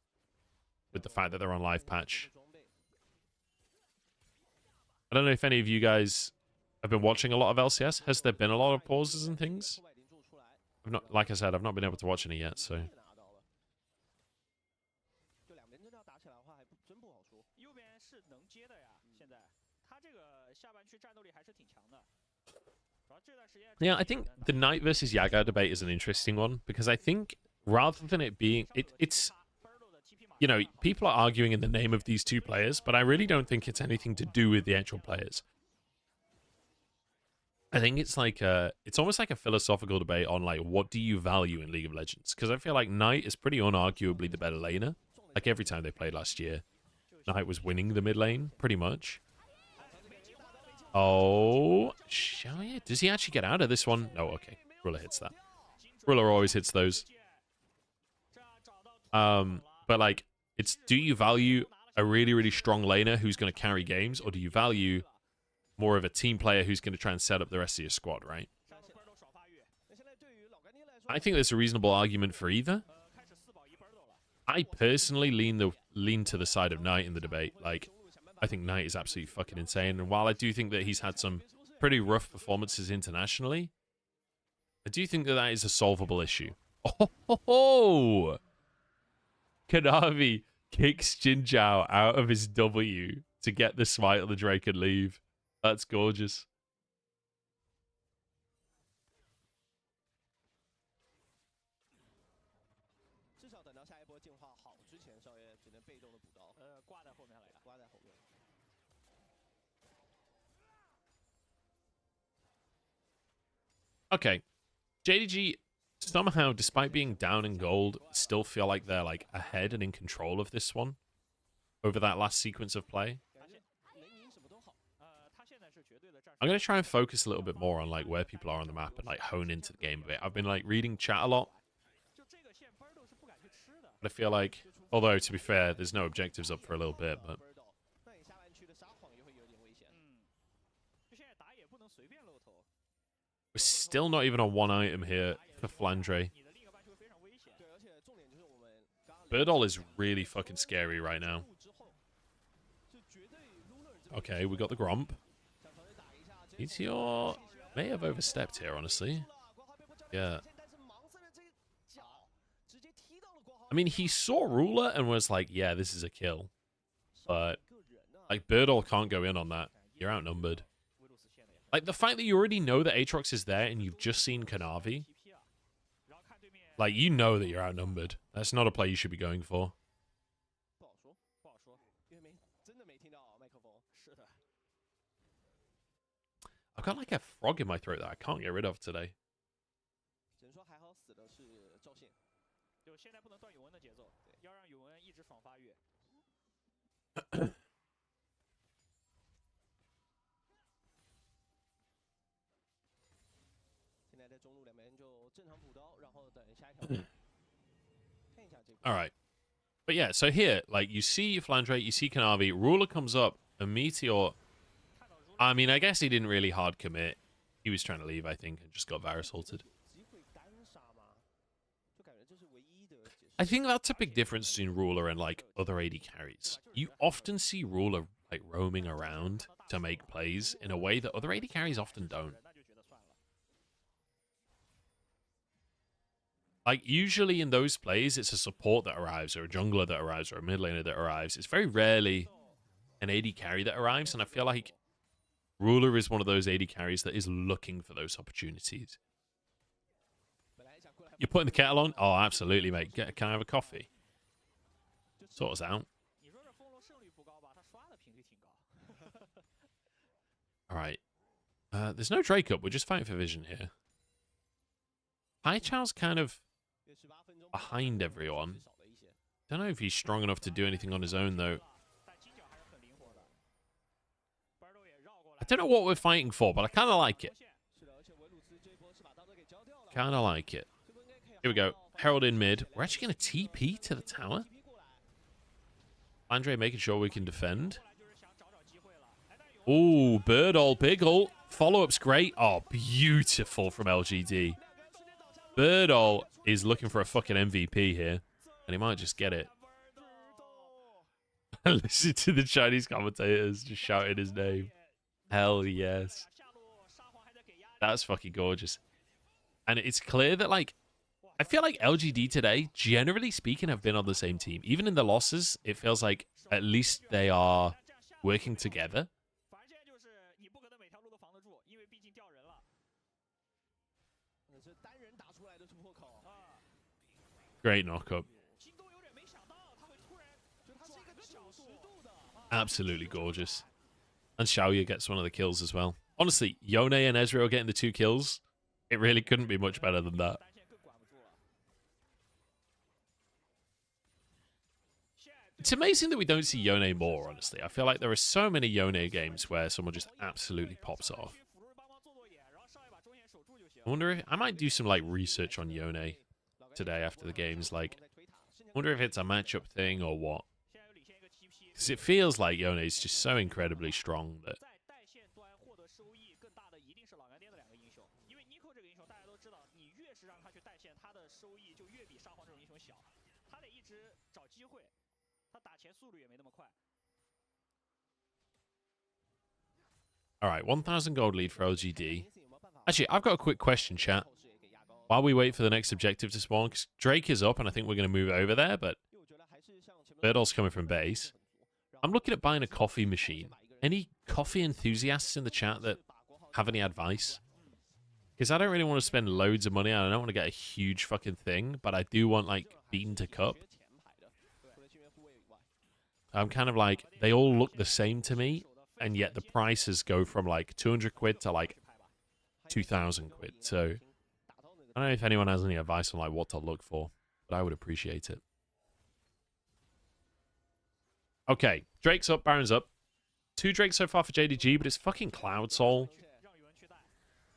with the fact that they're on live patch. I don't know if any of you guys have been watching a lot of LCS. Has there been a lot of pauses and things? I've not, like I said, I've not been able to watch any yet, so. Yeah, I think the Knight versus Yaga debate is an interesting one, because I think rather than it being... It's... You know, people are arguing in the name of these two players, but I really don't think it's anything to do with the actual players. I think it's like it's almost like a philosophical debate on like, what do you value in League of Legends? Because I feel like Knight is pretty unarguably the better laner. Like every time they played last year, Knight was winning the mid lane, pretty much. Oh, shall he? Does he actually get out of this one? No, okay. Ruler hits that. Ruler always hits those. But like, it's, do you value a really, really strong laner who's going to carry games, or do you value more of a team player who's going to try and set up the rest of your squad, right? I think there's a reasonable argument for either. I personally lean to the side of Knight in the debate. Like, I think Knight is absolutely fucking insane, and while I do think that he's had some pretty rough performances internationally, I do think that that is a solvable issue. Oh! Kanavi kicks Jinzhao out of his W to get the smite on the Drake and leave. That's gorgeous. Okay. JDG somehow, despite being down in gold, still feel like they're like ahead and in control of this one over that last sequence of play. I'm going to try and focus a little bit more on like where people are on the map and like hone into the game a bit. I've been like reading chat a lot. But I feel like, although to be fair, there's no objectives up for a little bit, but we're still not even on one item here for Flandre. Birdall is really fucking scary right now. Okay, we got the Gromp. Meteor may have overstepped here, honestly. Yeah. I mean, he saw Ruler and was like, yeah, this is a kill. But, like, Birdall can't go in on that. You're outnumbered. Like, the fact that you already know that Aatrox is there and you've just seen Kanavi, like, you know that you're outnumbered. That's not a play you should be going for. I've got like a frog in my throat that I can't get rid of today. All right. But yeah, so here, like, you see Flandre, you see Kanavi, Ruler comes up, and Meteor... I mean, I guess he didn't really hard commit. He was trying to leave, I think, and just got virus halted. I think that's a big difference between Ruler and, like, other AD carries. You often see Ruler, like, roaming around to make plays in a way that other AD carries often don't. Like, usually in those plays, it's a support that arrives, or a jungler that arrives, or a mid laner that arrives. It's very rarely an AD carry that arrives, and I feel like Ruler is one of those AD carries that is looking for those opportunities. You're putting the kettle on? Oh, absolutely, mate. Can I have a coffee? Sort us out. All right. There's no Drake up. We're just fighting for vision here. Haichao's kind of behind everyone. Don't know if he's strong enough to do anything on his own, though. I don't know what we're fighting for, but I kind of like it. Kind of like it. Here we go. Herald in mid. We're actually going to TP to the tower. Andre making sure we can defend. Ooh, bird all big ult. Follow-up's great. Oh, beautiful from LGD. Bird all is looking for a fucking MVP here. And he might just get it. Listen to the Chinese commentators just shouting his name. Hell yes. That's fucking gorgeous. And it's clear that, like, I feel like LGD today, generally speaking, have been on the same team. Even in the losses, it feels like at least they are working together. Great knockup. Absolutely gorgeous. And Xiaoya gets one of the kills as well. Honestly, Yone and Ezreal getting the 2 kills, it really couldn't be much better than that. It's amazing that we don't see Yone more, honestly. I feel like there are so many Yone games where someone just absolutely pops off. I wonder if I might do some like research on Yone today after the games. Like, I wonder if it's a matchup thing or what. Because it feels like Yone is just so incredibly strong that. All right, 1,000 gold lead for LGD. Actually, I've got a quick question, chat. While we wait for the next objective to spawn, because Drake is up and I think we're going to move over there, but Birdall's coming from base. I'm looking at buying a coffee machine. Any coffee enthusiasts in the chat that have any advice? Because I don't really want to spend loads of money. I don't want to get a huge fucking thing, but I do want, like, bean to cup. I'm kind of like, they all look the same to me, and yet the prices go from, like, 200 quid to, like, 2,000 quid. So I don't know if anyone has any advice on, like, what to look for, but I would appreciate it. Okay, Drake's up, Baron's up. 2 Drakes so far for JDG, but it's fucking Cloud Soul.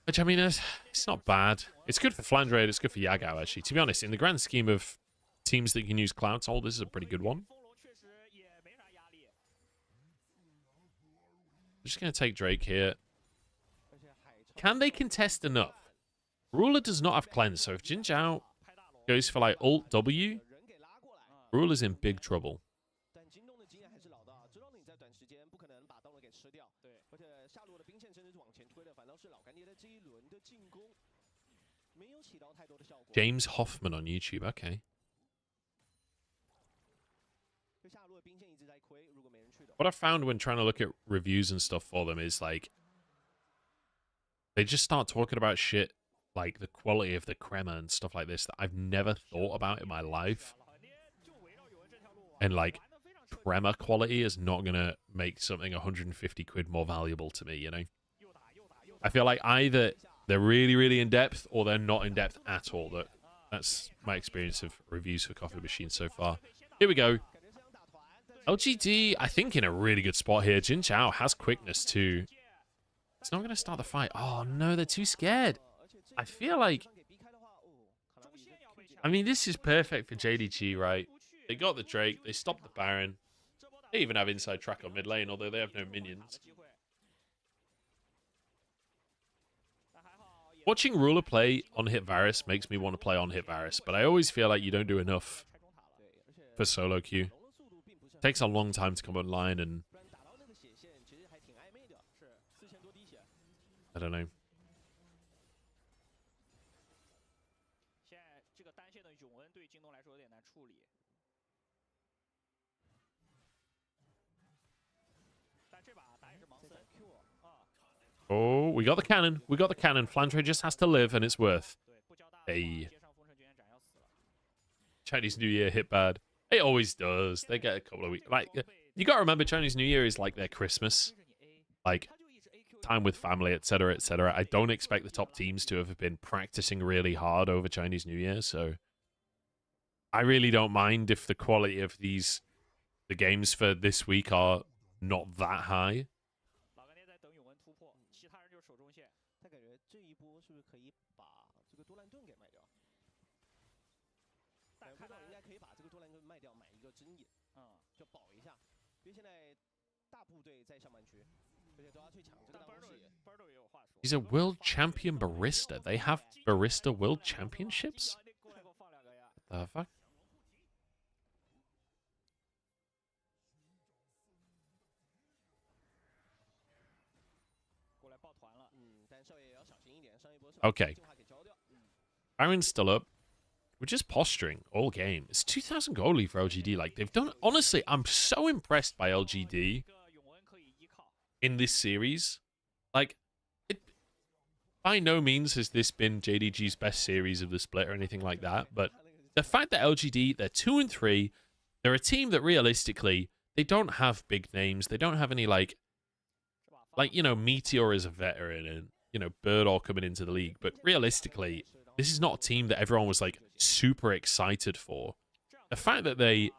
Which, I mean, it's not bad. It's good for Flandre, it's good for Yagao, actually. To be honest, in the grand scheme of teams that can use Cloud Soul, this is a pretty good one. I'm just going to take Drake here. Can they contest enough? Ruler does not have cleanse, so if Jin Zhao goes for, like, Alt W, Ruler's in big trouble. James Hoffman on YouTube, okay. What I found when trying to look at reviews and stuff for them is, like, they just start talking about shit like the quality of the crema and stuff like this that I've never thought about in my life. And, like, crema quality is not going to make something 150 quid more valuable to me, you know? I feel like either they're really, really in-depth or they're not in-depth at all. That's my experience of reviews for Coffee Machine so far. Here we go. LGD, I think, in a really good spot here. Jin Zhao has quickness too. It's not going to start the fight. Oh, no, they're too scared. I feel like... I mean, this is perfect for JDG, right? They got the Drake. They stopped the Baron. They even have inside track on mid lane, although they have no minions. Watching Ruler play on Hit Varus makes me want to play on Hit Varus, but I always feel like you don't do enough for solo queue. It takes a long time to come online, and I don't know. Oh, we got the cannon. We got the cannon. Flandre just has to live, and it's worth. Hey. Chinese New Year hit bad. It always does. They get a couple of weeks. Like, you got to remember, Chinese New Year is like their Christmas. Like, time with family, etc., etc. I don't expect the top teams to have been practicing really hard over Chinese New Year, so I really don't mind if the quality of the games for this week are not that high. He's a world champion barista. They have barista world championships? What the fuck? Okay. Baron's still up. We're just posturing all game. It's 2,000 gold lead for LGD. Like, they've done... Honestly, I'm so impressed by LGD in this series. Like, by no means has this been JDG's best series of the split or anything like that. But the fact that LGD, they're 2 and 3, they're a team that realistically, they don't have big names. They don't have any, like, you know, Meteor is a veteran and, you know, Birdall coming into the league. But realistically, this is not a team that everyone was, like, super excited for. The fact that they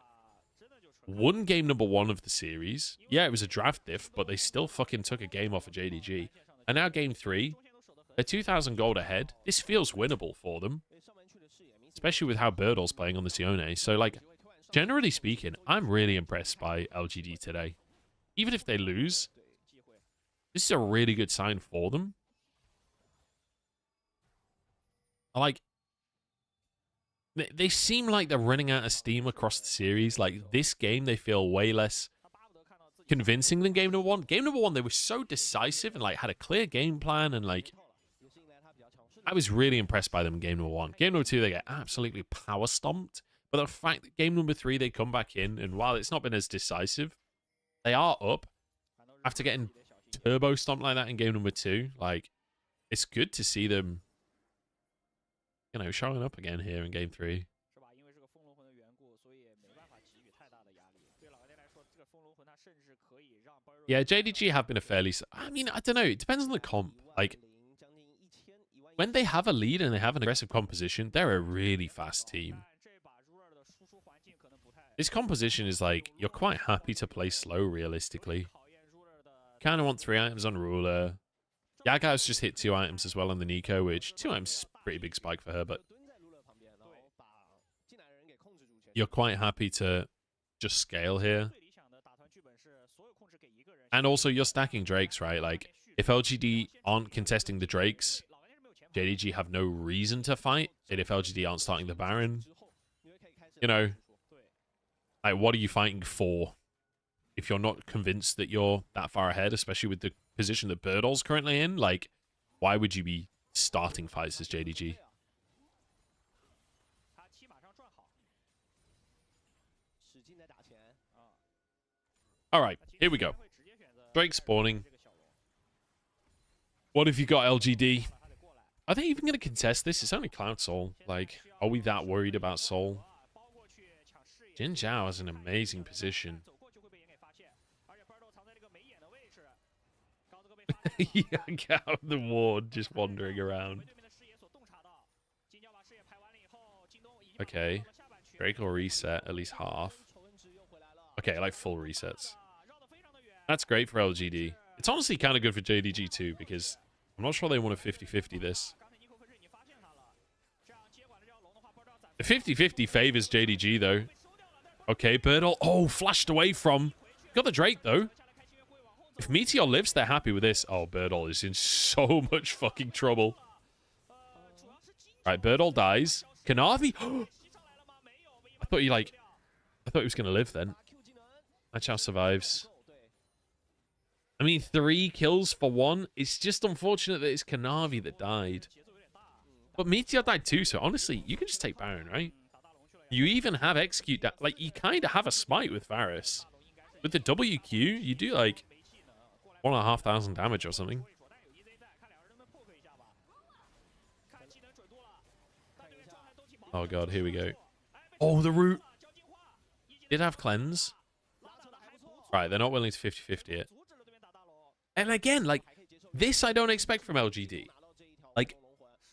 won game number 1 of the series, yeah, it was a draft diff, but they still fucking took a game off of JDG. And now game 3, they're 2,000 gold ahead. This feels winnable for them, especially with how Birdall's playing on the Sione. So, like, generally speaking, I'm really impressed by LGD today. Even if they lose, this is a really good sign for them. Like, they seem like they're running out of steam across the series. Like, this game, they feel way less convincing than game number 1. Game number 1, they were so decisive and, like, had a clear game plan. And, like, I was really impressed by them in game number 1. Game number 2, they get absolutely power stomped. But the fact that game number 3, they come back in, and while it's not been as decisive, they are up after getting turbo stomped like that in game number 2. Like, it's good to see them, you know, showing up again here in game 3. Yeah, JDG have been a fairly... I mean, I don't know. It depends on the comp. Like, when they have a lead and they have an aggressive composition, they're a really fast team. This composition is like, you're quite happy to play slow, realistically. Kind of want 3 items on Ruler. Yagao's just hit 2 items as well on the Nico, which 2 items is a pretty big spike for her, but you're quite happy to just scale here. And also, you're stacking Drakes, right? Like, if LGD aren't contesting the Drakes, JDG have no reason to fight. And if LGD aren't starting the Baron, you know, like, what are you fighting for? If you're not convinced that you're that far ahead, especially with the position that Birdall's currently in, like, why would you be starting fights as JDG? Alright, here we go. Drake spawning. What have you got, LGD? Are they even going to contest this? It's only Cloud Soul. Like, are we that worried about Soul? Jin Zhao has an amazing position. Yeah, get out of the ward, just wandering around. Okay. Drake will reset at least half. Okay, like full resets. That's great for LGD. It's honestly kind of good for JDG too, because I'm not sure they want a 50-50 this. The 50-50 favors JDG, though. Okay, Birdall. Oh, flashed away from. Got the Drake, though. If Meteor lives, they're happy with this. Oh, Birdall is in so much fucking trouble. Right, Birdall dies. Kanavi. I thought he was going to live then. Munchables survives. I mean, 3 kills for 1. It's just unfortunate that it's Kanavi that died. But Meteor died too, so honestly, you can just take Baron, right? You even have Execute that. Like, you kind of have a smite with Varus. With the WQ, you do like 1,500 damage or something. Oh god, here we go. Oh, the root. Did have cleanse. Right, they're not willing to 50-50 it. And again, like, this I don't expect from LGD. Like,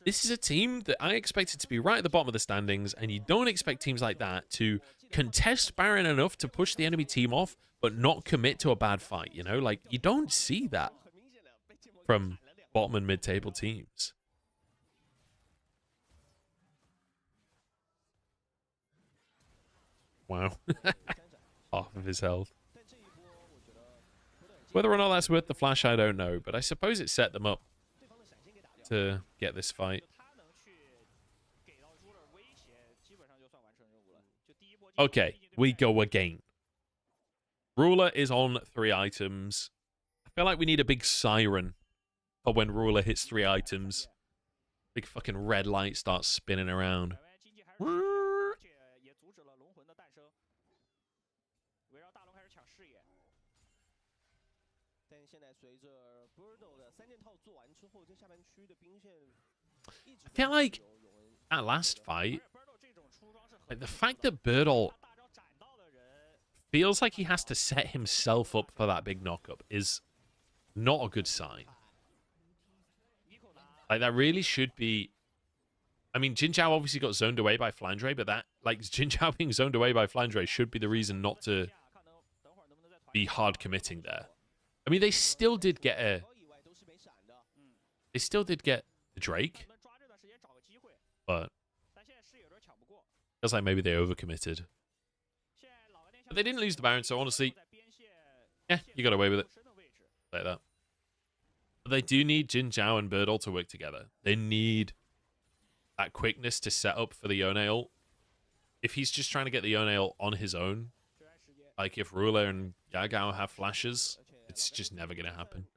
this is a team that I expected to be right at the bottom of the standings, and you don't expect teams like that to contest Baron enough to push the enemy team off, but not commit to a bad fight, you know? Like, you don't see that from bottom and mid-table teams. Wow. Half of his health. Whether or not that's worth the flash, I don't know. But I suppose it set them up to get this fight. Okay, we go again. Ruler is on 3 items. I feel like we need a big siren for when Ruler hits 3 items. Big fucking red light starts spinning around. I feel like that last fight, like the fact that Birdle feels like he has to set himself up for that big knockup is not a good sign. Like, that really should be... I mean, Jin Zhao obviously got zoned away by Flandre, but that, like, Jin Zhao being zoned away by Flandre should be the reason not to be hard committing there. I mean, they still did get a... They still did get the Drake, but feels like maybe they overcommitted. But they didn't lose the Baron, so honestly, yeah, you got away with it. Like that. But they do need Jin Zhao and Birdle to work together. They need that quickness to set up for the Yone ult. If he's just trying to get the Yone ult on his own, like if Ruler and Yagao have flashes, it's just never going to happen.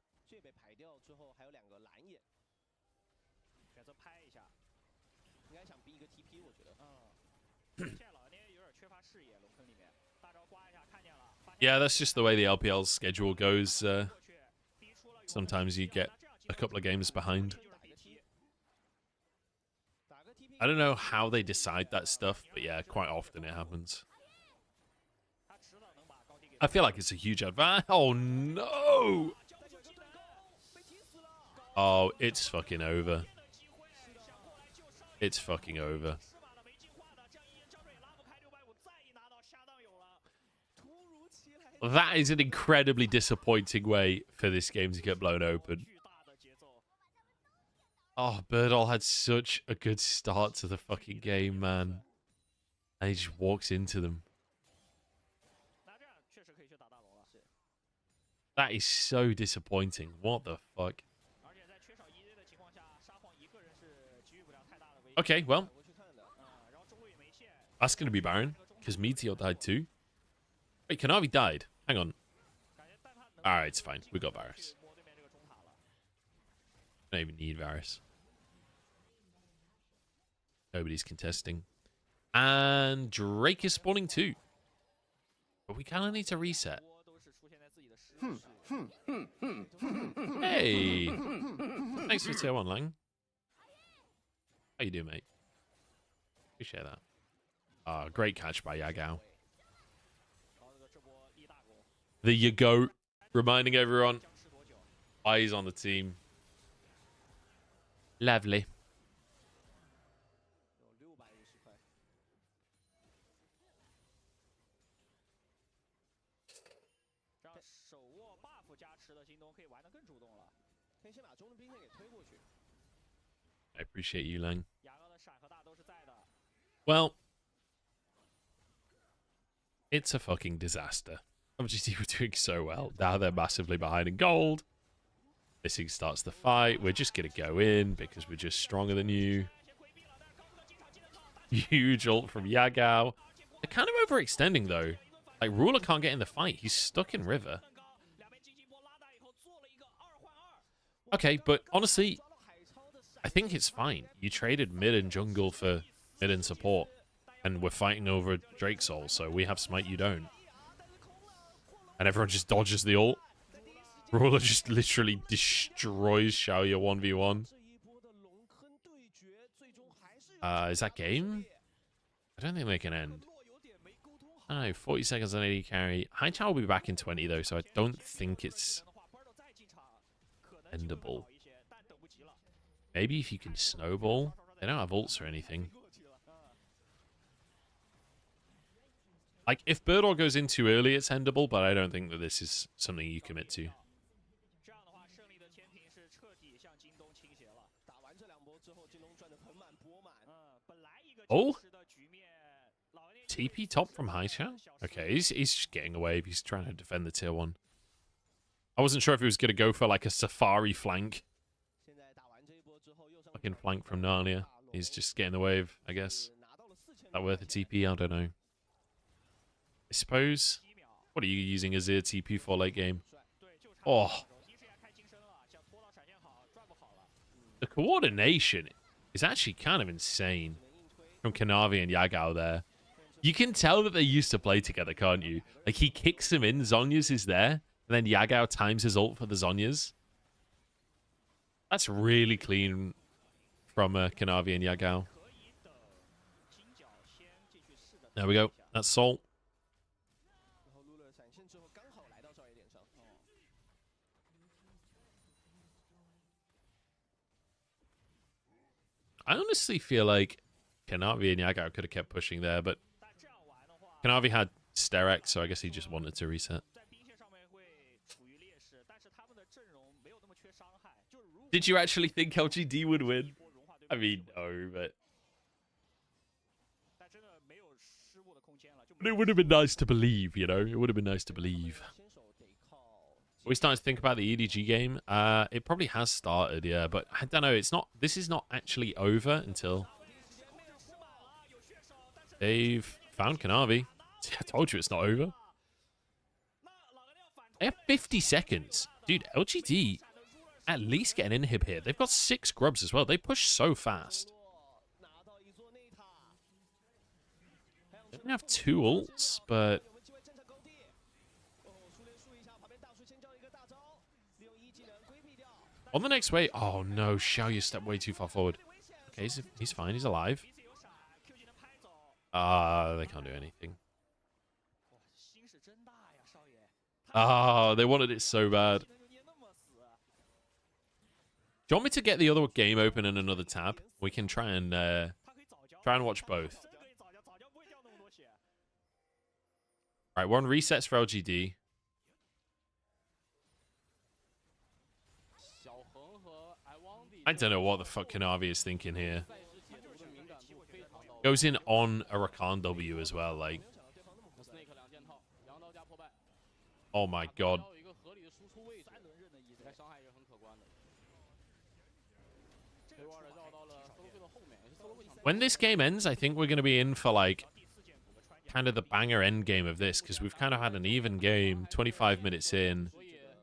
Yeah, that's just the way the LPL's schedule goes. Sometimes you get a couple of games behind. I don't know how they decide that stuff, but yeah, quite often it happens. I feel like it's a huge advantage. Oh, no! Oh, it's fucking over. It's fucking over. That is an incredibly disappointing way for this game to get blown open. Oh, Birdle had such a good start to the fucking game, man. And he just walks into them. That is so disappointing. What the fuck? Okay, well. That's going to be Baron, because Meteor died too. Wait, Kanavi died. Hang on. Alright, it's fine. We got Varus. Don't even need Varus. Nobody's contesting. And Drake is spawning too. But we kind of need to reset. Hey! Thanks for tier 1, Lang. How you doing, mate? Appreciate that. Great catch by Yagao. There you go. Reminding everyone, eyes on the team. Lovely. I appreciate you, Lang. Well, it's a fucking disaster. LGD were doing so well. Now they're massively behind in gold. This thing starts the fight. We're just going to go in because we're just stronger than you. Huge ult from Yagao. They're kind of overextending, though. Like, Ruler can't get in the fight. He's stuck in River. Okay, but honestly, I think it's fine. You traded mid and jungle for mid and support. And we're fighting over Drake Soul, so we have smite, you don't. And everyone just dodges the ult. Ruler just literally destroys Xiaoya 1v1. Is that game? I don't think they can end. I don't know, 40 seconds on AD carry. Haichao will be back in 20 though, so I don't think it's endable. Maybe if you can snowball. They don't have ults or anything. Like, if Birdle goes in too early, it's endable, but I don't think that this is something you commit to. Oh? TP top from Haichao? Okay, he's just getting away. He's trying to defend the tier 1. I wasn't sure if he was going to go for like a safari flank. Fucking flank from Narnia. He's just getting the wave, I guess. That worth a TP? I don't know. I suppose. What are you using Azir TP for late game? Oh. The coordination is actually kind of insane from Kanavi and Yagao there. You can tell that they used to play together, can't you? Like, he kicks him in, Zhonya's is there, and then Yagao times his ult for the Zhonya's. That's really clean from Kanavi and Yagao. There we go. That's Sol. I honestly feel like Kanavi and Yagao could have kept pushing there, but Kanavi had Sterex, so I guess he just wanted to reset. Did you actually think LGD would win? I mean, no, but it would have been nice to believe, you know? It would have been nice to believe. Are we starting to think about the EDG game? It probably has started, yeah, but I don't know. It's not. This is not actually over until they've found Kanavi. I told you it's not over. They have 50 seconds. Dude, LGD at least get an inhib here. They've got 6 grubs as well. They push so fast. They don't have 2 ults, but on the next wave... Oh, no. Xiao, you stepped way too far forward. Okay, he's fine. He's alive. They can't do anything. They wanted it so bad. Do you want me to get the other game open in another tab? We can try and watch both. Right, we're on resets for LGD. I don't know what the fuck Kanavi is thinking here. Goes in on a Rakan W as well, like. Oh my god. When this game ends, I think we're going to be in for, like, kind of the banger end game of this, because we've kind of had an even game, 25 minutes in,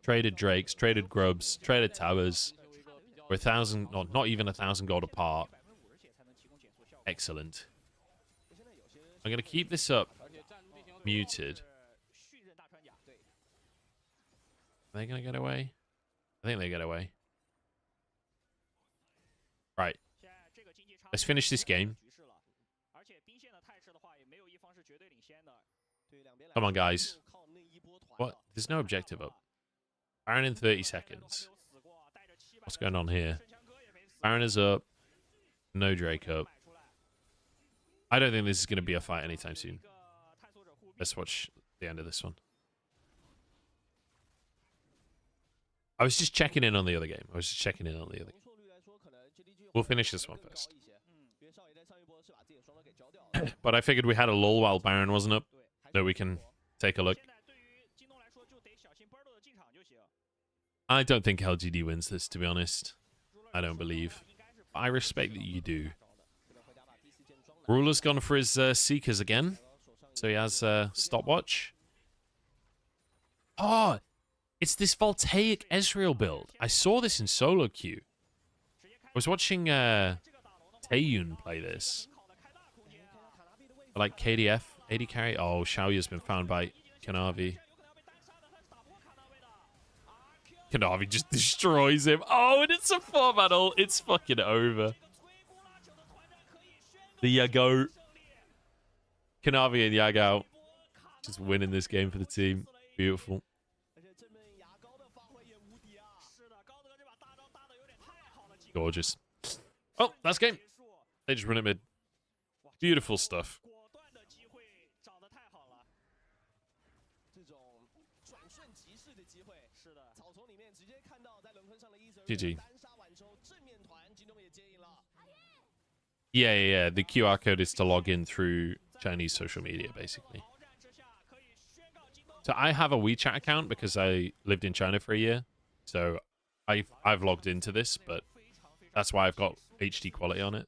traded Drakes, traded Grubs, traded Towers. We're 1,000, not even 1,000 gold apart. Excellent. I'm going to keep this up muted. Are they going to get away? I think they get away. Right. Let's finish this game. Come on, guys. What? There's no objective up. Baron in 30 seconds. What's going on here? Baron is up. No Drake up. I don't think this is going to be a fight anytime soon. Let's watch the end of this one. I was just checking in on the other game. We'll finish this one first. But I figured we had a lull while Baron wasn't up, so we can take a look. I don't think LGD wins this, to be honest. I don't believe. I respect that you do. Ruler's gone for his Seekers again. So he has Stopwatch. Oh, it's this Voltaic Ezreal build. I saw this in solo queue. I was watching Taeyun play this. Like KDF, AD carry. Oh, Xiaoya's been found by Kanavi. Kanavi just destroys him. Oh, and it's a 4-man ult. It's fucking over. The Yago. Kanavi and Yagao just winning this game for the team. Beautiful. Gorgeous. Oh, that's game. They just run it mid. Beautiful stuff. GG. Yeah. The QR code is to log in through Chinese social media, basically. So I have a WeChat account because I lived in China for a year. So I've logged into this, but that's why I've got HD quality on it.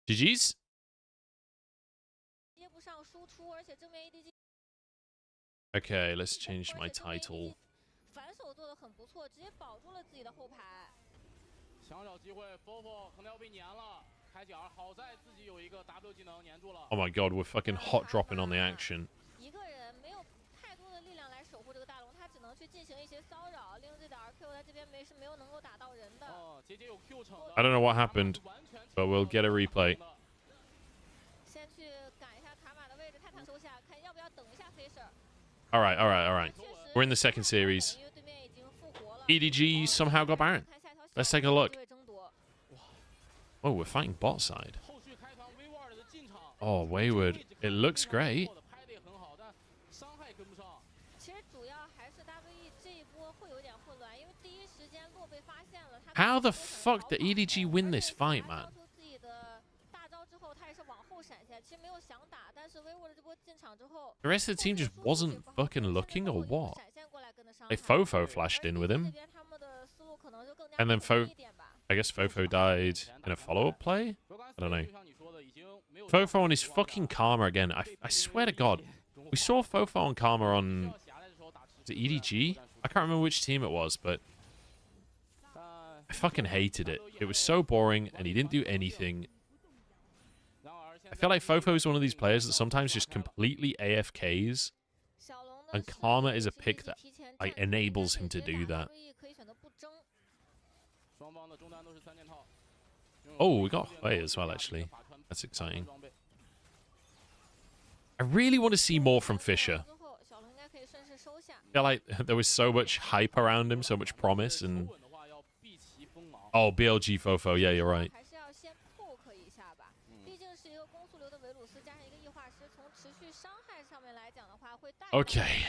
GG's? Okay, let's change my title. Oh my god, we're fucking hot dropping on the action. I don't know what happened, but we'll get a replay. Alright. We're in the second series. EDG somehow got Baron. Let's take a look. Oh, we're fighting bot side. Oh, Wayward. It looks great. How the fuck did EDG win this fight, man? The rest of the team just wasn't fucking looking, or what? Like, Fofo flashed in with him. And then I guess Fofo died in a follow-up play? I don't know. Fofo on his fucking Karma again. I swear to God. We saw Fofo on Karma on the EDG? I can't remember which team it was, but I fucking hated it. It was so boring, and he didn't do anything. I feel like Fofo is one of these players that sometimes just completely AFKs, and Karma is a pick that like enables him to do that. Oh, we got Hui as well, actually. That's exciting. I really want to see more from Fischer. I feel like there was so much hype around him, so much promise, and... Oh, BLG Fofo. Yeah, you're right. Okay.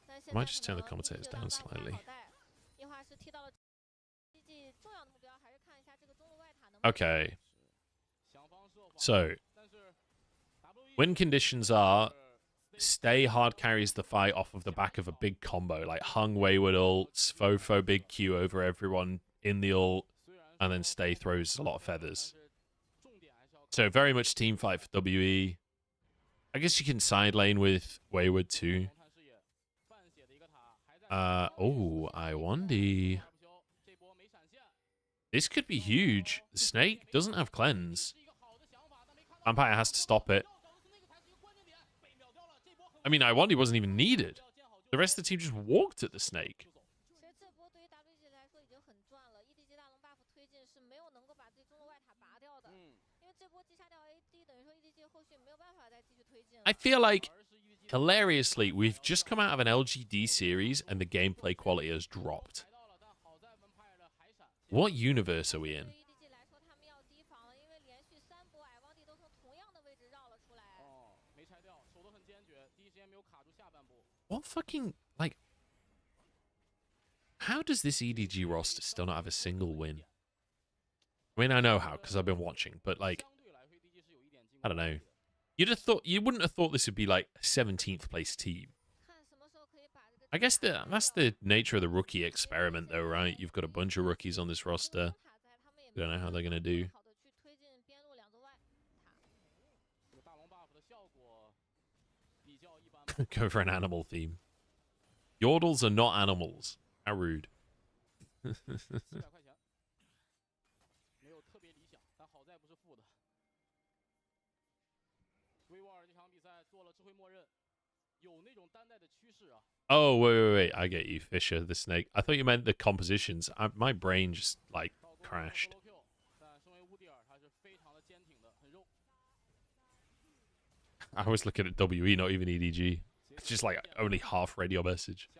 I might just turn the commentators down slightly. Okay. So, win conditions are stay hard carries the fight off of the back of a big combo, like Hung Wayward ults, Fofo big Q over everyone in the ult, and then stay throws a lot of feathers. So very much team fight for WE. I guess you can side lane with Wayward too. Oh, I wonder. This could be huge. The Snake doesn't have cleanse. Vampire has to stop it. I mean, I wonder wasn't even needed. The rest of the team just walked at the Snake. I feel like, hilariously, we've just come out of an LGD series and the gameplay quality has dropped. What universe are we in? What fucking, like... How does this EDG roster still not have a single win? I mean, I know how, because I've been watching, but, like... I don't know. You wouldn't have thought this would be, like, a 17th place team. I guess that's the nature of the rookie experiment, though, right? You've got a bunch of rookies on this roster. We don't know how they're going to do. Go for an animal theme. Yordles are not animals. How rude. Oh, wait. I get you, Fischer, the Snake. I thought you meant the compositions. My brain just, like, crashed. I was looking at WE, not even EDG. It's just, like, only half radio message.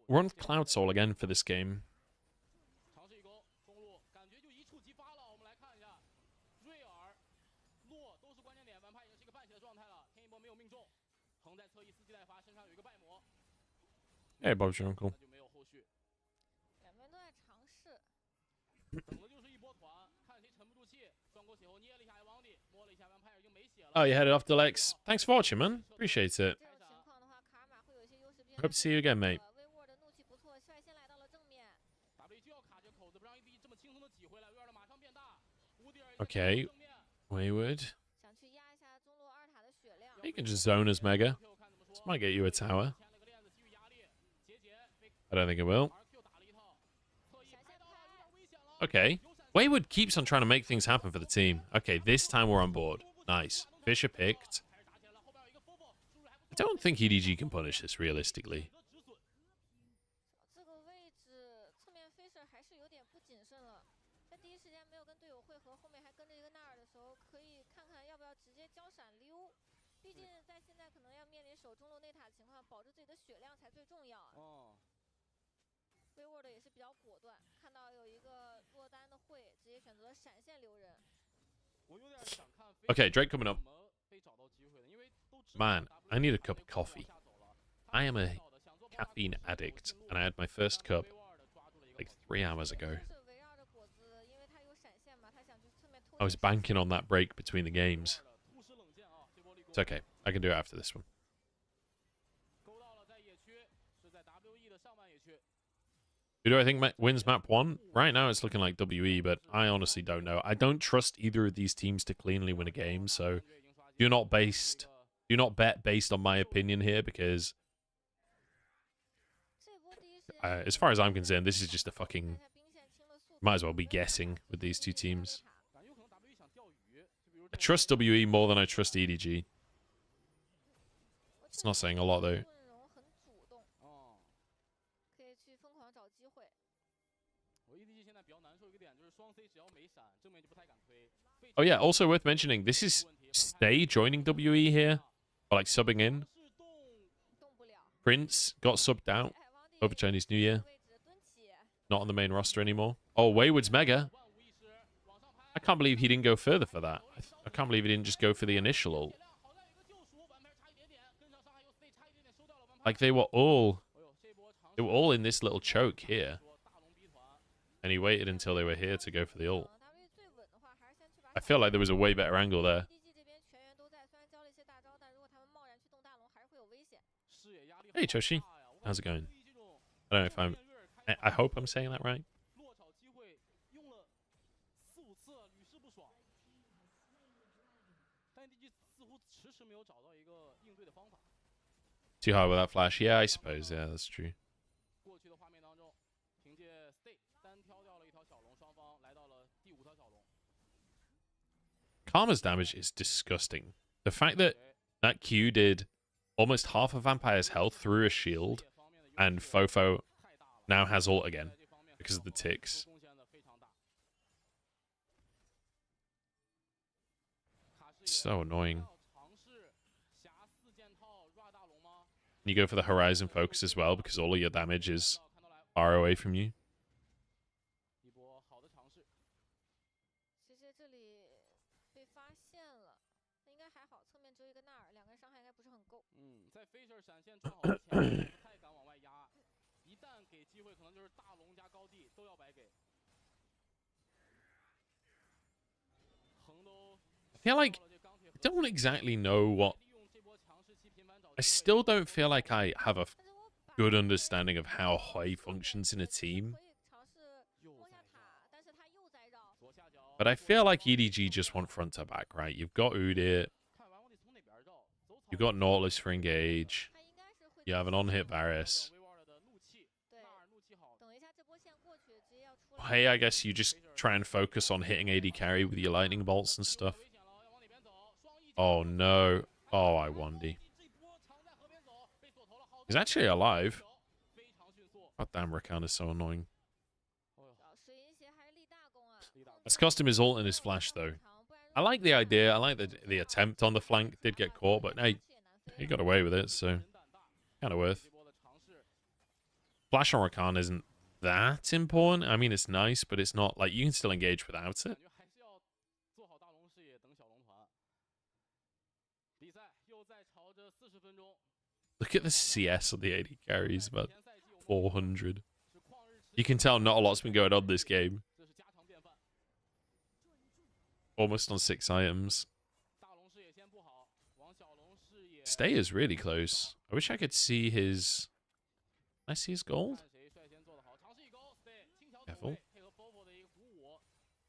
We're on Cloud Soul again for this game. Hey, Bob's your uncle. 两边都在尝试。等的就是一波团，看谁沉不住气。钻过血后捏了一下王帝，摸了一下完派尔就没血了。Oh, you headed off to Lex. Thanks for watching, man. Appreciate it. 这种情况的话，卡尔玛会有一些优势。 Hope to see you again, mate. 威沃的怒气不错，率先来到了正面。W 就要卡这口子，不让 EDG 这么轻松的挤回来。威尔的马上变大。Okay, Wayward. 想去压一下中路二塔的血量。 You can just zone as Mega. This might get you a tower. I don't think it will. Okay. Wayward keeps on trying to make things happen for the team. Okay, this time we're on board. Nice. Fisher picked. I don't think EDG can punish this realistically. 这个位置侧面 Fisher 还是有点不谨慎了，在第一时间没有跟队友汇合，后面还跟着一个纳尔的时候，可以看看要不要直接交闪溜。毕竟在现在可能要面临守中路内塔的情况，保住自己的血量才最重要。哦。威沃的也是比较果断，看到有一个落单的会，直接选择了闪现留人。 Okay, Drake coming up. Man, I need a cup of coffee. I am a caffeine addict, and I had my first cup like 3 hours ago. I was banking on that break between the games. It's okay. I can do it after this one. Who do I think wins map 1? Right now it's looking like WE, but I honestly don't know. I don't trust either of these teams to cleanly win a game, so do not bet based on my opinion here, because as far as I'm concerned, this is just a fucking... Might as well be guessing with these two teams. I trust WE more than I trust EDG. It's not saying a lot, though. Oh yeah, also worth mentioning, this is Stay joining WE here, or like subbing in. Prince got subbed out over Chinese New Year. Not on the main roster anymore. Oh, Wayward's Mega. I can't believe he didn't go further for that. I can't believe he didn't just go for the initial ult. Like they were all in this little choke here. And he waited until they were here to go for the ult. I feel like there was a way better angle there. Hey, Toshi. How's it going? I don't know if I hope I'm saying that right. Too hard with that flash. Yeah, I suppose. Yeah, that's true. Karma's damage is disgusting. The fact that that Q did almost half a vampire's health through a shield, and Fofo now has ult again because of the ticks. So annoying. You go for the Horizon focus as well because all of your damage is far away from you. I feel like I don't exactly know what... I still don't feel like I have a good understanding of how Hui functions in a team. But I feel like EDG just want front to back, right? You've got Udyr. You've got Nautilus for engage. You have an on-hit Varus. Hey, I guess you just try and focus on hitting AD carry with your lightning bolts and stuff. Oh no. Oh, I wonder. He's actually alive. God damn, Rakan is so annoying. His costume is ult and his flash, though. I like the idea. I like the attempt on the flank. Did get caught, but hey, he got away with it, so kind of worth. Flash on Rakan isn't that important. I mean, it's nice, but it's not like you can still engage without it. Look at the CS on the AD carries, about 400. You can tell not a lot's been going on this game. Almost on 6 items. Stay is really close. I wish I could see his... Can I see his gold? Careful.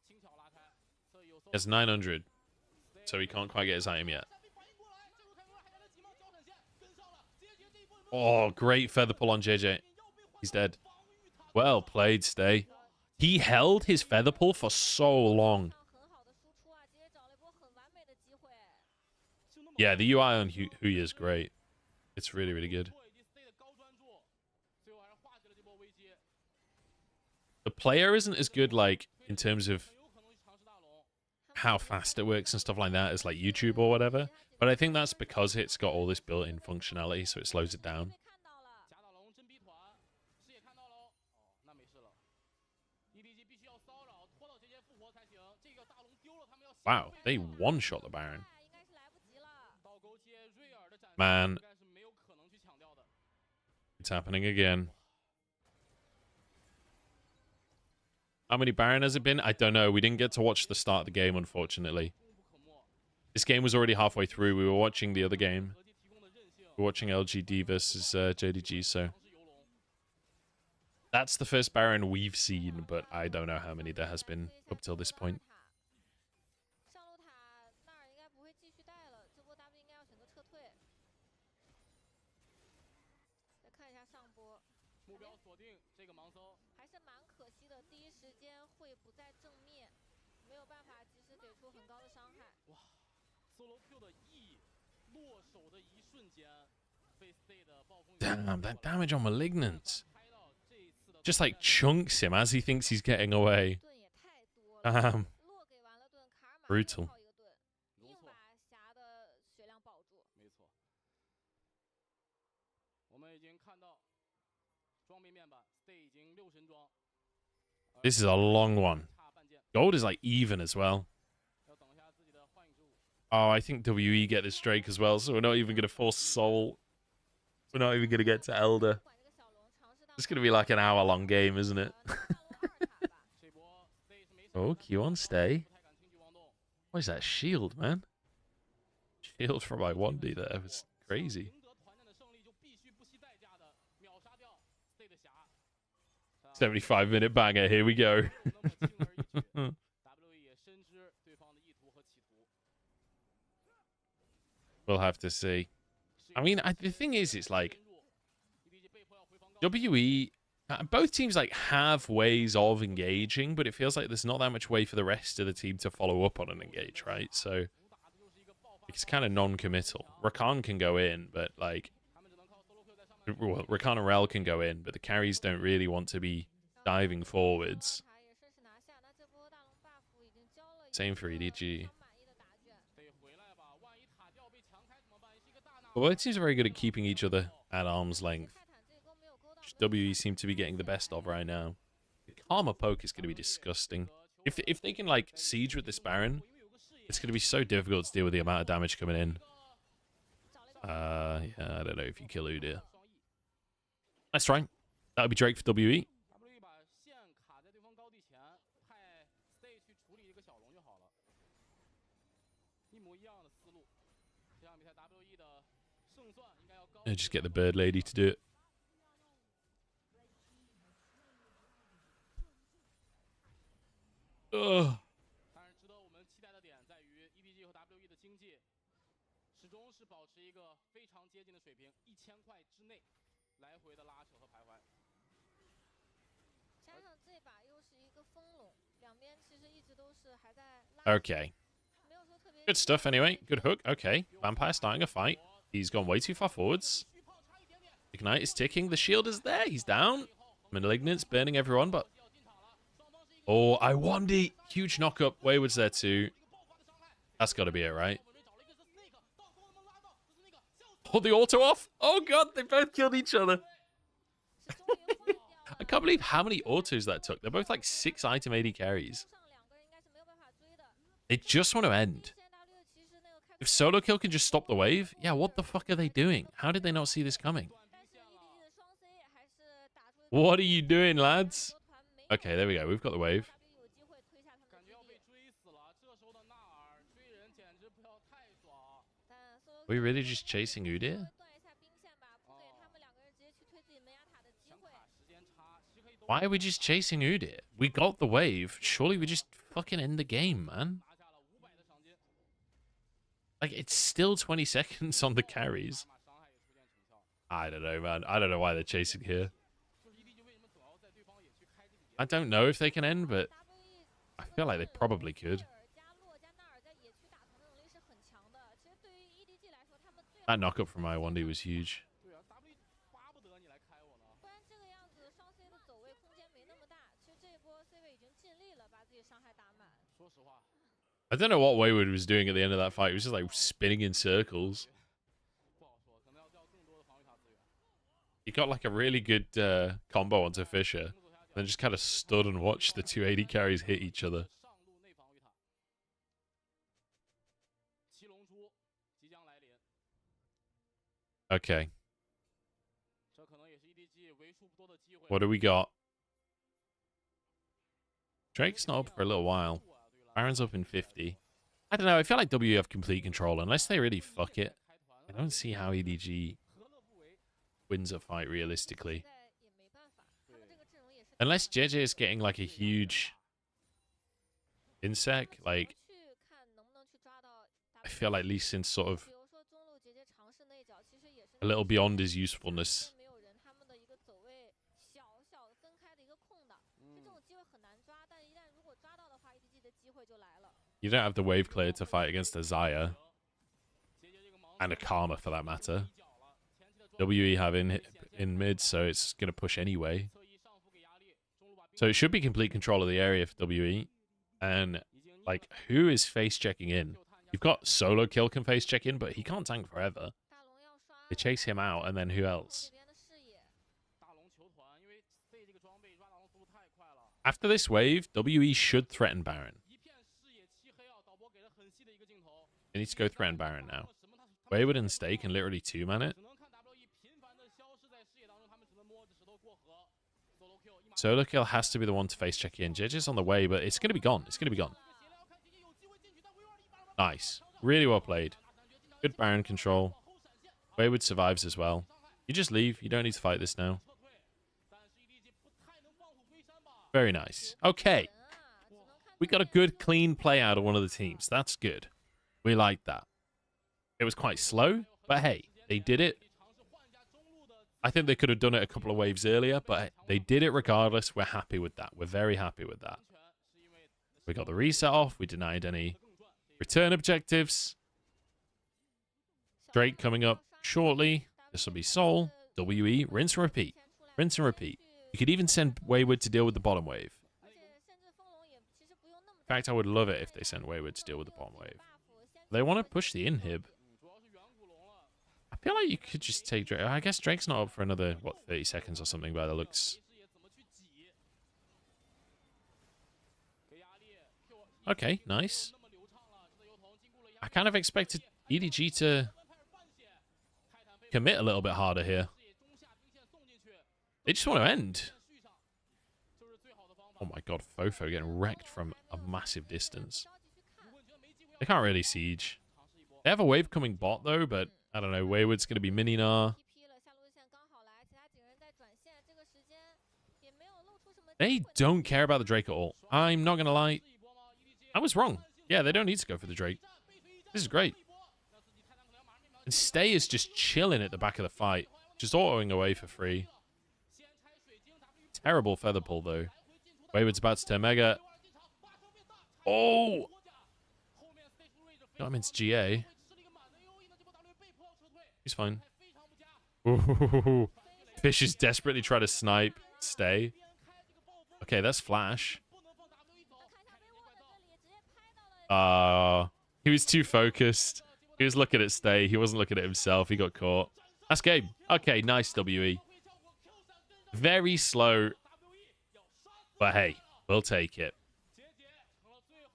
He has 900. So he can't quite get his item yet. Oh, great feather pull on JJ. He's dead. Well played, Stay. He held his feather pull for so long. Yeah, the UI on Huya is great. It's really, really good. The player isn't as good, like, in terms of how fast it works and stuff like that as, like, YouTube or whatever. But I think that's because it's got all this built-in functionality, so it slows it down. Wow, they one-shot the Baron. Man. It's happening again. How many Baron has it been? I don't know. We didn't get to watch the start of the game, unfortunately. This game was already halfway through. We were watching the other game. We were watching LGD versus JDG, so... That's the first Baron we've seen, but I don't know how many there has been up till this point. Damn, that damage on Malignant. Just like chunks him as he thinks he's getting away. Damn. Brutal. This is a long one. Gold is like even as well. Oh, I think WE get this Drake as well, so we're not even going to force Soul. We're not even going to get to Elder. It's going to be like an hour-long game, isn't it? Oh, Q on Stay. What is that shield, man? Shield from my 1D there. It was crazy. 75-minute banger. Here we go. We'll have to see. I mean, the thing is, it's like WE, both teams like have ways of engaging, but it feels like there's not that much way for the rest of the team to follow up on an engage, right? So it's kind of non-committal. Rakan can go in, but like, well, Rakan and Rel can go in, but the carries don't really want to be diving forwards. Same for EDG. But both teams are very good at keeping each other at arm's length. WE seem to be getting the best of right now. The Karma poke is going to be disgusting. If they can like siege with this Baron, it's going to be so difficult to deal with the amount of damage coming in. Yeah, I don't know if you kill Udyr. Let's try. That would be Drake for WE. And just get the bird lady to do it. Ugh. Okay. Good stuff anyway. Good hook. Okay. Vampire starting a fight. He's gone way too far forwards. Ignite is ticking. The shield is there. He's down. Malignant's burning everyone, but... Oh, I wonder. Huge knock-up. Wayward's there too. That's got to be it, right? Oh, the auto off. Oh, God. They both killed each other. I can't believe how many autos that took. They're both like 6-item AD carries. They just want to end. If solo kill can just stop the wave, yeah, what the fuck are they doing? How did they not see this coming? 但是 EDG 的双 C 还是打出了 What are you doing, lads? 球团没有 Okay, there we go. We've got the wave. W 有机会推下他们的感觉要被 基地，追死了。这时候的纳尔追人简直不要太爽。但 solo We kill really 可 just 能 chasing 稍微 Udyr? 断一下兵线吧，不给他们两个人直接去推自己门牙塔的机会。 时间差，漆黑都 Why are we just chasing Udyr? We got the wave. Surely we just fucking end the game, man. 拿下了500的赏金， Like, it's still 20 seconds on the carries. 马伤害也出现成效。 I don't know, man. I don't know why they're chasing here. 就是 EDG 为什么总要在对方也去开这个节 I don't know if they can end, but WE I feel like they probably could. 加洛加纳尔在野区打团的能力是很强的。其实对于 EDG 来说，他们最 That knock up from my 1D was huge. 对啊 ，W 巴不得你来开我呢。不然这个样子双 C 的走位空间没那么大。其实这一波 C 位已经尽力了，把自己伤害打满。说实话， I don't know what Wayward was doing at the end of that fight. He was just like spinning in circles. 不好说，可能要掉更多的防御塔资源。 He got like a really good combo onto Fisher, then just kind of stood and watched the 280 carries hit each other. 上路内防御塔，七龙珠即将来临， Okay, 这可能也是 EDG 为数不多的机会。 what do we got? Drake's not up for a little while. Baron's up in 50. I don't know. I feel like W have complete control. Unless they really fuck it, I don't see how EDG 何乐不为？ wins a fight realistically. 现在也没办法，他们这个阵容也是 Unless JJ is getting like a huge insect, like 去看能不能去抓到 I feel like Lee Sin's sort of 比如说中路杰杰尝试内角，其实也是 a little beyond his usefulness. 没有人，他们的一个走位小小的分开的一个空档，就这种机会很难抓，但一旦如果抓到的话，EDG 的机会就来了。 You don't have the wave clear to fight against a Zaya 杰杰这个盲 and a Karma for that matter. 一脚了，前期的状态 WE have in mid, so it's going to push anyway. 侧翼上浮给压力，中路把兵 So it should be complete control of the area for WE. And 已经 like, who is face checking in? You've got solo kill can face check in, but he can't tank forever. 大龙要刷 They chase him out, and then who 这 else? 边的视野，大龙球团，因为 C 这个装备抓大龙速度太快了， After this wave, WE should threaten Baron. 一片视野漆黑啊！导播给了很细的一个镜头。 They need to go threaten Baron now. 什么他 Wayward and Stay can literally two-man it. 只能看 WE 频繁的消失在视野当中，他们只能摸着石头过河。Solo kill 一码 Solo kill has to be the one to face check in. JJ's on the way, but it's going to be gone. It's going to be gone. 斜撩看杰杰有机会进去，但威尔一把把 Nice. Really well played. Good Baron control. 后闪现 Wayward survives as well. You just leave. You don't need to fight this now. 撤退，但是 EDG 不太能放虎归山吧？ Very nice. Okay. 人啊，只能看 We got a good, clean play out of one of the teams. That's good. We like that. It was quite slow, but hey, they did it. 尝试换一下中路的 I think they could have done it a couple of waves earlier, but they did it regardless. We're happy with that. We're very happy with that. 权，是因为 We got the reset off. We denied any 更赚。 return objectives. Drake coming up shortly. This will be Soul. WE. Rinse and repeat. Rinse and repeat. You could even send Wayward to deal with the bottom wave. 而且甚至风龙也其实不用那么 In fact, I would love it if they sent Wayward to deal with the bottom wave. They want to push the inhib. 主要是远古龙了， I feel like you could just take Drake. I guess Drake's not up for another, what, 30 seconds or something by the looks. 敌视野怎么去挤？给压力 Q Okay, nice. 那么流畅了，这个油桶经过了一下 I kind of expected EDG to 开始半血，泰坦被 commit a little bit harder here. 视野中下兵线送进去， They just want to end. 续上，就是最好的方法。 Oh my god, Fofo getting wrecked from a massive distance. 如果你觉得没机会 They can't really siege. 尝试一波， They have a wave coming bot though, but I don't know. Wayward's going to be mini Nar. TP 了，下路线刚好来，其他几个人在转线，这个时间也没有露出什么机 They 会。 don't care about the Drake at all. I'm not going to lie. 试一波吗 ？EDG I was wrong. Yeah, they don't need to go for the Drake. 背水一战 This is great. 一波，那自己泰坦可能要马上面临 And Stay is just chilling at the back of the fight, just autoing away for free. 先拆水晶 W Terrible feather pull though. Wayward's about to turn Mega. Oh! Got him into GA. He's fine. Ooh. Fish is desperately trying to snipe. Stay. Okay, that's Flash. He was too focused. He was looking at Stay. He wasn't looking at himself. He got caught. That's game. Okay, nice WE. Very slow. But hey, we'll take it.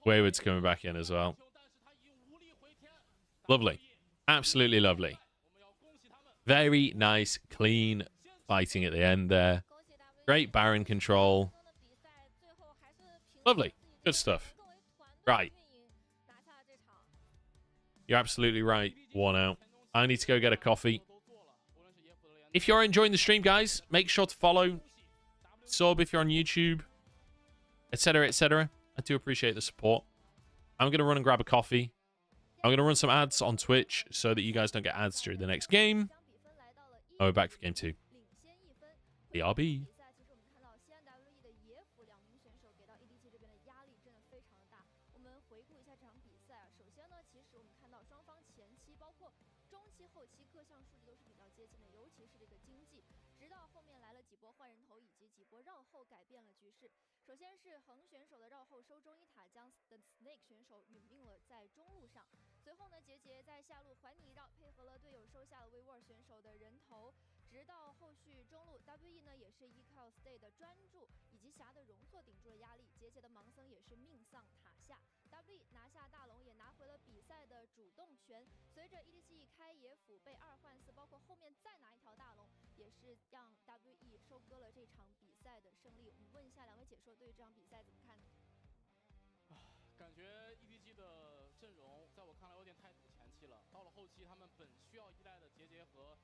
Wayward's coming back in as well. Lovely. Absolutely lovely. Very nice, clean fighting at the end there. Great Baron control. Lovely. Good stuff. Right. You're absolutely right. Worn out. I need to go get a coffee. If you're enjoying the stream, guys, make sure to follow, sub if you're on YouTube, etc., etc. I do appreciate the support. I'm going to run and grab a coffee. I'm going to run some ads on Twitch so that you guys don't get ads through the next game. Oh, we're back for game 2. BRB. Snake 选手殒命了在中路上，随后呢，杰杰在下路环你一绕，配合了队友收下了 WE 选手的人头，直到后续中路 WE 呢也是依靠 Stay 的专注以及霞的容错顶住了压力，杰杰的盲僧也是命丧塔下 ，WE 拿下大龙也拿回了比赛的主动权。随着 EDG 开野辅被2换4，包括后面再拿一条大龙，也是让 WE 收割了这场比赛的胜利。我们问一下两位解说对于这场比赛怎么看呢？感觉 EDG 的阵容在我看来有点太赌前期了，到了后期他们本需要依赖的杰杰和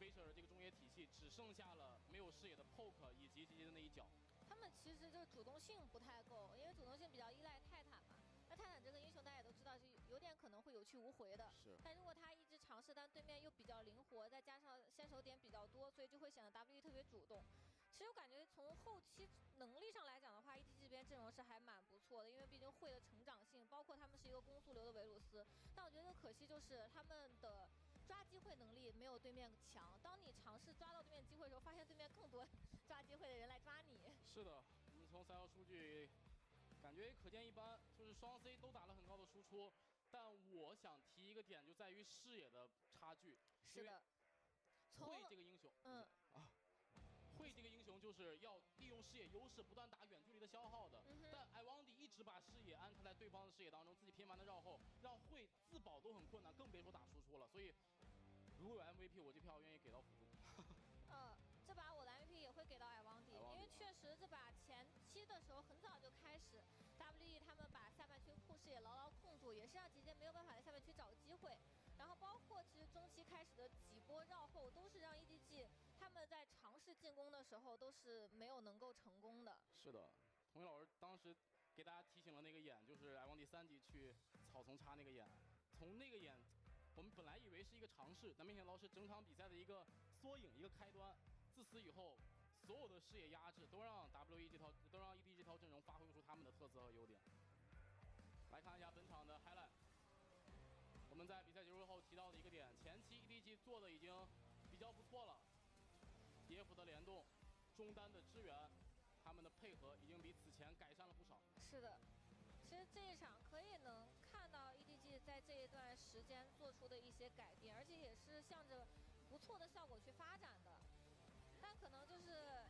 Fisher 的这个中野体系，只剩下了没有视野的 Poke 以及杰杰的那一脚。他们其实就是主动性不太够，因为主动性比较依赖泰坦嘛。那泰坦这个英雄大家也都知道是有点可能会有去无回的，是。但如果他一直尝试，但对面又比较灵活，再加上先手点比较多，所以就会显得 WE 特别主动。其实我感觉从后期能力上来讲的话 ，EDG 这边阵容是还蛮不错的，因为毕竟会的成长性，包括他们是一个攻速流的维鲁斯。但我觉得可惜就是他们的抓机会能力没有对面强。当你尝试抓到对面机会的时候，发现对面更多抓机会的人来抓你。是的，我们从赛后数据感觉可见一斑，就是双 C 都打了很高的输出，但我想提一个点，就在于视野的差距。是的，会这个英雄，会这个英雄就是要利用视野优势，不断打远距离的消耗的。但艾旺迪一直把视野安插在对方的视野当中，自己频繁的绕后，让会自保都很困难，更别说打输出了。所以，如果有 MVP， 我这票愿意给到辅助。这把我的 MVP 也会给到艾旺迪，因为确实这把前期的时候很早就开始 ，WE 他们把下半区库视野牢牢控住，也是让杰杰没有办法在下半区找机会。然后包括其实中期开始的几波绕后，都是让 EDG 他们在尝试进攻的时候都是没有能够成功的。是的，童宇老师当时给大家提醒了那个眼，就是艾旺迪3级去草丛插那个眼，从那个眼，我们本来以为是一个尝试，但没想到是整场比赛的一个缩影，一个开端。自此以后，所有的视野压制都让 WE 都让 EDG 这套阵容发挥出他们的特色和优点。来看一下本场的 highlight。我们在比赛结束后提到的一个点，前期 EDG 做的已经比较不错了，野辅的联动、中单的支援，他们的配合已经比此前改善了不少。是的，其实这一场可以能看到 EDG 在这一段时间做出的一些改变，而且也是向着不错的效果去发展的。但可能就是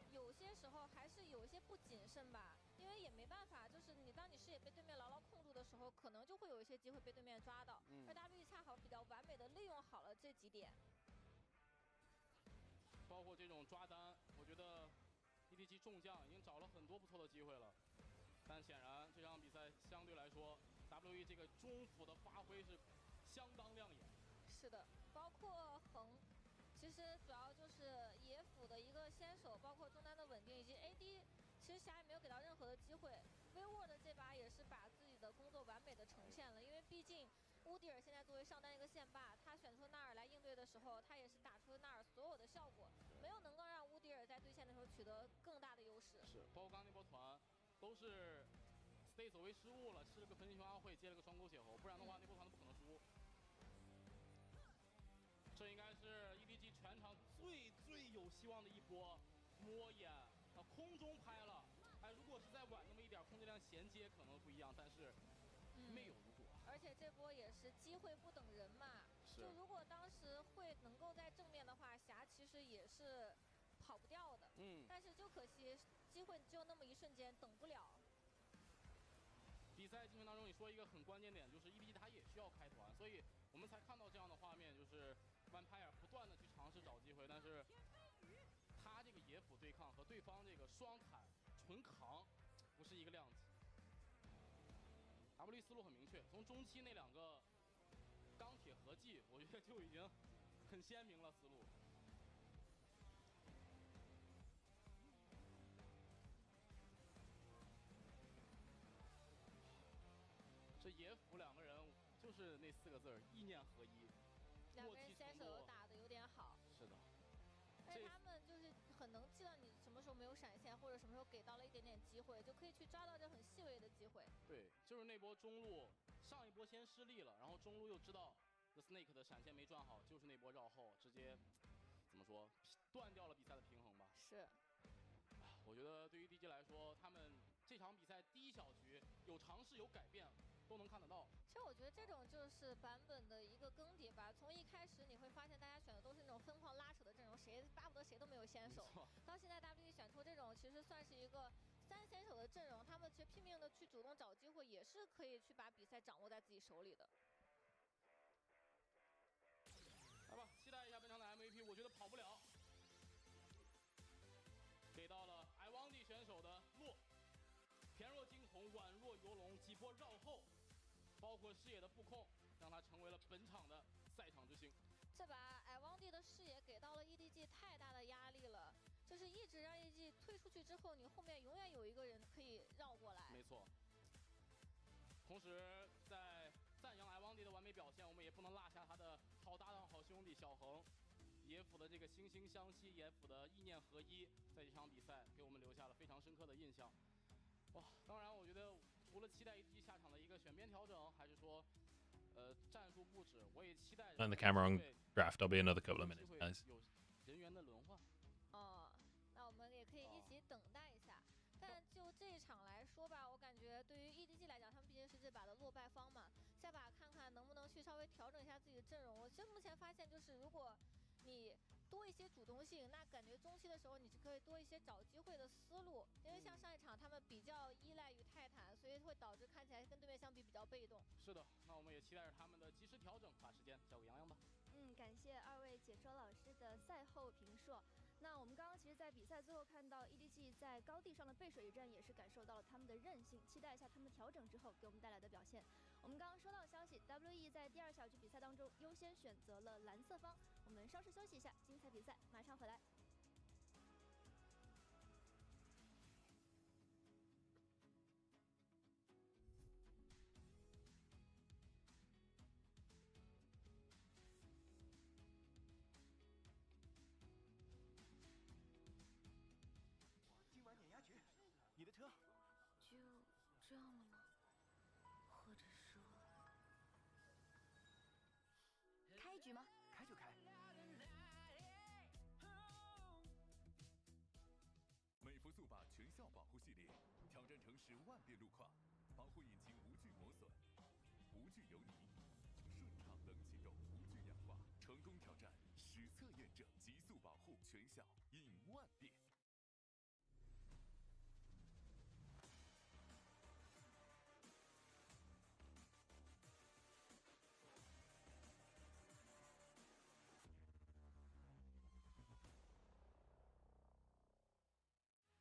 有些时候还是有一些不谨慎吧，因为也没办法，就是当你视野被对面牢牢控住的时候，可能就会有一些机会被对面抓到。而 WE 恰好比较完美的利用好了这几点，包括这种抓单，我觉得 EDG 众将已经找了很多不错的机会了，但显然这场比赛相对来说 WE 这个中辅的发挥是相当亮眼。是的，包括横。其实主要就是野辅的一个先手，包括中单的稳定，以及 AD， 其实霞也没有给到任何的机会。WE 的这把也是把自己的工作完美的呈现了，因为毕竟乌迪尔现在作为上单一个线霸，他选出纳尔来应对的时候，他也是打出纳尔所有的效果，没有能够让乌迪尔在对线的时候取得更大的优势。是，包括刚刚那波团都是 Stay 走位失误了，吃了个分心阿慧，接了个双勾血喉，不然的话那波团都不可能输。这应该是 EDG 全场最有希望的一波摸眼空中拍了。哎，如果是再晚那么一点，空间量衔接可能不一样，但是没有如果。而且这波也是机会不等人嘛，就如果当时会能够在正面的话，霞其实也是跑不掉的。但是就可惜机会就那么一瞬间，等不了。比赛进程当中，你说一个很关键点，就是 EDG 他也需要开团，所以我我们才看到这样的画面，就是 Vampire 不断的去尝试找机会，但是他这个野辅对抗和对方这个双坦纯扛不是一个量级。WE 思路很明确，从中期那2个钢铁合技，我觉得就已经很鲜明了思路。这野辅2个人就是那4个字儿，意念合一。 2个人先手打的有点好。是的，但是他们就是很能记到你什么时候没有闪现，或者什么时候给到了一点点机会，就可以去抓到这很细微的机会。对，就是那波中路，上一波先失利了，然后中路又知道 The Snake 的闪现没转好，就是那波绕后，直接怎么说断掉了比赛的平衡吧。是。我觉得对于 EDG 来说，他们这场比赛第1小局有尝试有改变，都能看得到。其实我觉得这种就是版本的一个更迭吧。从一开始你会发现大家选的都是那种疯狂拉扯的阵容，谁巴不得谁都没有先手。到现在 WE 选出这种其实算是一个3先手的阵容，他们其实拼命的去主动找机会，也是可以去把比赛掌握在自己手里的。来吧，期待一下本场的 MVP， 我觉得跑不了。给到了艾旺蒂选手的落，翩若惊鸿，宛若游龙，几波绕后，包括视野的布控，让他成为了本场的赛场之星。这把艾旺蒂的视野给到了 EDG 太大的压力了，就是一直让 EDG 退出去之后，你后面永远有一个人可以绕过来。没错。同时，在赞扬艾旺蒂的完美表现，我们也不能落下他的好搭档、好兄弟小恒。野辅的这个惺惺相惜，野辅的意念合一，在这场比赛给我们留下了非常深刻的印象。哇，当然，我觉得除了期待EDG下场的一个选边调整，还是说，战术布置，我也期待。And the camera on draft. I'll be another couple of minutes, guys. 有人员的轮换。哦，那我们也可以一起等待一下。但就这一场来说吧，我感觉对于 EDG 来讲，他们毕竟是这把的落败方嘛，下把看看能不能去稍微调整一下自己的阵容。我其实目前发现，就是如果你多一些主动性，那感觉中期的时候你是可以多一些找机会的思路，因为像上一场他们比较依赖于泰坦，所以会导致看起来跟对面相比比较被动。是的，那我们也期待着他们的及时调整，把时间交给洋洋吧。感谢2位解说老师的赛后评述。那我们刚刚其实，在比赛最后看到 EDG 在高地上的背水一战，也是感受到了他们的韧性，期待一下他们调整之后给我们带来的表现。我们刚刚收到消息 ，WE 在第2小局比赛当中优先选择了蓝色方。我们稍事休息一下，精彩比赛马上回来。今晚碾压局，你的车。就这样了吗？或者说，开局吗？开就开。美孚速霸全效保护系列，挑战城市万变路况，保护引擎无惧磨损，无惧油泥，顺畅冷启动，无惧氧化，成功挑战实测验证，极速保护全效引万变。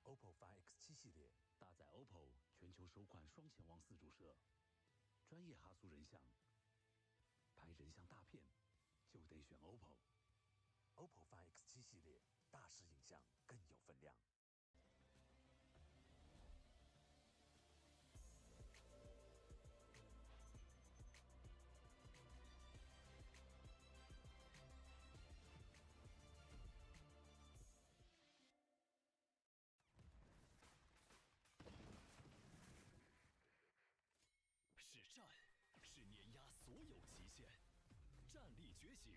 OPPO Find X7系列搭载 OPPO 全球首款双潜望4主摄，专业哈苏人像，拍人像大片就得选 OPPO。OPPO Find X7系列大师影像更有分量。是战，是碾压所有极限，战力觉醒。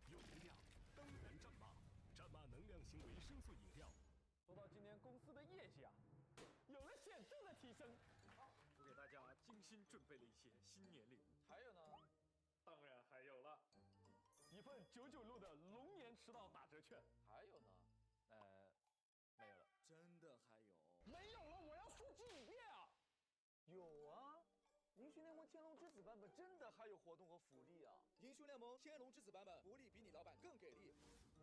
有能量，当然战马。战马能量型维生素饮料。说到今年公司的业绩啊，有了显著的提升。我给大家精心准备了一些新年礼物。还有呢？当然还有了，一份99路的龙年迟到打折券。还有呢？没有了。真的还有？没有了，我要复制1遍啊！有啊，英雄联盟天龙之子版本真的还有活动和福利啊！英雄联盟天龙之子版本福利比你老板更给力。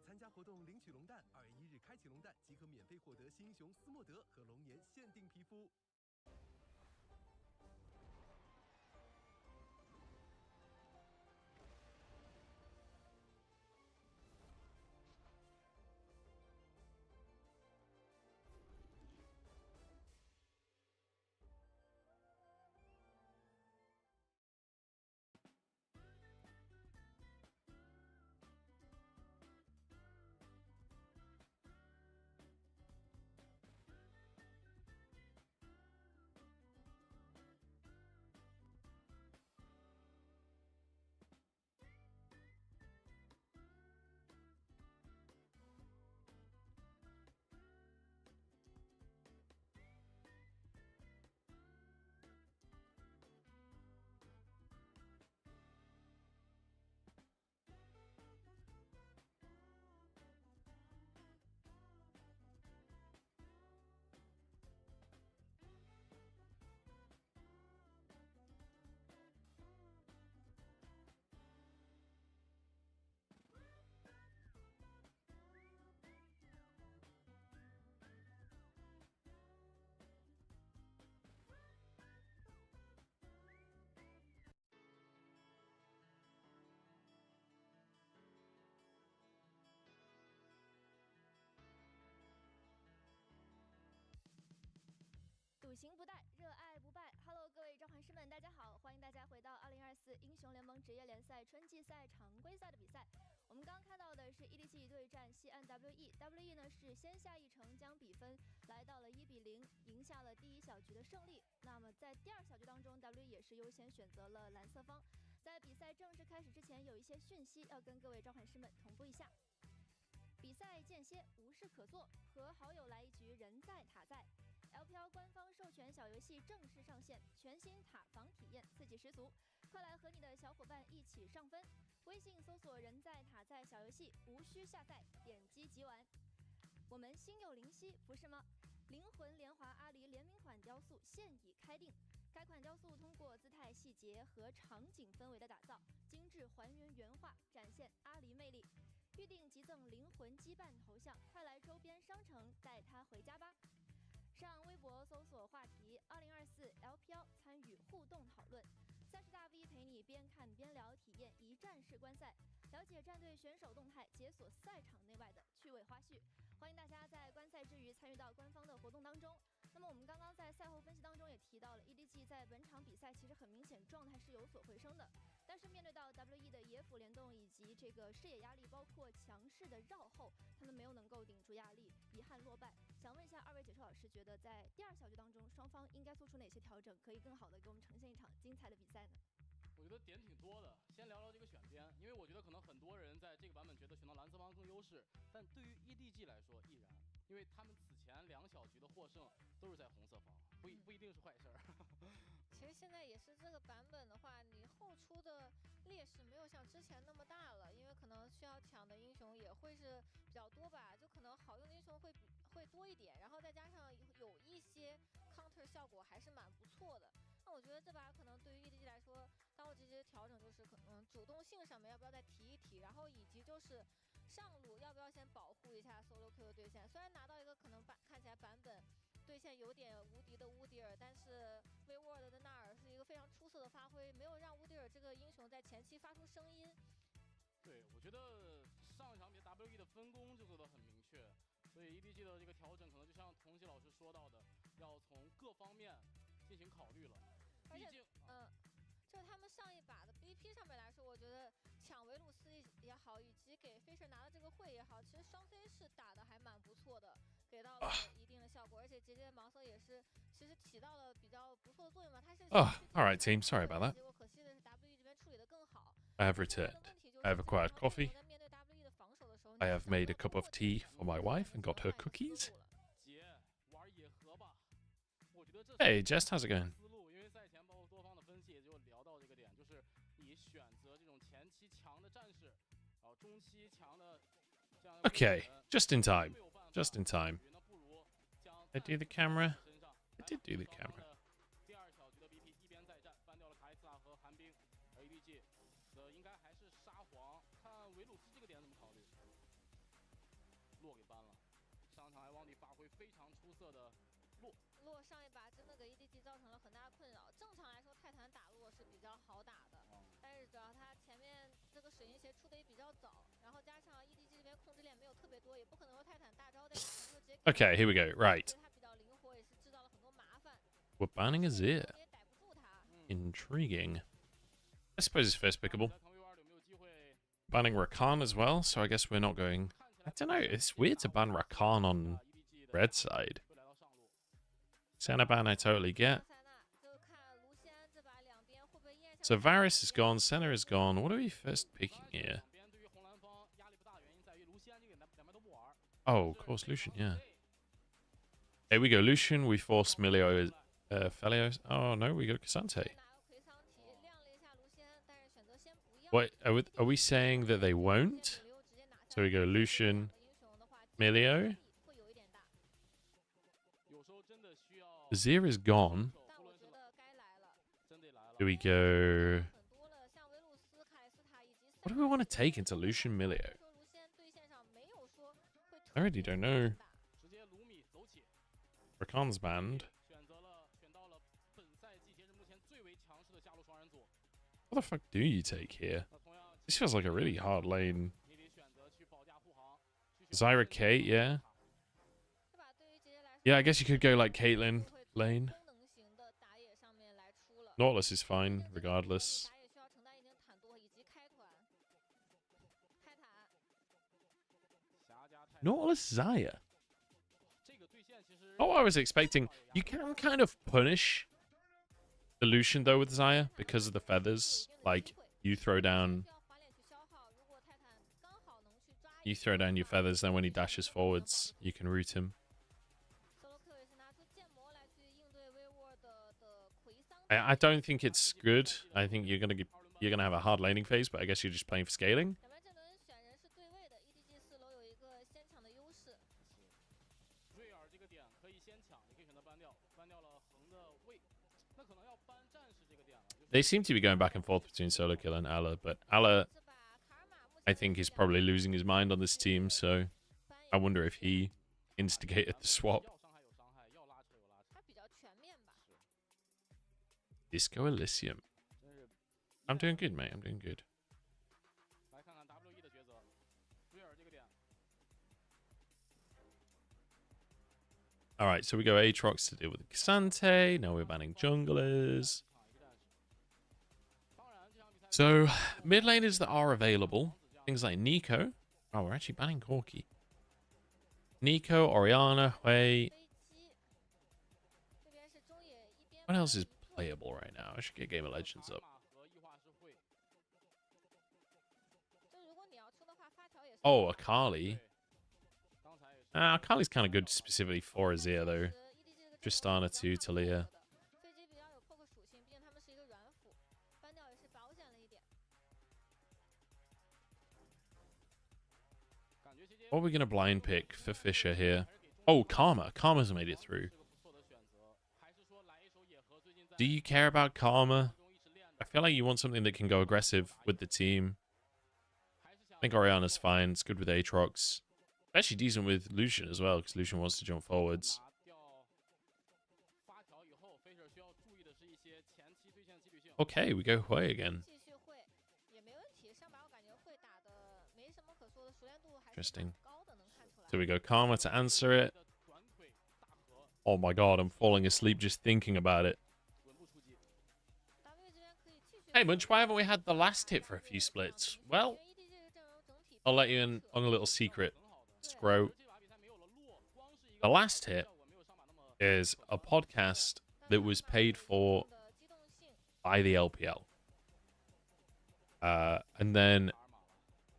参加活动领取龙蛋，2月1日开启龙蛋即可免费获得新英雄斯莫德和龙岩限定皮肤。笃行不怠，热爱不败。Hello， 各位召唤师们，大家好，欢迎大家回到2024英雄联盟职业联赛春季赛常规赛的比赛。我们刚刚看到的是 EDG 对战西安 WE 呢是先下一城，将比分来到了1-0，赢下了第1小局的胜利。那么在第2小局当中 ，WE 也是优先选择了蓝色方。在比赛正式开始之前，有一些讯息要跟各位召唤师们同步一下。比赛间歇，无事可做，和好友来一局人在塔在。LPL 官方授权小游戏正式上线，全新塔防体验刺激十足，快来和你的小伙伴一起上分！微信搜索"人在塔在"小游戏，无需下载，点击即玩。我们心有灵犀，不是吗？灵魂莲华阿狸联名款雕塑现已开定，该款雕塑通过姿态细节和场景氛围的打造，精致还原原画，展现阿狸魅力。预定即赠灵魂羁绊头像，快来周边商城带它回家吧！上微博搜索话题2024 LPL 参与互动讨论，30大 V 陪你边看边聊，体验一站式观赛，了解战队选手动态，解锁赛场内外的趣味花絮。欢迎大家在观赛之余参与到官方的活动当中。那么我们刚刚在赛后分析当中也提到了 EDG 在本场比赛其实很明显状态是有所回升的，但是面对到 WE 的野辅联动以及这个视野压力，包括强势的绕后，他们没有能够顶住压力，遗憾落败。想问一下2位解说老师，觉得在第2小局当中，双方应该做出哪些调整，可以更好的给我们呈现一场精彩的比赛呢？我觉得点挺多的，先聊聊这个选边，因为我觉得可能很多人在这个版本觉得选到蓝色方更优势，但对于 EDG 来说亦然，因为他们此前2小局的获胜都是在红色方，不一定是坏事儿。其实现在也是这个版本的话，你后出的劣势没有像之前那么大了，因为可能需要抢的英雄也会是比较多吧，就可能好用的英雄会多一点，然后再加上有一些 counter 效果还是蛮不错的。那我觉得这把可能对于 EDG 来说，当我这些调整就是可能主动性上面要不要再提一提，然后以及就是上路要不要先保护一下 solo Q 的对线。虽然拿到一个可能看起来版本对线有点无敌的乌迪尔，但是 WeWorld 的纳尔是一个非常出色的发挥，没有让乌迪尔这个英雄在前期发出声音。对，我觉得上一场比赛 WE 的分工就做得很明确，所以 EDG 的这个调整可能就像童喜老师说到的，要从各方面进行考虑了。而且，就是他们上一把的 BP 上面来说，我觉得抢维鲁斯也好，以及给 Fisher 拿的这个会也好，其实双 C 是打的还蛮不错的，给到了一定的效果，而且节节盲僧也是其实起到了比较不错的作用嘛。他是all right, team. Sorry about that. 结果可惜的是 WE 这边处理的更好。 I have returned. I have acquired coffee. I have made a cup of tea for my wife and got her cookies. Hey, Jess, how's it going? 因为赛前包括多方的分析也就聊到这个点，就是你选择这种前期强的战士，然后中期强的这样。Okay, just in time. Just in time. I do the camera. I did do the camera. 洛上一把真的给 EDG 造成了很大的困扰。正常来说，泰坦打洛是比较好打的，但是主要他前面这个水银鞋出的也比较早，然后加上 EDG 这边控制链没有特别多，也不可能说泰坦大招的就直接。Okay, here we go. Right. 他比较灵活，也是制造了很多麻烦。We're banning Azir. Intriguing. I suppose it's first pickable. Banning Rakan as well, so I guess we're not going... I don't know, it's weird to ban Rakan on red side. Senna ban I totally get. So Varus is gone, Senna is gone. What are we first picking here? Oh, of course, Lucian, yeah. Here we go, Lucian. We force Milio, Felios. Oh, no, we go Cassante. What, are we saying that they won't? So we go Lucian, Milio. Azir is gone. Do we go... What do we want to take into Lucian Milio? I already don't know. Rakan's banned. What the fuck do you take here? This feels like a really hard lane. Zyra Kate, yeah. Yeah, I guess you could go like Caitlyn lane. Nautilus is fine, regardless. Nautilus Xayah. Oh, I was expecting... You can kind of punish the Lucian, though, with Xayah because of the feathers. Like, you throw down your feathers, then when he dashes forwards, you can root him. I don't think it's good. I think you're gonna have a hard laning phase, but I guess you're just playing for scaling. They seem to be going back and forth between Solo Kill and Ala, but Ala, I think, is probably losing his mind on this team, so I wonder if he instigated the swap. Disco Elysium. I'm doing good, mate. I'm doing good. Alright, so we go Aatrox to deal with Cassante. Now we're banning junglers. So, mid laners that are available. Things like Nico. Oh, we're actually banning Corki. Nico, Orianna, Hui. What else is playable right now? I should get Game of Legends up. Oh, Akali. Akali's kind of good specifically for Azir, though. Tristana too, Talia. What are we going to blind pick for Fisher here? Oh, Karma. Karma's made it through. Do you care about Karma? I feel like you want something that can go aggressive with the team. I think Orianna's fine. It's good with Aatrox. Actually decent with Lucian as well, because Lucian wants to jump forwards. Okay, we go Hui again. Interesting. So we go Karma to answer it. Oh my god, I'm falling asleep just thinking about it. Hey Munch, why haven't we had the last hit for a few splits? Well, I'll let you in on a little secret. Scro. The last hit is a podcast that was paid for by the LPL. And then,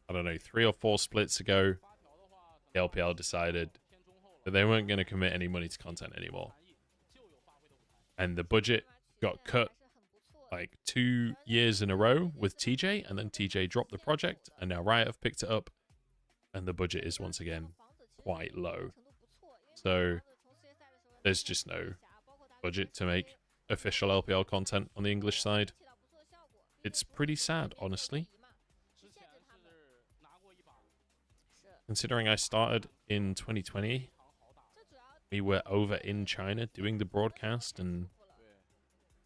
I don't know, 3 or 4 splits ago, the LPL decided that they weren't going to commit any money to content anymore. And the budget got cut like 2 years in a row with TJ, and then TJ dropped the project, and now Riot have picked it up, and the budget is once again quite low. So there's just no budget to make official LPL content on the English side. It's pretty sad, honestly. Considering I started in 2020 we were over in China doing the broadcast, and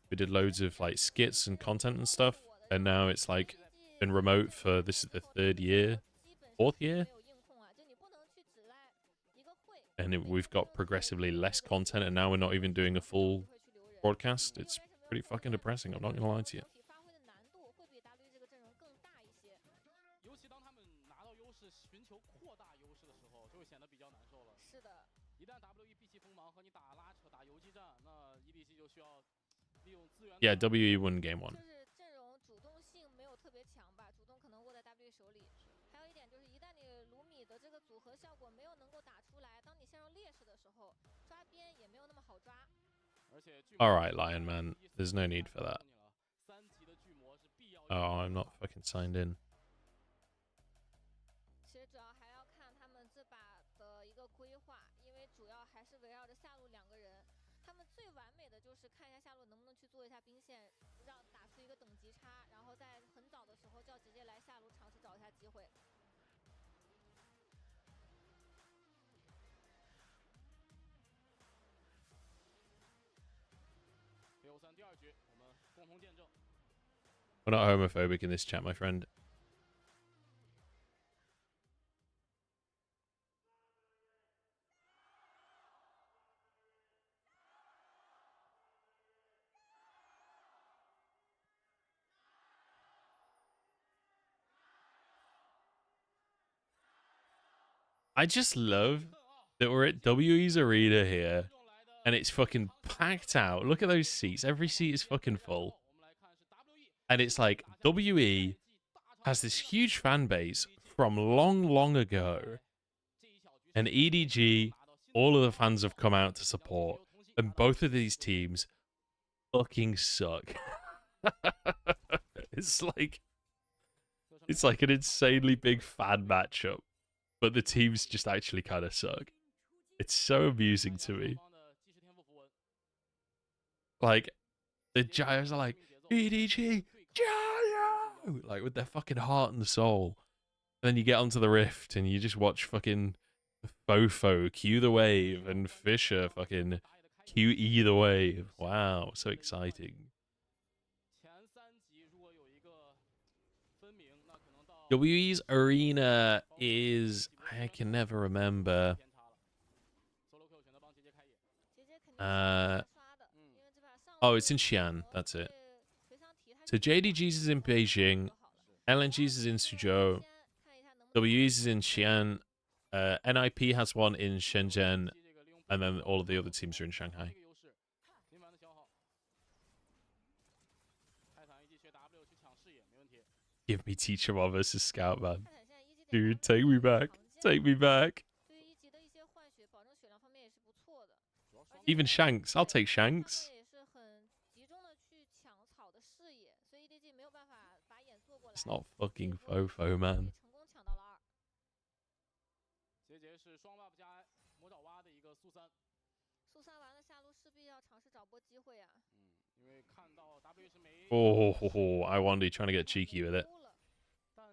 we did loads of like skits and content and stuff. And now it's like been remote for this is the 3rd year, 4th year, and we've got progressively less content. And now we're not even doing a full broadcast. It's pretty fucking depressing. I'm not gonna lie to you. 尤其当他们拿到优势，寻求扩大优势的时候，就会显得比较难受了。是的。一旦 WE 闭气锋芒和你打拉扯、打游击战，那 EDG 就需要利用资源。Yeah, WE won game 1. 就是阵容主动性没有特别强吧，主动可能握在 WE 手里。还有一点就是，一旦你卢米的这个组合效果没有能够打出来，当你陷入劣势的时候，抓边也没有那么好抓。 All right, Lion Man. There's no need for that. Oh, I'm not fucking signed in. 其实主要还要看他们这把的一个规划，因为主要还是围绕着下路2个人。他们最完美的就是看一下下路能不能去做一下兵线，让打出一个等级差，然后在很早的时候就要直接来下路尝试找一下机会。 We're not homophobic in this chat, my friend. I just love that we're at WE's arena here and it's fucking packed out. Look at those seats. Every seat is fucking full. And it's like WE has this huge fan base from long, long ago. And EDG, all of the fans have come out to support. And both of these teams fucking suck. It's like an insanely big fan matchup. But the teams just actually kind of suck. It's so amusing to me. Like, the Gyos are like, EDG, Gyro! Like, with their fucking heart and soul. And then you get onto the Rift and you just watch fucking Fofo cue the wave and Fisher fucking QE the wave. Wow, so exciting. WE's arena is... I can never remember. Oh, it's in Xi'an. That's it. So JDG's is in Beijing. LNG's is in Suzhou. WE's is in Xi'an. NIP has one in Shenzhen. And then all of the other teams are in Shanghai. Give me Teacher One versus Scout, man. Dude, take me back. Take me back. Even Shanks. I'll take Shanks. It's not fucking Fofo, man. Oh, I wonder, trying to get cheeky with it.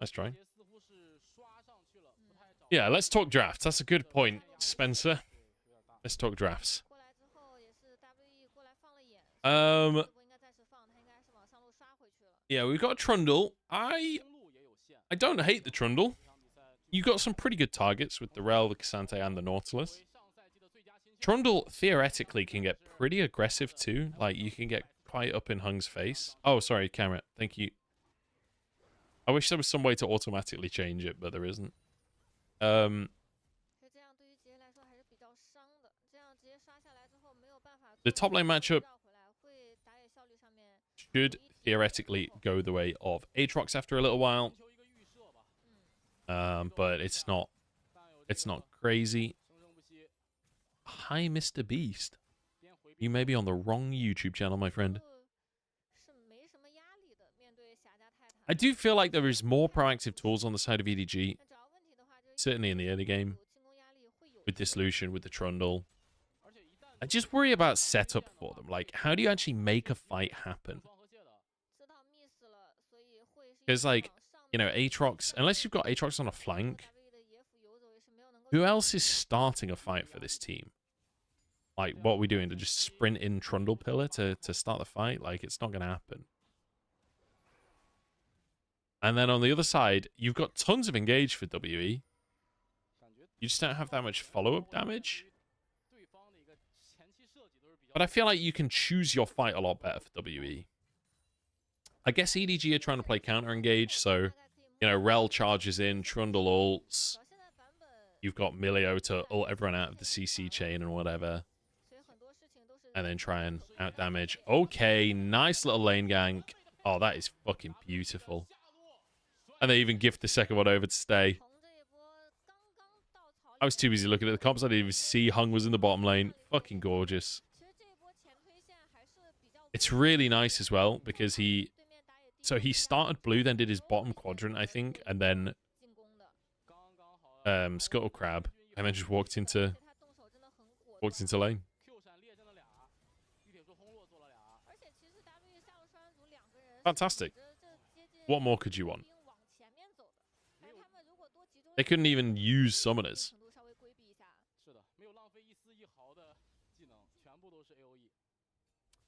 Let's try. Yeah, let's talk drafts. That's a good point, Spencer. Let's talk drafts. Yeah, we've got Trundle. I don't hate the Trundle. You got some pretty good targets with the Rel, the Cassante, and the Nautilus. Trundle theoretically can get pretty aggressive too. Like, you can get quite up in Hung's face. Oh, sorry, camera. Thank you. I wish there was some way to automatically change it, but there isn't. The top lane matchup should theoretically go the way of Aatrox after a little while. But it's not crazy. Hi, Mr. Beast. You may be on the wrong YouTube channel, my friend. I do feel like there is more proactive tools on the side of EDG. Certainly in the early game. With this Lucian, with the Trundle. I just worry about setup for them. Like, how do you actually make a fight happen? Because, like, you know, Aatrox, unless you've got Aatrox on a flank, who else is starting a fight for this team? Like, what are we doing? To just sprint in Trundle Pillar to start the fight? Like, it's not going to happen. And then on the other side, you've got tons of engage for WE. You just don't have that much follow-up damage. But I feel like you can choose your fight a lot better for WE. I guess EDG are trying to play counter-engage, so, you know, Rel charges in, Trundle ults. You've got Milio to ult everyone out of the CC chain and whatever. And then try and out-damage. Okay, nice little lane gank. Oh, that is fucking beautiful. And they even gift the second one over to stay. I was too busy looking at the comps. I didn't even see Hung was in the bottom lane. Fucking gorgeous. It's really nice as well because he... So he started blue, then did his bottom quadrant, I think, and then Scuttle Crab, and then just walked into lane. Fantastic. What more could you want? They couldn't even use summoners.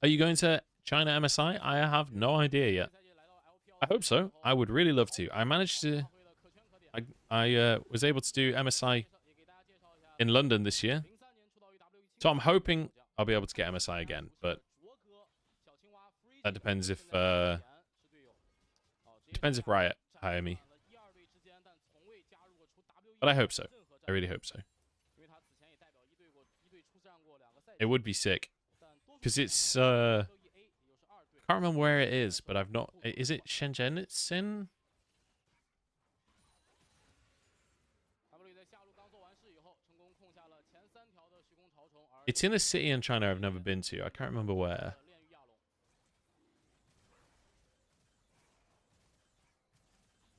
Are you going to China MSI? I have no idea yet. I hope so. I would really love to. I managed to... I was able to do MSI in London this year. So I'm hoping I'll be able to get MSI again, but that depends if Riot hire me. But I hope so. I really hope so. It would be sick. Because it's I can't remember where it is, but I've not... Is it Shenzhen it's in? It's in a city in China I've never been to. I can't remember where.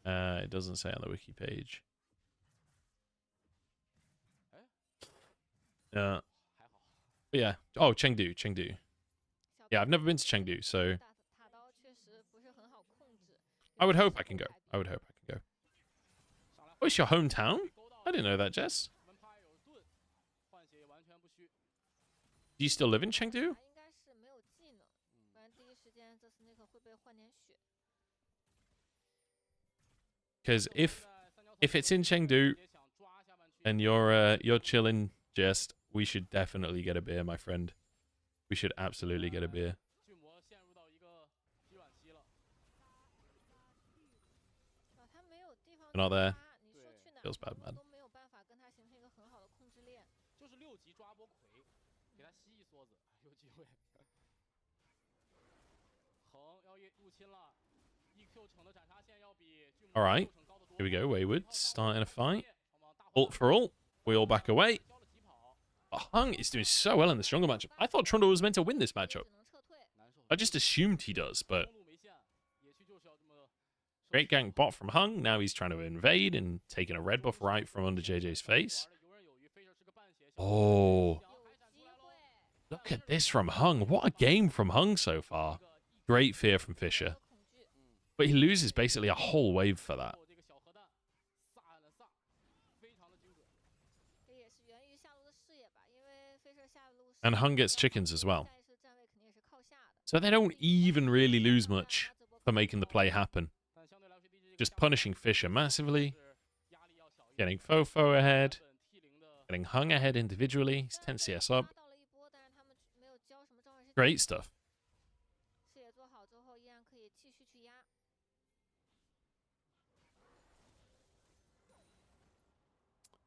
It doesn't say on the wiki page. But yeah. Oh, Chengdu. Yeah, I've never been to Chengdu, so I would hope I can go. Oh, it's your hometown? I didn't know that, Jess. Do you still live in Chengdu? Because if it's in Chengdu and you're chilling, Jess, we should definitely get a beer, my friend. We should absolutely get a beer. You're not there. Feels bad, man. All right. Here we go. Wayward starting a fight. Ult for ult. We all back away. But Hung is doing so well in the stronger matchup. I thought Trundle was meant to win this matchup. I just assumed he does, but... Great gank bot from Hung. Now he's trying to invade and taking a red buff right from under JJ's face. Oh. Look at this from Hung. What a game from Hung so far. Great fear from Fisher. But he loses basically a whole wave for that. And Hung gets chickens as well. So they don't even really lose much for making the play happen. Just punishing Fisher massively. Getting Fofo ahead. Getting Hung ahead individually. He's 10 CS up. Great stuff.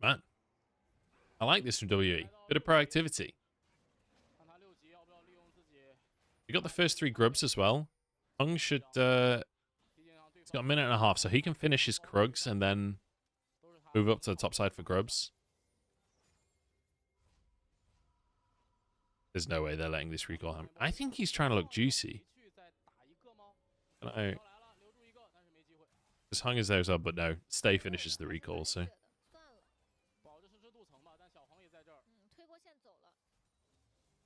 Man. I like this from WE. Bit of proactivity. We got the first 3 grubs as well. Hung should... he's got a minute and a half, so he can finish his Krugs and then move up to the top side for grubs. There's no way they're letting this recall happen. I think he's trying to look juicy. Because Hung is there as well, but no. Stay finishes the recall, so...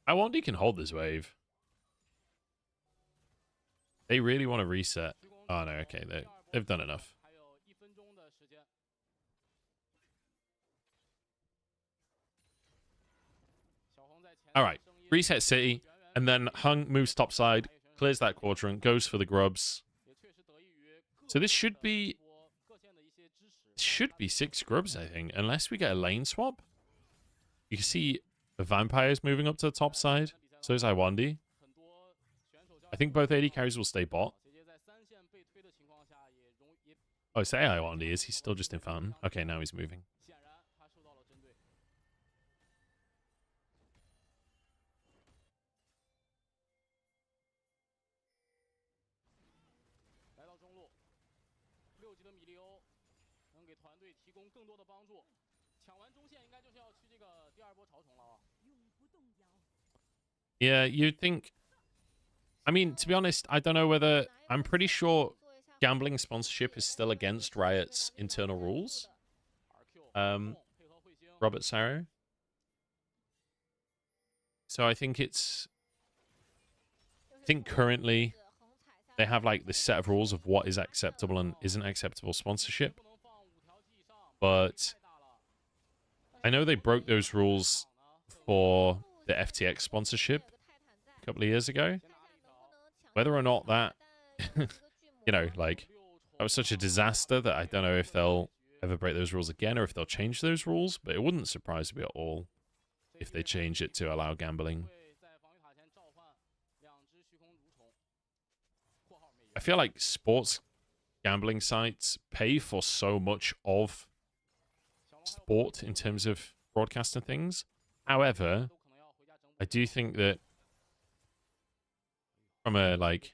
I wonder he can hold this wave. They really want to reset. Oh, no, okay. They've done enough. All right, reset City, and then Hung moves topside, clears that quadrant, goes for the grubs. So this should be 6 grubs, I think, unless we get a lane swap. You can see the vampires moving up to the top side. So is Iwandi. I think both AD carries will stay bot. Oh, say Iwandi. Is he still just in fountain? Okay, now he's moving. Yeah, you'd think... I mean, to be honest, I don't know whether... I'm pretty sure gambling sponsorship is still against Riot's internal rules. Robert Sarrow. So I think it's... I think currently they have like this set of rules of what is acceptable and isn't acceptable sponsorship. But I know they broke those rules for the FTX sponsorship a couple of years ago. Whether or not that, you know, like, that was such a disaster that I don't know if they'll ever break those rules again or if they'll change those rules, but it wouldn't surprise me at all if they change it to allow gambling. I feel like sports gambling sites pay for so much of sport in terms of broadcasting things. However, I do think that from a, like,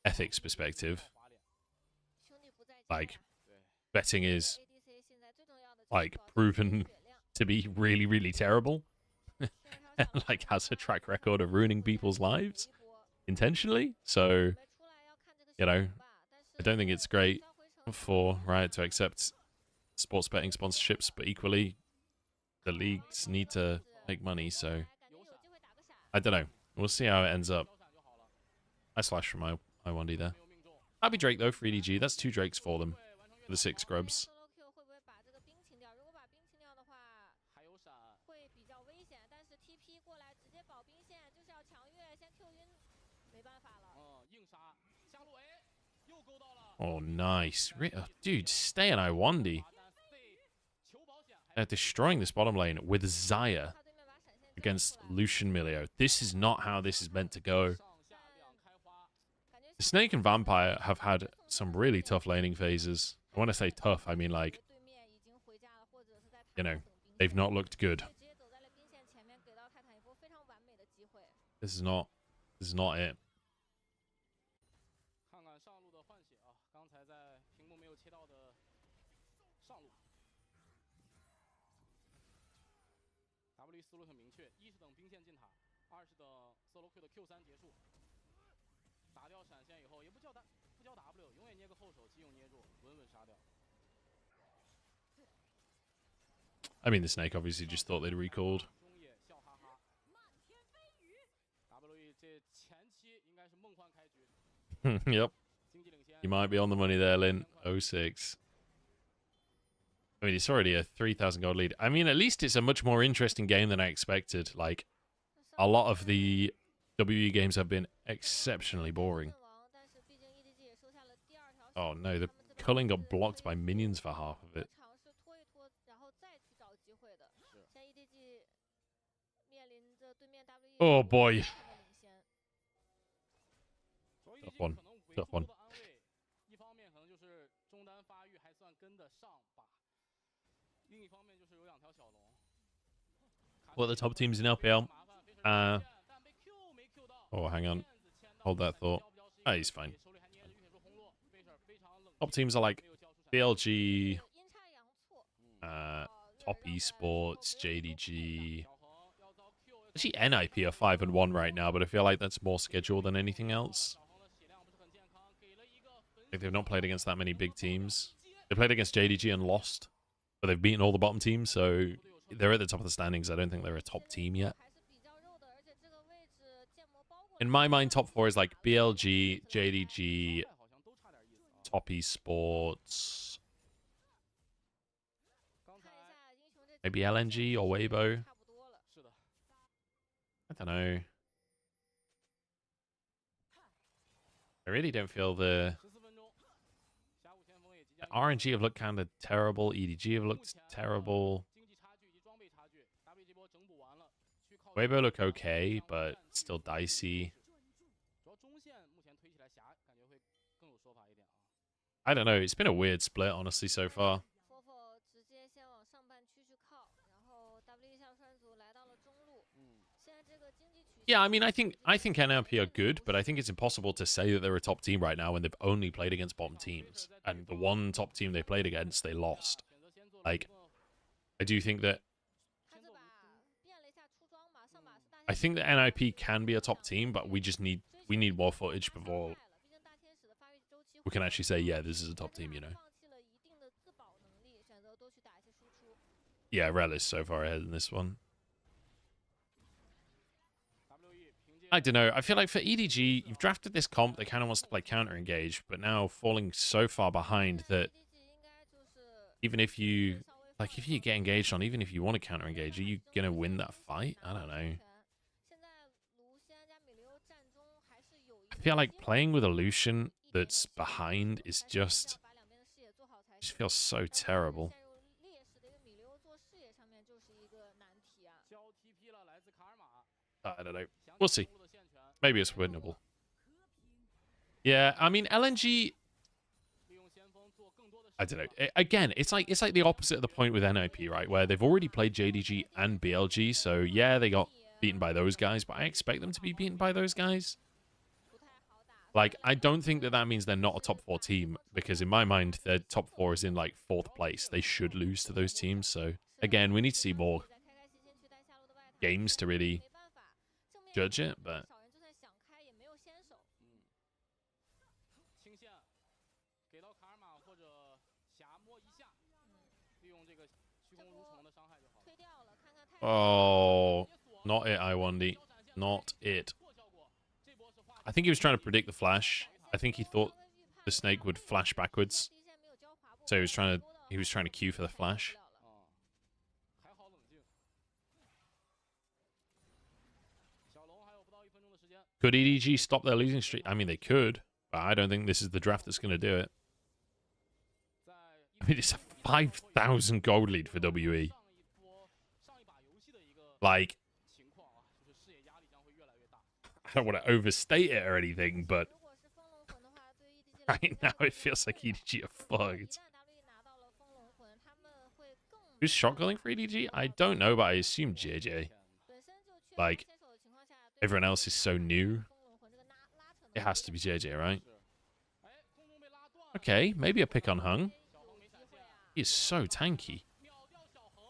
ethics perspective, like, betting is, like, proven to be really, really terrible. And, like, has a track record of ruining people's lives intentionally. So, you know, I don't think it's great for Riot to accept sports betting sponsorships, but equally, the leagues need to make money, so I don't know. We'll see how it ends up. I slash from Iwandi there. Happy Drake, though, for EDG. That's 2 Drakes for them. For the 6 grubs. Oh, nice. Dude, stay in Iwandi. They're destroying this bottom lane with Xayah against Lucian Milio. This is not how this is meant to go. The Snake and Vampire have had some really tough laning phases. When I say tough, I mean, like, you know, they've not looked good. This is not it. WE 思路很明确，一是等兵线进塔，二是等solo Q 的 Q3结束，打掉闪现以后，也不叫W，永远捏个后手，基永捏住，稳稳杀掉。I mean, the Snake obviously just thought they'd recalled. Yep. You might be on the money there, Lin. 06. I mean, it's already a 3,000 gold lead. I mean, at least it's a much more interesting game than I expected. Like, a lot of the WE games have been exceptionally boring. Oh, no. The culling got blocked by minions for half of it. Oh, boy. Tough one. Tough one. What are the top teams in LPL? Oh, hang on. Hold that thought. Ah, he's fine. Top teams are like BLG, Top Esports, JDG. Actually, NIP are 5-1 right now, but I feel like that's more scheduled than anything else. Like, they've not played against that many big teams. They played against JDG and lost, but they've beaten all the bottom teams, so they're at the top of the standings. I don't think they're a top team yet. In my mind, top 4 is like BLG, JDG, Top Esports, maybe LNG or Weibo. I don't know. I really don't feel the RNG have looked kind of terrible. EDG have looked terrible. Weibo look okay, but still dicey. I don't know. It's been a weird split, honestly, so far. Yeah, I mean, I think NLP are good, but I think it's impossible to say that they're a top team right now when they've only played against bottom teams. And the one top team they played against, they lost. Like, I do think that... I think that NIP can be a top team, but we need more footage before we can actually say, yeah, this is a top team, you know? Yeah, Rel is so far ahead in this one. I don't know. I feel like for EDG, you've drafted this comp that kind of wants to play counter-engage, but now falling so far behind that even if you... Like, if you get engaged on, even if you want to counter-engage, are you going to win that fight? I don't know. I feel like playing with a Lucian that's behind is just feels so terrible. I don't know. We'll see. Maybe it's winnable. Yeah, I mean, LNG... I don't know. Again, it's like the opposite of the point with NIP, right? Where they've already played JDG and BLG, so yeah, they got beaten by those guys, but I expect them to be beaten by those guys. Like, I don't think that means they're not a top 4 team, because in my mind, their top 4 is in, like, 4th place. They should lose to those teams, so again, we need to see more games to really judge it, but... Oh, not it, I1D. Not it. I think he was trying to predict the flash. I think he thought the snake would flash backwards. So he was trying to queue for the flash. Could EDG stop their losing streak? I mean, they could, but I don't think this is the draft that's going to do it. I mean, it's a 5,000 gold lead for WE. Like, I don't want to overstate it or anything, but right now it feels like EDG are fucked. Who's shotgunning for EDG? I don't know, but I assume JJ. Like, everyone else is so new. It has to be JJ, right? Okay, maybe a pick on Hung. He is so tanky.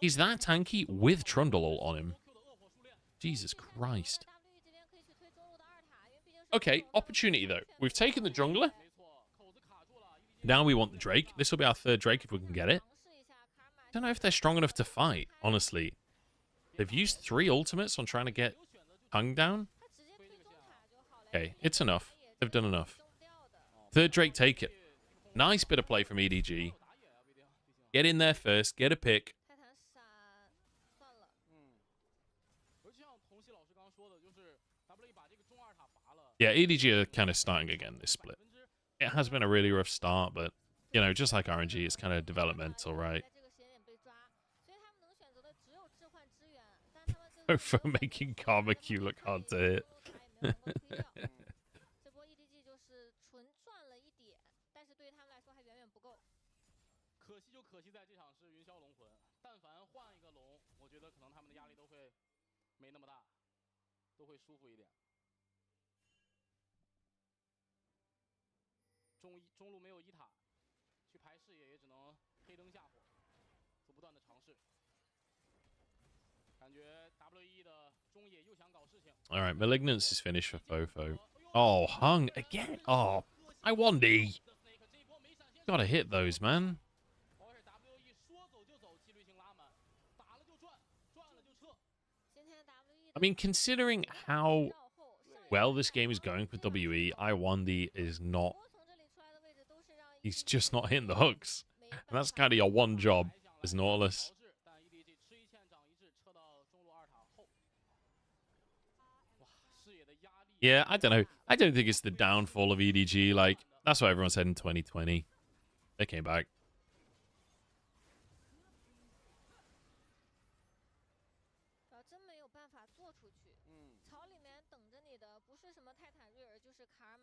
He's that tanky with Trundle ult on him. Jesus Christ. Okay, opportunity though. We've taken the jungler. Now we want the Drake. This will be our 3rd Drake if we can get it. I don't know if they're strong enough to fight, honestly. They've used 3 ultimates on trying to get Hung down. Okay, it's enough. They've done enough. 3rd Drake, take it. Nice bit of play from EDG. Get in there first. Get a pick. Yeah, EDG are kind of starting again this split. It has been a really rough start, but, you know, just like RNG, it's kind of developmental, right? For making Karma Q look hard to hit. All right, Malignance is finished for Fofo. Oh, Hung again. Oh, I1D. Gotta hit those, man. I mean, considering how well this game is going for WE, I1D is not... He's just not hitting the hooks. And that's kind of your one job as Nautilus. Yeah, I don't know. I don't think it's the downfall of EDG. Like, that's what everyone said in 2020. They came back.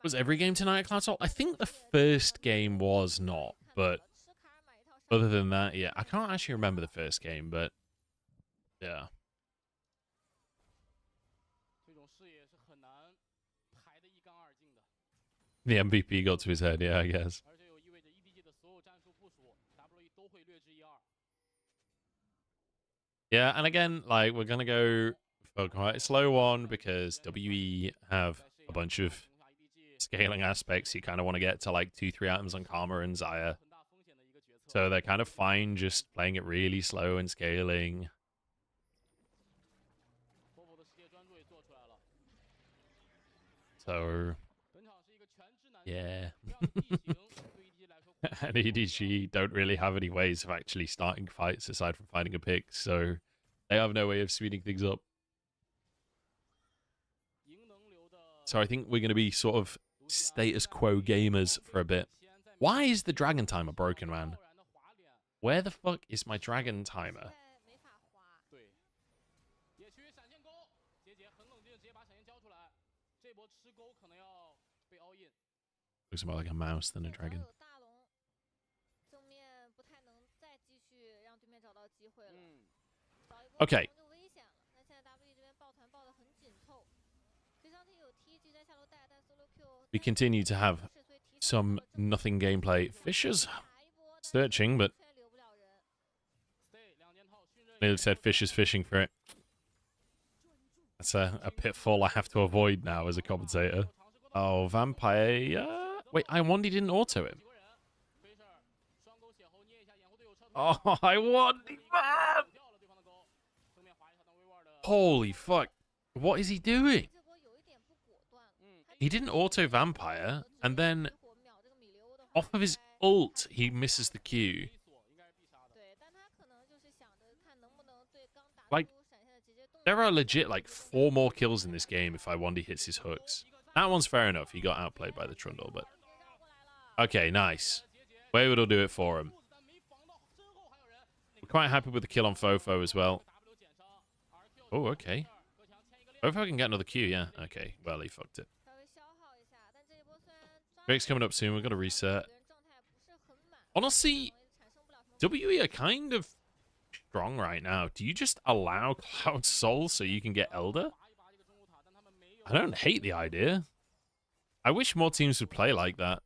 Was every game tonight at Cloud Soul? I think the first game was not, but other than that, yeah. I can't actually remember the first game, but yeah. The MVP got to his head, yeah, I guess. Yeah, and again, like, we're going to go for quite a slow one because WE have a bunch of scaling aspects. You kind of want to get to like 2-3 items on Karma and Zaya. So they're kind of fine just playing it really slow and scaling. So, yeah. And EDG don't really have any ways of actually starting fights aside from finding a pick, so they have no way of speeding things up. So I think we're going to be sort of status quo gamers for a bit. Why is the dragon timer broken, man? Where the fuck is my dragon timer? Looks more like a mouse than a dragon. Okay. We continue to have some nothing gameplay. Fisher's searching, but nearly said Fisher's fishing for it. That's a pitfall I have to avoid now as a commentator. Oh, Vampire. Wait, I won. He didn't auto him. Oh, I won, man! Holy fuck. What is he doing? He didn't auto Vampire, and then off of his ult, he misses the Q. Like, there are legit, like, 4 more kills in this game if Iwandi hits his hooks. That one's fair enough. He got outplayed by the Trundle, but... Okay, nice. Wayward will do it for him. We're quite happy with the kill on Fofo as well. Oh, okay. Fofo can get another Q, yeah. Okay, well, he fucked it. Drake's coming up soon. We've got to reset. Honestly, WE are kind of strong right now. Do you just allow Cloud Soul so you can get Elder? I don't hate the idea. I wish more teams would play like that.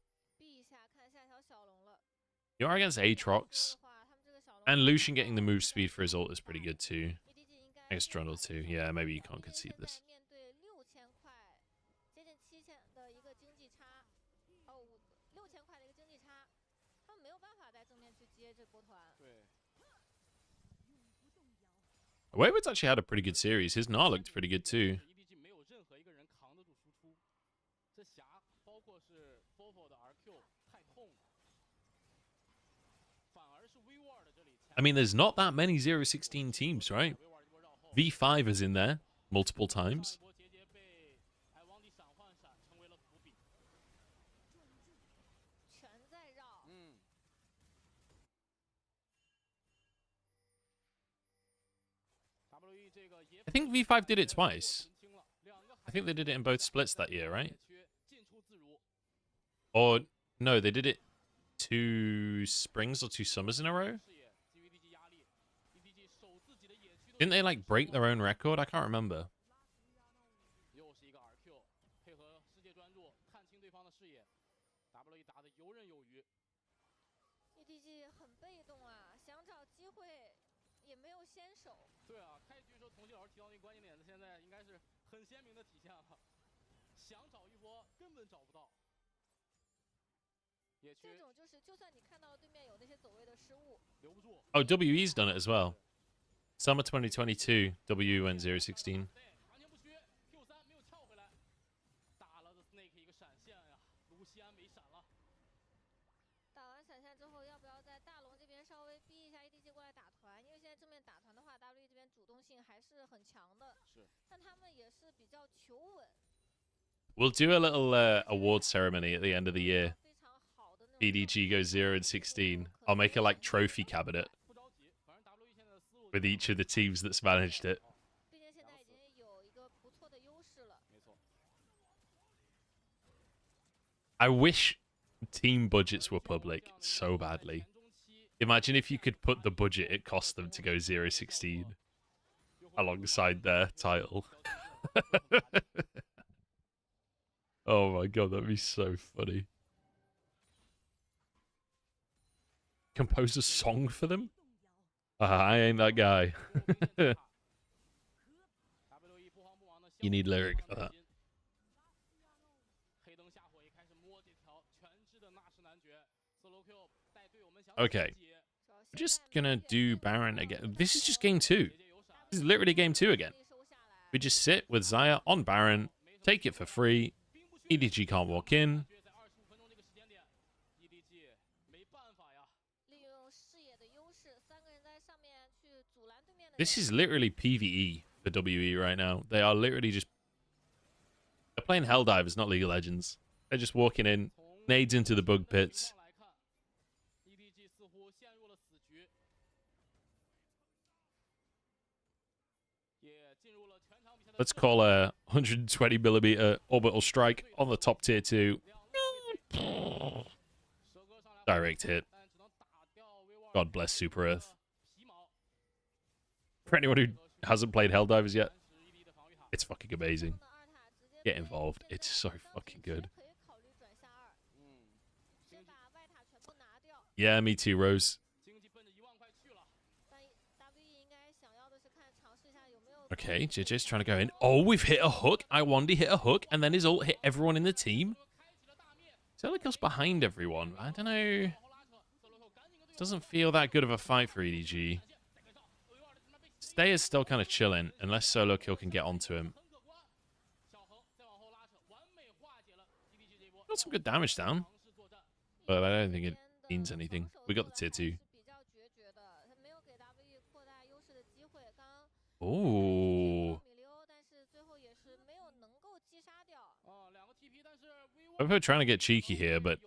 You are against Aatrox. And Lucian getting the move speed for his ult is pretty good too. Against Trundle too. Yeah, maybe you can't concede this. Wayward's actually had a pretty good series. His Gnar looked pretty good too. I mean, there's not that many 0-16 teams, right? V5 is in there multiple times. I think V5 did it twice. I think they did it in both splits that year, right? Or, no, they did it 2 springs or 2 summers in a row? Didn't they, like, break their own record? I can't remember. Oh, WE's done it as well. Summer 2022, WE went 0-16. 性还是很强的，但他们也是比较求稳。 We'll do a little award ceremony at the end of the year. EDG goes 0 and 16. I'll make a like trophy cabinet with each of the teams that's managed it. I wish team budgets were public so badly. Imagine if you could put the budget it cost them to go 0-16 alongside their title. Oh my god, that'd be so funny. Compose a song for them? I ain't that guy. You need lyric for that. Okay. We're just gonna do Baron again. This is just game 2. This is literally game 2 again. We just sit with Xayah on Baron, take it for free. EDG can't walk in. This is literally PvE for WE right now. They are literally just... They're playing Helldivers, not League of Legends. They're just walking in, nades into the bug pits. Let's call a 120mm orbital strike on the top tier 2. Direct hit. God bless Super Earth. For anyone who hasn't played Helldivers yet, it's fucking amazing. Get involved. It's so fucking good. Yeah, me too, Rose. Okay, JJ's trying to go in. Oh, we've hit a hook. Iwandi hit a hook, and then his ult hit everyone in the team. Zerlikill's behind everyone. I don't know. Doesn't feel that good of a fight for EDG. Stay is still kind of chilling, unless Solo Kill can get onto him. Got some good damage down, but I don't think it means anything. We got the tier 2. Ooh. I'm trying to get cheeky here, but...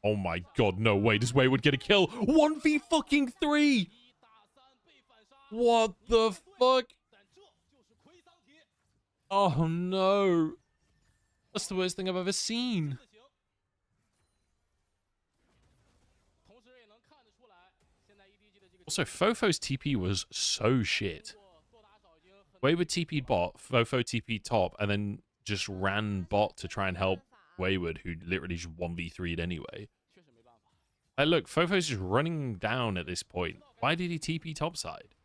Oh my god, no way. Does Wayward get a kill? 1v3! What the fuck? Oh no. That's the worst thing I've ever seen. Also, Fofo's TP was so shit. Wayward TP'd bot, Fofo TP'd top, and then just ran bot to try and help Wayward, who literally just 1v3'd anyway. Look, Fofo's just running down at this point. Why did he TP topside?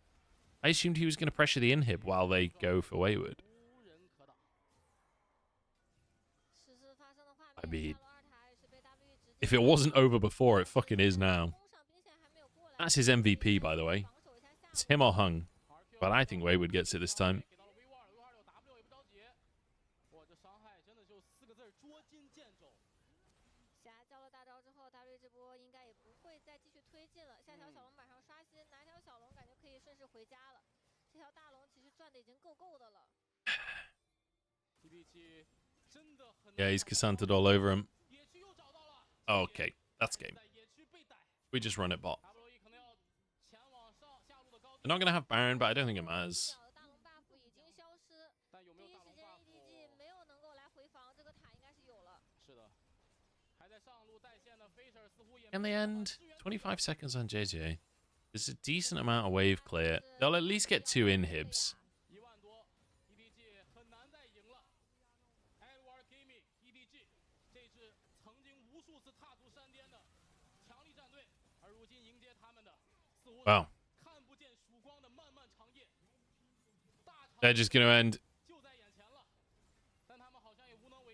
I assumed he was going to pressure the inhib while they go for Wayward. I mean, if it wasn't over before, it fucking is now. That's his MVP, by the way. It's him or Hung. But I think Wayward gets it this time. Yeah, he's Cassanted all over him. Okay, that's game. We just run it bot. They're not going to have Baron, but I don't think it matters. In the end, 25 seconds on JJ. There's a decent amount of wave clear. They'll at least get 2 inhibs. Wow. They're just going to end.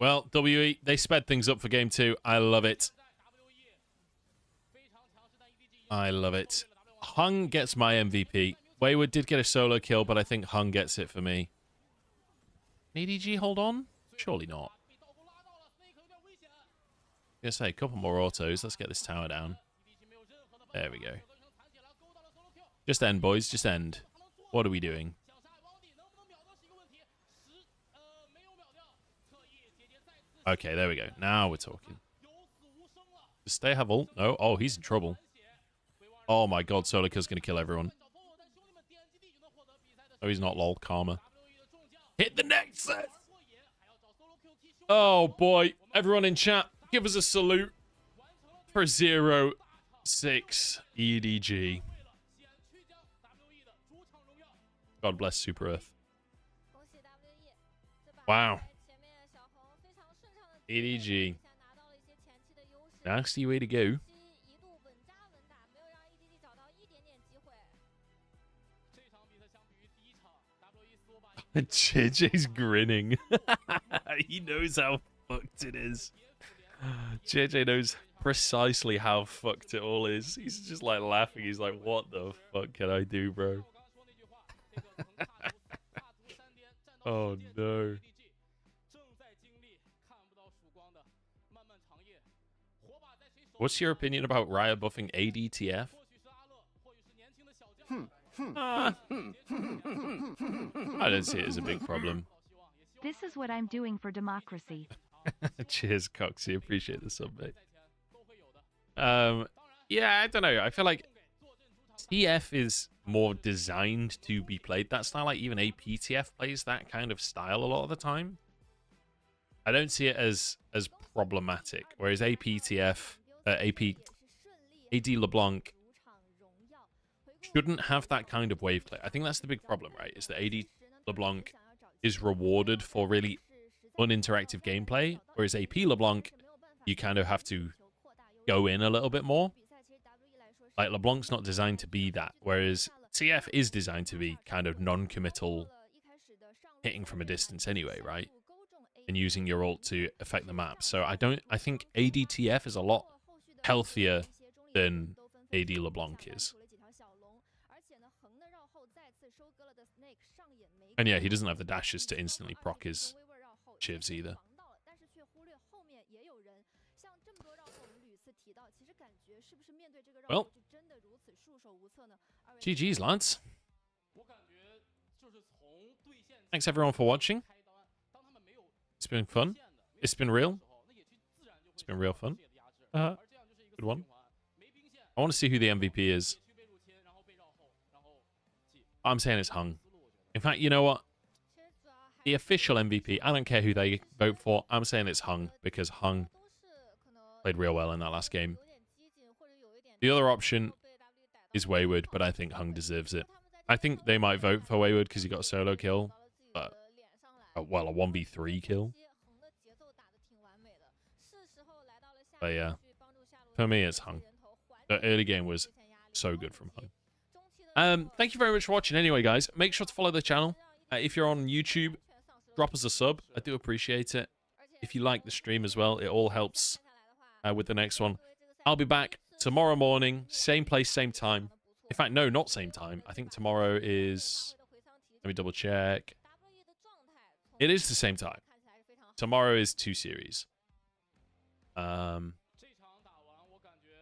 Well, WE, they sped things up for game 2. I love it. I love it. Hung gets my MVP. Wayward did get a solo kill, but I think Hung gets it for me. EDG hold on? Surely not. I was going to say, a couple more autos. Let's get this tower down. There we go. Just end, boys. Just end. What are we doing? Okay, there we go. Now we're talking. Does Stay have ult? No. Oh, he's in trouble. Oh my god, Solika's going to kill everyone. Oh, he's not, lol. Karma. Hit the nexus! Oh boy. Everyone in chat, give us a salute for 0-6 EDG. God bless Super Earth. Wow. EDG. Nasty way to go. JJ's grinning. He knows how fucked it is. JJ knows precisely how fucked it all is. He's just like laughing. He's like, what the fuck can I do, bro? Oh no. What's your opinion about Raya buffing ADTF? I don't see it as a big problem. This is what I'm doing for democracy. Cheers, Coxie. Appreciate the sub, mate. Yeah, I don't know. I feel like TF is more designed to be played that style. Like even APTF plays that kind of style a lot of the time. I don't see it as problematic. Whereas APTF, AD LeBlanc shouldn't have that kind of wave play. I think that's the big problem, right? Is that AD LeBlanc is rewarded for really uninteractive gameplay, whereas AP LeBlanc, you kind of have to go in a little bit more. Like, LeBlanc's not designed to be that, whereas TF is designed to be kind of non-committal, hitting from a distance anyway, right? And using your ult to affect the map. So I think ADTF is a lot healthier than AD LeBlanc is. And yeah, he doesn't have the dashes to instantly proc his chivs either. Well, GG's, lads. Thanks everyone for watching. It's been fun. It's been real. It's been real fun. Good one. I want to see who the MVP is. I'm saying it's Hung. In fact, you know what? The official MVP, I don't care who they vote for. I'm saying it's Hung because Hung played real well in that last game. The other option is Wayward, but I think Hung deserves it. I think they might vote for Wayward because he got a solo kill. But, well, a 1v3 kill. But yeah, for me, it's Hung. The early game was so good from Hung. Thank you very much for watching anyway, guys. Make sure to follow the channel. If you're on YouTube, drop us a sub. I do appreciate it. If you like the stream as well, it all helps with the next one. I'll be back tomorrow morning, same place, same time. In fact, no, not same time. I think tomorrow is... Let me double check. It is the same time. Tomorrow is 2 series. And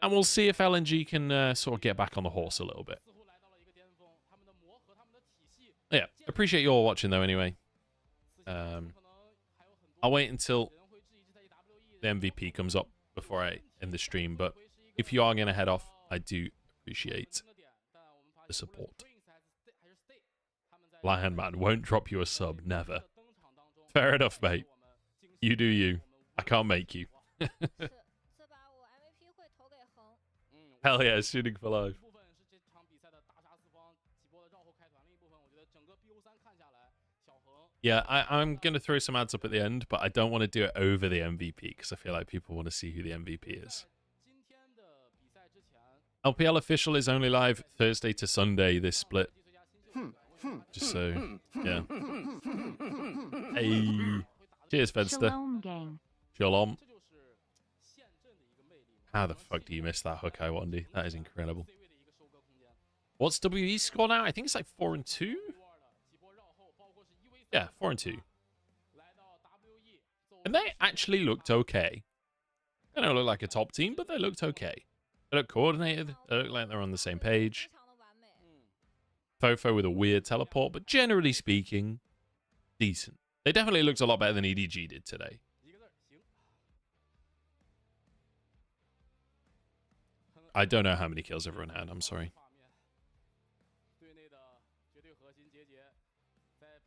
we'll see if LNG can sort of get back on the horse a little bit. Yeah, appreciate you all watching though anyway. I'll wait until the MVP comes up before I end the stream, but if you are going to head off, I do appreciate the support. Lion Man won't drop you a sub, never. Fair enough, mate. You do you. I can't make you. Hell yeah, shooting for life. Yeah, I'm going to throw some ads up at the end, but I don't want to do it over the MVP because I feel like people want to see who the MVP is. LPL Official is only live Thursday to Sunday, this split. Just so, yeah. Hey. Cheers, Fedster. Shalom, gang. Shalom. How the fuck do you miss that hook, I wonder? That is incredible. What's WE's score now? I think it's like 4-2? Yeah, 4-2. And they actually looked okay. They don't look like a top team, but they looked okay. They look coordinated. They look like they're on the same page. Fofo with a weird teleport, but generally speaking, decent. They definitely looked a lot better than EDG did today. I don't know how many kills everyone had. I'm sorry.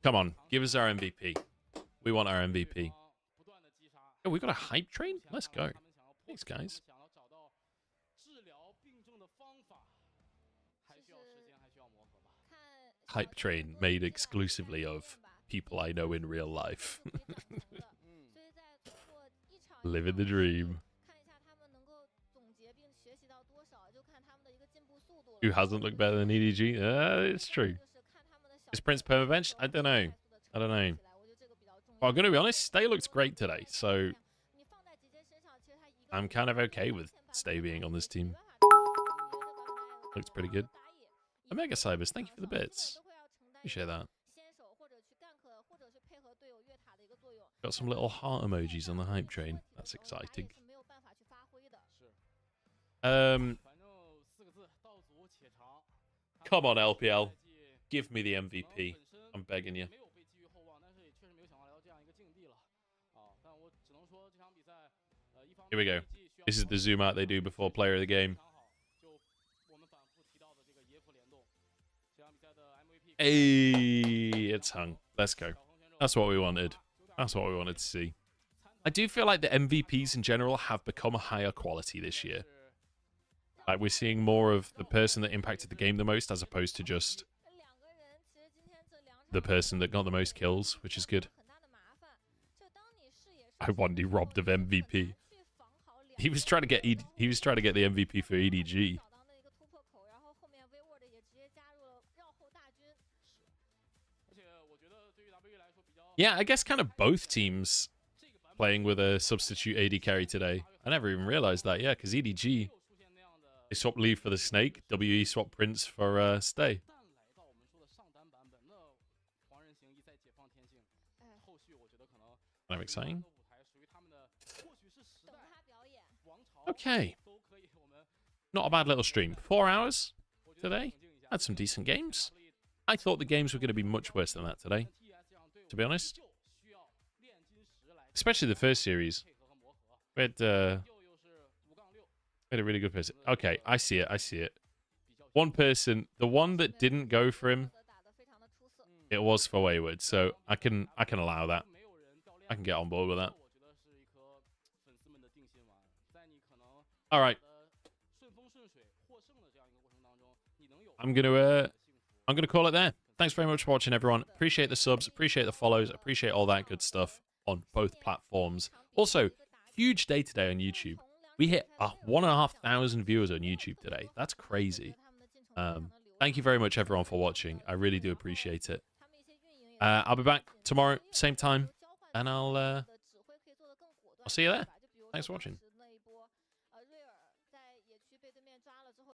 Come on, give us our MVP. We want our MVP. Oh, we got a hype train? Let's go. Thanks, guys. Hype train made exclusively of people I know in real life. Living the dream. Who hasn't looked better than EDG? It's true. Is Prince permabenched? I don't know. I don't know. Well, I'm going to be honest, Stay looked great today, so I'm kind of okay with Stay being on this team. Looks pretty good. Omega Cybers, thank you for the bits. Appreciate that. Got some little heart emojis on the hype train. That's exciting. Come on, LPL. Give me the MVP. I'm begging you. Here we go. This is the zoom out they do before player of the game. Hey, it's hung. Let's go. That's what we wanted. That's what we wanted to see. I do feel like the MVPs in general have become a higher quality this year. Like, we're seeing more of the person that impacted the game the most as opposed to just the person that got the most kills, which is good. I wonder he robbed of MVP. He was trying to get the MVP for EDG. Yeah, I guess kind of both teams playing with a substitute AD carry today. I never even realized that, yeah, because EDG, they swapped Leave for the Snake, WE swapped Prince for Stay. Kind of exciting. Okay. Not a bad little stream. 4 hours today. Had some decent games. I thought the games were going to be much worse than that today, to be honest. Especially the first series. We had a really good person. Okay, I see it. I see it. One person, the one that didn't go for him, it was for Wayward, so I can allow that. I can get on board with that. All right. I'm gonna call it there. Thanks very much for watching, everyone. Appreciate the subs, appreciate the follows, appreciate all that good stuff on both platforms. Also, huge day today on YouTube. We hit 1,500 viewers on YouTube today. That's crazy. Thank you very much, everyone, for watching. I really do appreciate it. I'll be back tomorrow, same time, and I'll see you there. Thanks for watching.